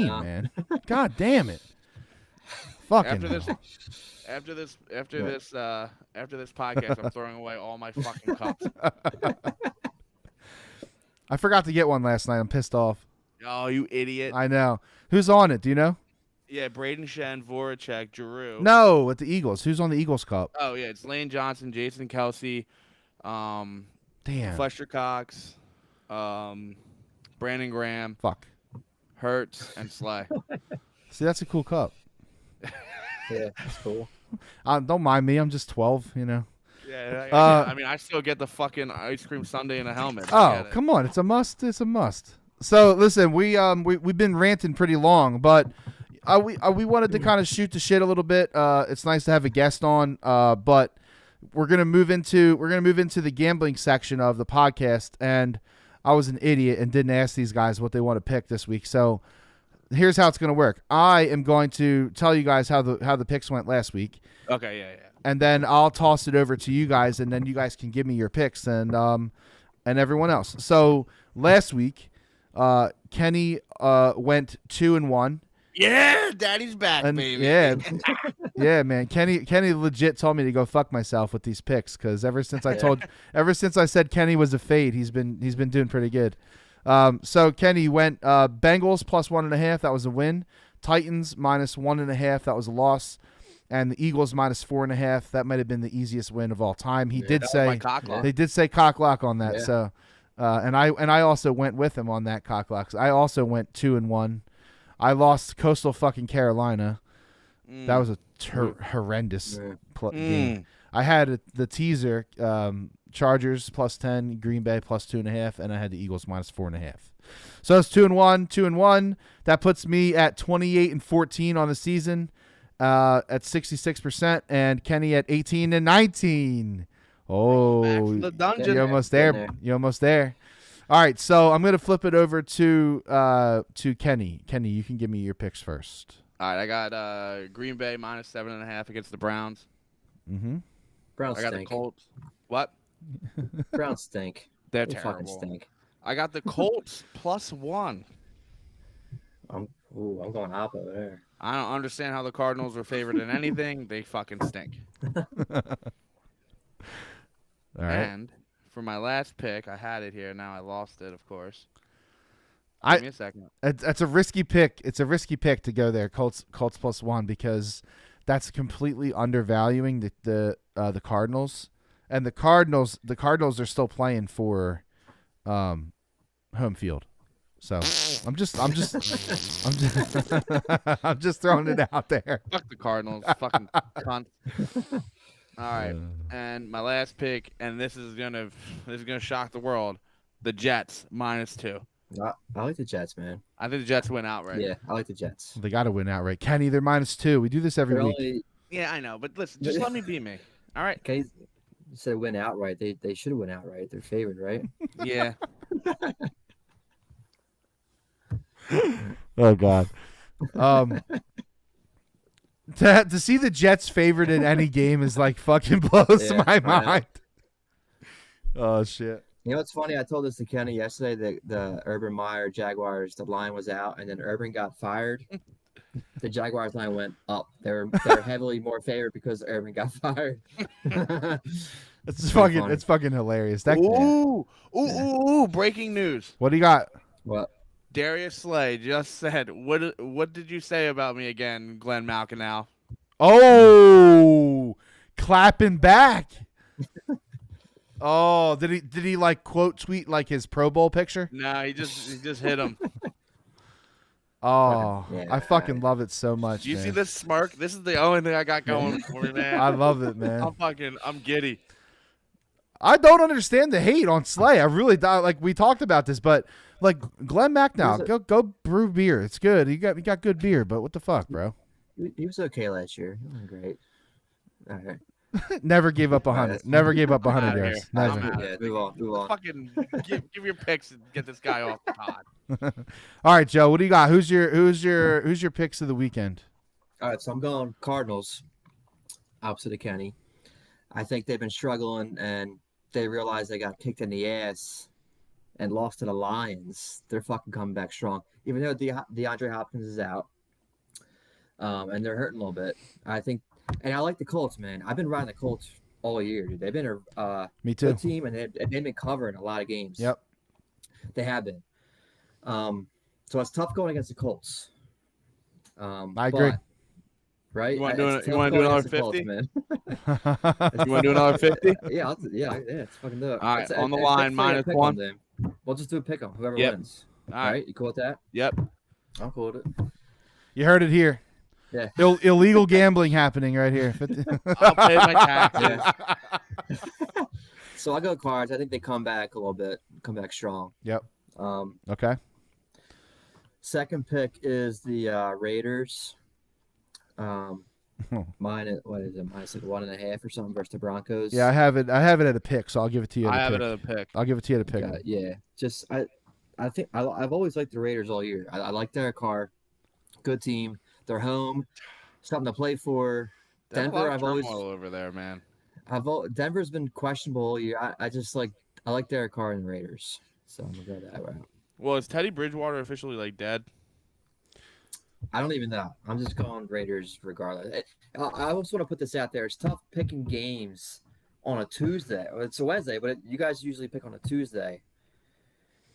C: know.
A: man. God damn it. Fucking
B: After this,
A: hell.
B: after this podcast, I'm throwing away all my fucking cups.
A: I forgot to get one last night. I'm pissed off.
B: Oh, you idiot!
A: I know. Who's on it? Do you know?
B: Yeah, Braden Shen, Voracek, Giroux.
A: No, with the Eagles. Who's on the Eagles Cup?
B: Oh yeah, it's Lane Johnson, Jason Kelsey,
A: Damn.
B: Fletcher Cox, Brandon Graham,
A: Fuck.
B: Hurts, and Slay.
A: See, that's a cool cup.
C: Yeah, that's cool.
A: Don't mind me. I'm just 12,
B: Yeah,
A: Uh,
B: I mean, I still get the fucking ice cream sundae in a helmet. I
A: Oh,
B: get it.
A: come on. It's a must. It's a must. So, listen, we've been ranting pretty long, but we wanted to kind of shoot the shit a little bit. It's nice to have a guest on, but we're gonna move into the gambling section of the podcast, and I was an idiot and didn't ask these guys what they want to pick this week. So here's how it's gonna work. I am going to tell you guys how the picks went last week,
B: Okay, yeah.
A: and then I'll toss it over to you guys, and then you guys can give me your picks and everyone else. So last week, Kenny went 2-1.
B: Yeah, Daddy's back,
A: And
B: baby.
A: yeah, man. Kenny legit told me to go fuck myself with these picks because ever since I said Kenny was a fade, he's been doing pretty good. So Kenny went Bengals plus 1.5. That was a win. Titans minus 1.5. That was a loss. And the Eagles minus 4.5. That might have been the easiest win of all time. He did
B: That was
A: say
B: my cock lock.
A: they did say cock lock on that.
C: Yeah.
A: So, and I also went with him on that cock lock. I also went 2-1. I lost Coastal fucking Carolina. That was a horrendous game. I had the teaser Chargers plus 10, Green Bay plus 2.5, and I had the Eagles minus 4.5. So it's 2-1. That puts me at 28-14 on the season, at 66%, and Kenny at 18-19. Oh,
B: Back from the dungeon.
A: you're almost there. You're almost there. All right, so I'm gonna flip it over to Kenny. Kenny, you can give me your picks first.
B: All right, I got Green Bay minus 7.5 against the Browns.
A: Mm-hmm.
C: Browns
B: I got
C: stink.
B: the Colts. What?
C: Browns stink.
B: They're
C: They fucking
B: terrible.
C: stink.
B: I got the Colts plus 1.
C: I'm going up over there.
B: I don't understand how the Cardinals were favored in anything. They fucking stink.
A: All right.
B: And for my last pick, I had it here. Now I lost it, of course.
A: I-
B: Give me a second.
A: It's a risky pick. It's a risky pick to go there, Colts plus 1, because that's completely undervaluing the Cardinals, and the Cardinals are still playing for home field. So I'm just I'm just throwing it out there.
B: Fuck the Cardinals. Fucking cunt. All right. And my last pick, and this is gonna shock the world. The Jets minus 2.
C: I like the Jets, man.
B: I think the Jets win outright.
C: Yeah, I like the Jets.
A: They got to win outright. Kenny, they're minus 2. We do this every
C: They're
A: week.
C: only,
B: Yeah, I know. But listen, just let me be me. All right.
C: okay, you said win outright. They should have win outright. They're favored, right?
B: Yeah.
A: Oh God. To see the Jets favored in any game is like fucking blows
C: Yeah,
A: my
C: I know.
A: mind. Oh shit.
C: You know what's funny? I told this to Kenny yesterday that the Urban Meyer Jaguars, the line was out, and then Urban got fired. The Jaguars line went up. They're heavily more favored because Urban got fired.
A: It's
C: Pretty
A: fucking
C: funny.
A: hilarious. That,
B: Ooh! Breaking news.
A: what do you got?
C: What?
B: Darius Slay just said, "What did you say about me again, Glenn Malkinau?"
A: Oh, clapping back. Oh, did he like quote tweet like his Pro Bowl picture?
B: No, he just hit him.
A: Oh,
C: Yeah.
A: I fucking love it so much.
B: Do you
A: man.
B: see this smirk? This is the only thing I got going for me, man.
A: I love it, man.
B: I'm giddy.
A: I don't understand the hate on Slay. I really don't. Like we talked about this, but like Glenn Macnow, go brew beer. It's good. You got good beer, but what the fuck, bro?
C: He was okay last year. He wasn't great. All right.
A: Never gave up 100. Never gave up 100
B: outta
A: yards.
B: here. I'm
A: Never.
B: out.
C: Yeah, move on.
B: Fucking give your picks and get this guy off the pod.
A: All right, Joe. What do you got? Who's your picks of the weekend?
C: All right, so I'm going Cardinals, opposite of Kenny. I think they've been struggling, and they realized they got kicked in the ass and lost to the Lions. They're fucking coming back strong, even though DeAndre Hopkins is out, and they're hurting a little bit. I think, and I like the Colts, man. I've been riding the Colts all year, dude. They've been a
A: Me too.
C: good team, and they've been covering a lot of games.
A: Yep.
C: They have been. So it's tough going against the Colts.
A: I agree.
C: but- right?
B: You wanna
C: It's
B: do
C: tough
B: another
C: going against the Colts,
B: 50?
C: man.
B: You want to do another 50?
C: Yeah, let's fucking do it.
B: All right,
C: It's-
B: on the
C: it's
B: line,
C: basically a
B: minus
C: pick 'em
B: one.
C: then. We'll just do a pick 'em, whoever
B: Yep.
C: wins.
B: All
C: All
B: right.
C: right, you cool with that?
B: Yep.
C: I'm cool with it.
A: You heard it here.
C: Yeah.
A: Illegal gambling happening right here.
B: I'll pay my taxes.
C: Yeah. So I go Cards. I think they come back a little bit, come back strong.
A: Yep.
C: Um,
A: Okay.
C: second pick is the Raiders. Minus what is it? Minus like 1.5 or something versus the Broncos.
A: Yeah, I have it. I have it at a pick, so I'll give it to you. At
B: I
A: a
B: have
A: pick.
B: it at a pick.
A: I'll give it to you at a pick.
C: Yeah. Just I think I've always liked the Raiders all year. I like Derek Carr, good team. They're home, something to play for.
B: There's a lot
C: Denver,
B: of
C: I've always
B: turmoil over there, man.
C: Denver's been questionable all year. I just like Derek Carr and the Raiders, so I'm gonna go that route.
B: Well, is Teddy Bridgewater officially like dead?
C: I don't even know. I'm just going Raiders regardless. I also want to put this out there. It's tough picking games on a Tuesday. Well, it's a Wednesday, but you guys usually pick on a Tuesday,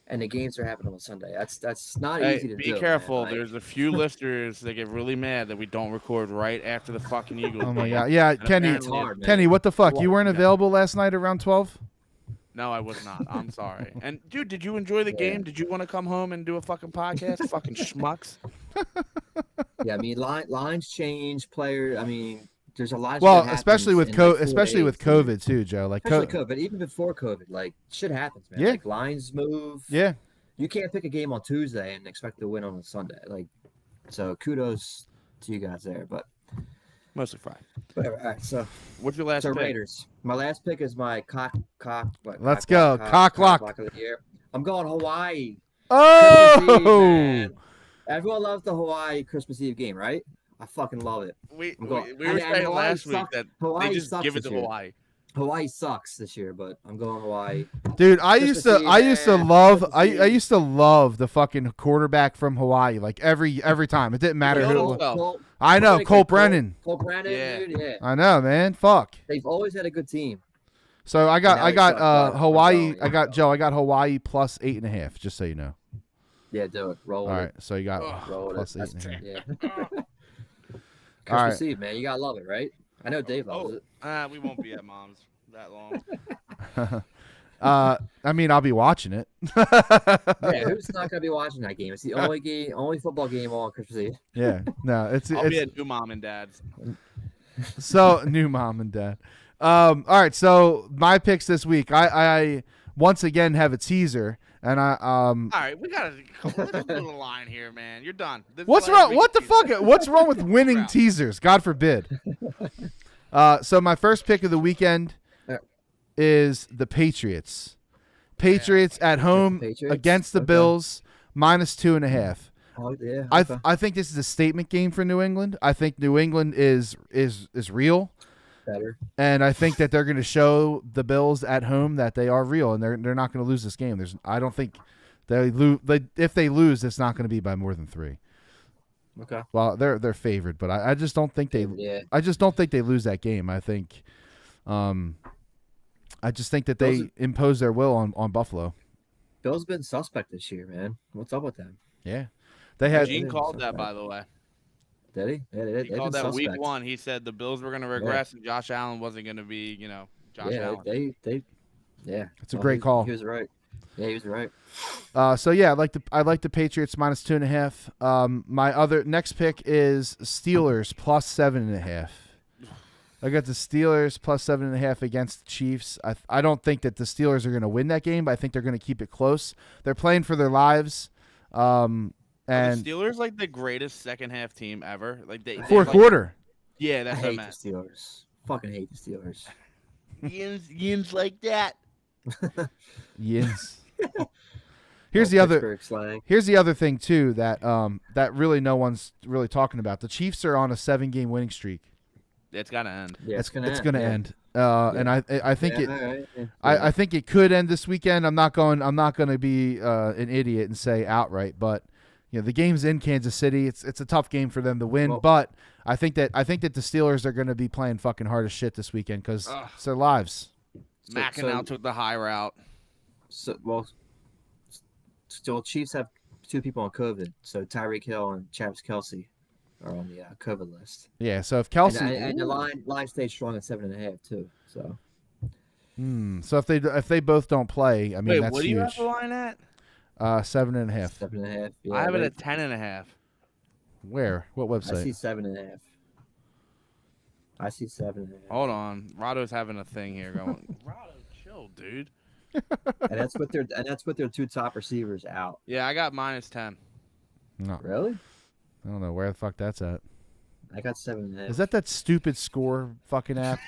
C: and the games are happening on Sunday. That's not easy to
B: Be
C: do.
B: careful.
C: Man. Like,
B: There's a few listeners that get really mad that we don't record right after the fucking Eagles.
A: Oh my
B: game.
A: god. Yeah,
B: And
A: Kenny.
C: it's hard, man.
A: Kenny, what the fuck?
C: Well,
A: You weren't
B: yeah.
A: available last night around 12?
B: No, I was not. I'm sorry. And dude, did you enjoy the
C: Yeah.
B: game? Did you want to come home and do a fucking podcast? Fucking schmucks.
C: yeah, I mean, lines change. Player. I mean, there's a lot. Of
A: Well,
C: shit that
A: especially with
C: happens in, like, 4
A: especially with
C: days, and-
A: COVID too, Joe. Like
C: Especially COVID, but even before COVID, like shit happens, man.
A: Yeah.
C: Like lines move.
A: yeah.
C: You can't pick a game on Tuesday and expect to win on a Sunday. Like, so kudos to you guys there. But
B: Mostly fine.
C: whatever. All right, so
B: What's your last
C: so
B: pick?
C: Raiders. My last pick is my
A: Let's go. Cock lock.
C: of the year. I'm going Hawaii. Christmas Eve,
A: Oh.
C: man. Everyone loves the Hawaii Christmas Eve game, right? I fucking love it.
B: We
C: I'm going-
B: were
C: and
B: saying
C: Hawaii
B: last week
C: sucks-
B: that
C: Hawaii
B: they just
C: sucks
B: give it
C: this
B: to
C: year.
B: Hawaii.
C: Hawaii sucks this year, but I'm going Hawaii.
A: Dude, I
C: Christmas
A: used to
C: Eve,
A: I used to
C: man.
A: love
C: Christmas
A: I
C: Eve.
A: used to love the fucking quarterback from Hawaii. Like every time. It didn't matter
B: Yeah,
A: who it
B: Cole-
A: was.
B: Well,
A: I know,
C: Somebody
A: Cole
C: like
A: Brennan.
C: Cole Brennan,
B: Yeah.
C: dude. Yeah,
A: I know, man. Fuck.
C: they've always had a good team.
A: So I
C: now they suck, but I'm
A: Hawaii.
C: going,
A: I got Joe. I got Hawaii plus 8.5. Just so you know.
C: Yeah, do it. Roll
A: All
C: it.
A: right. So you got
B: Ugh,
C: Roll
A: plus
C: it. That's
A: 8.5.
C: yeah.
A: All
C: Christmas Eve, man. You gotta love it, right? I know Dave loves it.
B: We won't be at mom's that long.
A: I mean, I'll be watching it.
C: Yeah, who's not gonna be watching that game? It's the only football game on Christmas Eve.
A: Yeah. No,
B: I'll be
A: it's
B: at new mom and dad's.
A: so new mom and dad. All right. So my picks this week. I once again have a teaser, and
B: All right, we gotta let's do a line here, man. You're done. This is
A: What's
B: last
A: wrong?
B: week's
A: What the
B: teaser.
A: fuck? What's wrong with winning
B: Crap.
A: teasers? God forbid. So my first pick of the weekend is the Patriots. Patriots at home
C: Patriots?
A: against the
C: Okay.
A: Bills, minus 2.5.
C: Oh yeah.
A: I
C: okay.
A: I think this is a statement game for New England. I think New England is real,
C: Better.
A: and I think that they're going to show the Bills at home that they are real, and they're not going to lose this game. I don't think they lose. If they lose, it's not going to be by more than 3.
C: Okay.
A: Well, they're favored, but I just don't think they.
C: Yeah.
A: I just don't think they lose that game. I think, I just think that they
C: Those-
A: impose their will on Buffalo.
C: Bill's been suspect this year, man. What's up with them?
A: Yeah, they had.
B: Gene
C: Yeah,
B: called
C: so
B: that,
C: bad.
B: by the way.
C: Did he? Yeah,
B: He
C: they've
B: called
C: been
B: that week
C: suspect.
B: 1. He said the Bills were going to regress and Josh Allen wasn't going to be, Josh
C: Yeah,
B: Allen.
C: they. Yeah.
A: It's a great call.
C: He was right. Yeah, he was right.
A: So yeah, I like the Patriots minus 2.5. My other next pick is Steelers plus 7.5. I got the Steelers plus 7.5 against the Chiefs. I don't think that the Steelers are going to win that game, but I think they're going to keep it close. They're playing for their lives.
B: Are
A: And
B: the Steelers like the greatest second half team ever? Like they
A: fourth
B: like,
A: quarter,
B: Yeah,
C: I
B: that's what I
C: hate the
B: meant.
C: Steelers. Fucking hate the Steelers.
B: Yins like that.
A: yes. Here's the
C: Little
A: other.
C: Pittsburgh slang.
A: Here's the other thing too that really no one's really talking about. The Chiefs are on a 7-game winning streak.
B: It's gotta end.
C: Yeah,
A: It's
C: gonna
A: gonna
C: end.
A: end. And I think
C: Yeah,
A: it.
C: all right, yeah.
A: I think it could end this weekend. I'm not going to be an idiot and say outright, but the game's in Kansas City. It's a tough game for them to win,
C: Well-
A: but I think that the Steelers are going to be playing fucking hard as shit this weekend because
B: Ugh.
A: it's their lives.
C: So-
B: McEnroe took the high route.
C: Still, Chiefs have 2 people on COVID. So Tyreek Hill and Travis Kelsey are on the COVID list.
A: Yeah. So if Kelsey,
C: And the line stays strong at 7.5 too. So
A: so if they both don't play, I mean
B: Wait,
A: that's
B: what do you
A: huge.
B: have the line at?
A: 7.5.
C: 7.5. Yeah,
B: I have it
C: they-
B: at 10.5.
A: Where? What
C: I
A: website?
C: see 7.5. I see 7.5.
B: Hold on. Rado's having a thing here going. Rado, chill, dude.
C: And that's with their 2 top receivers out.
B: Yeah, I got minus 10.
A: No,
C: Really?
A: I don't know where the fuck that's at.
C: I got 7.5.
A: Is that stupid score fucking app?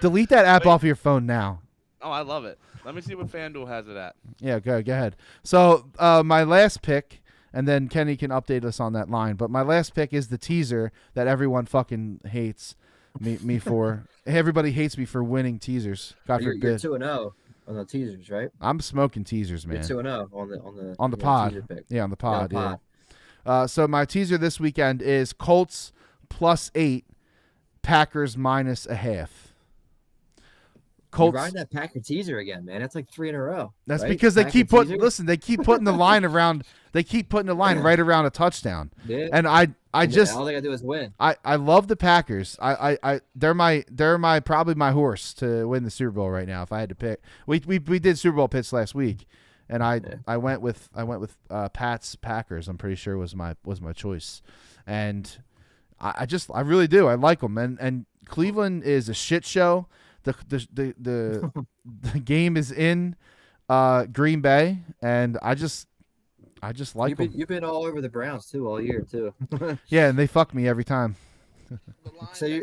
A: Delete that app
B: Wait.
A: off your phone now.
B: Oh, I love it. Let me see what FanDuel has it at.
A: Yeah, go ahead. So my last pick, and then Kenny can update us on that line. But my last pick is the teaser that everyone fucking hates me for. Everybody hates me for winning teasers. God
C: You're
A: forbid.
C: 2-0 on the teasers, right?
A: I'm smoking teasers,
C: You're
A: man.
C: 2-0
A: On the
C: your
A: pod.
C: teaser pick.
A: Yeah, on the pod.
C: Yeah,
A: Yeah. So my teaser this weekend is Colts +8, Packers -0.5.
C: You're
A: Colts.
C: riding that Packer teaser again, man. That's like 3 in a row.
A: That's
C: right?
A: because they
C: Packer
A: keep putting.
C: teaser?
A: Listen, they keep putting the line around. They keep putting the line right around a touchdown.
C: Yeah.
A: And I just
C: all they gotta do is win.
A: I love the Packers. They're my probably my horse to win the Super Bowl right now. If I had to pick, we did Super Bowl picks last week, and I went with Pat's Packers. I'm pretty sure was my choice, and I really do. I like them, and Cleveland is a shit show. The game is in Green Bay, and I just like them.
C: You've been all over the Browns too all year too.
A: Yeah, and they fuck me every time.
C: So you're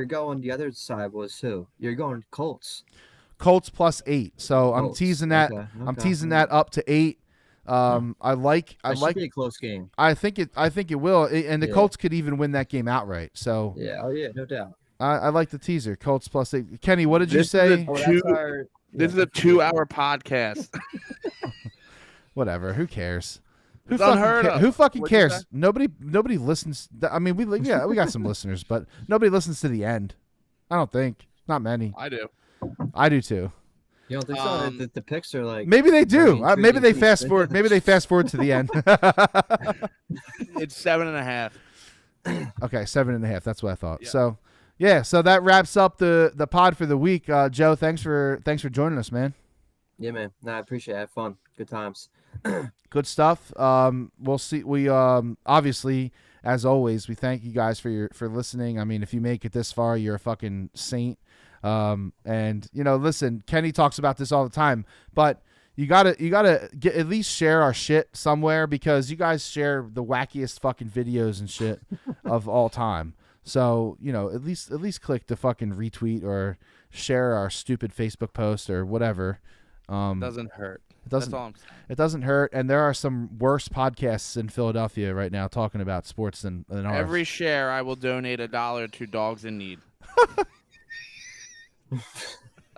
C: going the other side was who? You're going Colts.
A: Colts +8. So I'm
C: Colts.
A: teasing that.
C: Okay,
A: I'm
C: okay.
A: teasing that up to 8. I like.
C: That should be a close game.
A: I think it will, and the
C: Yeah.
A: Colts could even win that game outright. So
C: Yeah. Oh yeah, no doubt.
A: I like the teaser. Colts +8. Kenny, what did you
B: This is
A: say?
C: Oh,
B: Two-
C: that's our.
B: This is
C: yeah.
B: a 2-hour podcast.
A: Whatever. Who cares? Who
B: It's unheard
A: fucking,
B: of.
A: who fucking
B: What'd you
A: cares?
B: say?
A: Nobody listens. I mean, we got some listeners, but nobody listens to the end. I don't think. Not many.
B: I do.
A: I do too.
C: You don't think so? The picks are like.
A: Maybe they do.
C: Very
A: Maybe they
C: intriguing
A: fast
C: piece.
A: forward. Maybe they fast forward to the end.
B: It's 7.5.
A: Okay, 7.5. That's what I thought.
B: Yeah.
A: So, yeah. So that wraps up the pod for the week. Joe, thanks for joining us, man.
C: Yeah, man. No, I appreciate it. Have fun. Good times.
A: Good stuff. We'll see. We obviously, as always, we thank you guys for listening. I mean, if you make it this far, you're a fucking saint. And listen, Kenny talks about this all the time, but you gotta get at least share our shit somewhere because you guys share the wackiest fucking videos and shit of all time. So at least click to fucking retweet or share our stupid Facebook post or whatever.
B: Doesn't hurt.
A: It doesn't.
B: That's all I'm saying.
A: It doesn't hurt, and there are some worse podcasts in Philadelphia right now talking about sports than ours.
B: Every share, I will donate $1 to Dogs in Need.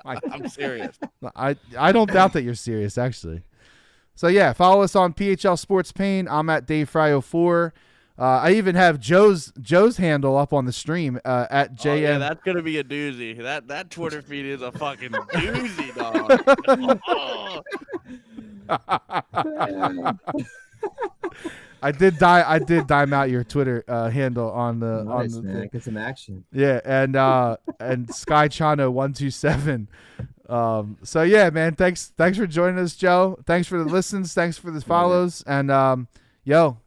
B: I'm serious.
A: I don't doubt that you're serious, actually. So yeah, follow us on PHL Sports Pain. I'm at Dave Fryo 4. I even have Joe's handle up on the stream at JM.
B: Oh, yeah, that's gonna be a doozy. That Twitter feed is a fucking doozy, dog. Oh.
A: I did dime out your Twitter handle on the
C: Nice,
A: on the
C: man.
A: thing.
C: Get some action.
A: Yeah, and Sky Chano 127. So yeah, man, thanks for joining us, Joe. Thanks for the listens, thanks for the follows, and yo,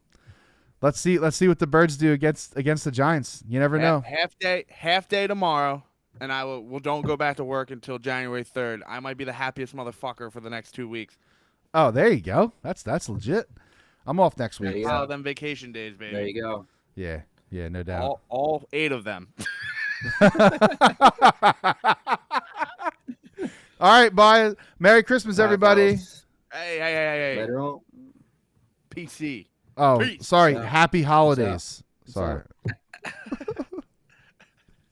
A: let's see what the Birds do against the Giants. You never know.
B: Half day tomorrow, and I will don't go back to work until January 3rd. I might be the happiest motherfucker for the next 2 weeks.
A: Oh, there you go. That's legit. I'm off next
C: There
A: week.
C: you
B: Oh,
C: go.
B: them vacation days, baby.
C: There you go.
A: Yeah, no doubt.
B: All 8 of them.
A: All right, bye. Merry Christmas, everybody.
B: Hey.
C: Later on.
B: PC.
A: Oh,
B: Peace.
A: sorry.
C: Peace out.
A: Happy holidays.
C: Peace
A: Sorry.
C: out.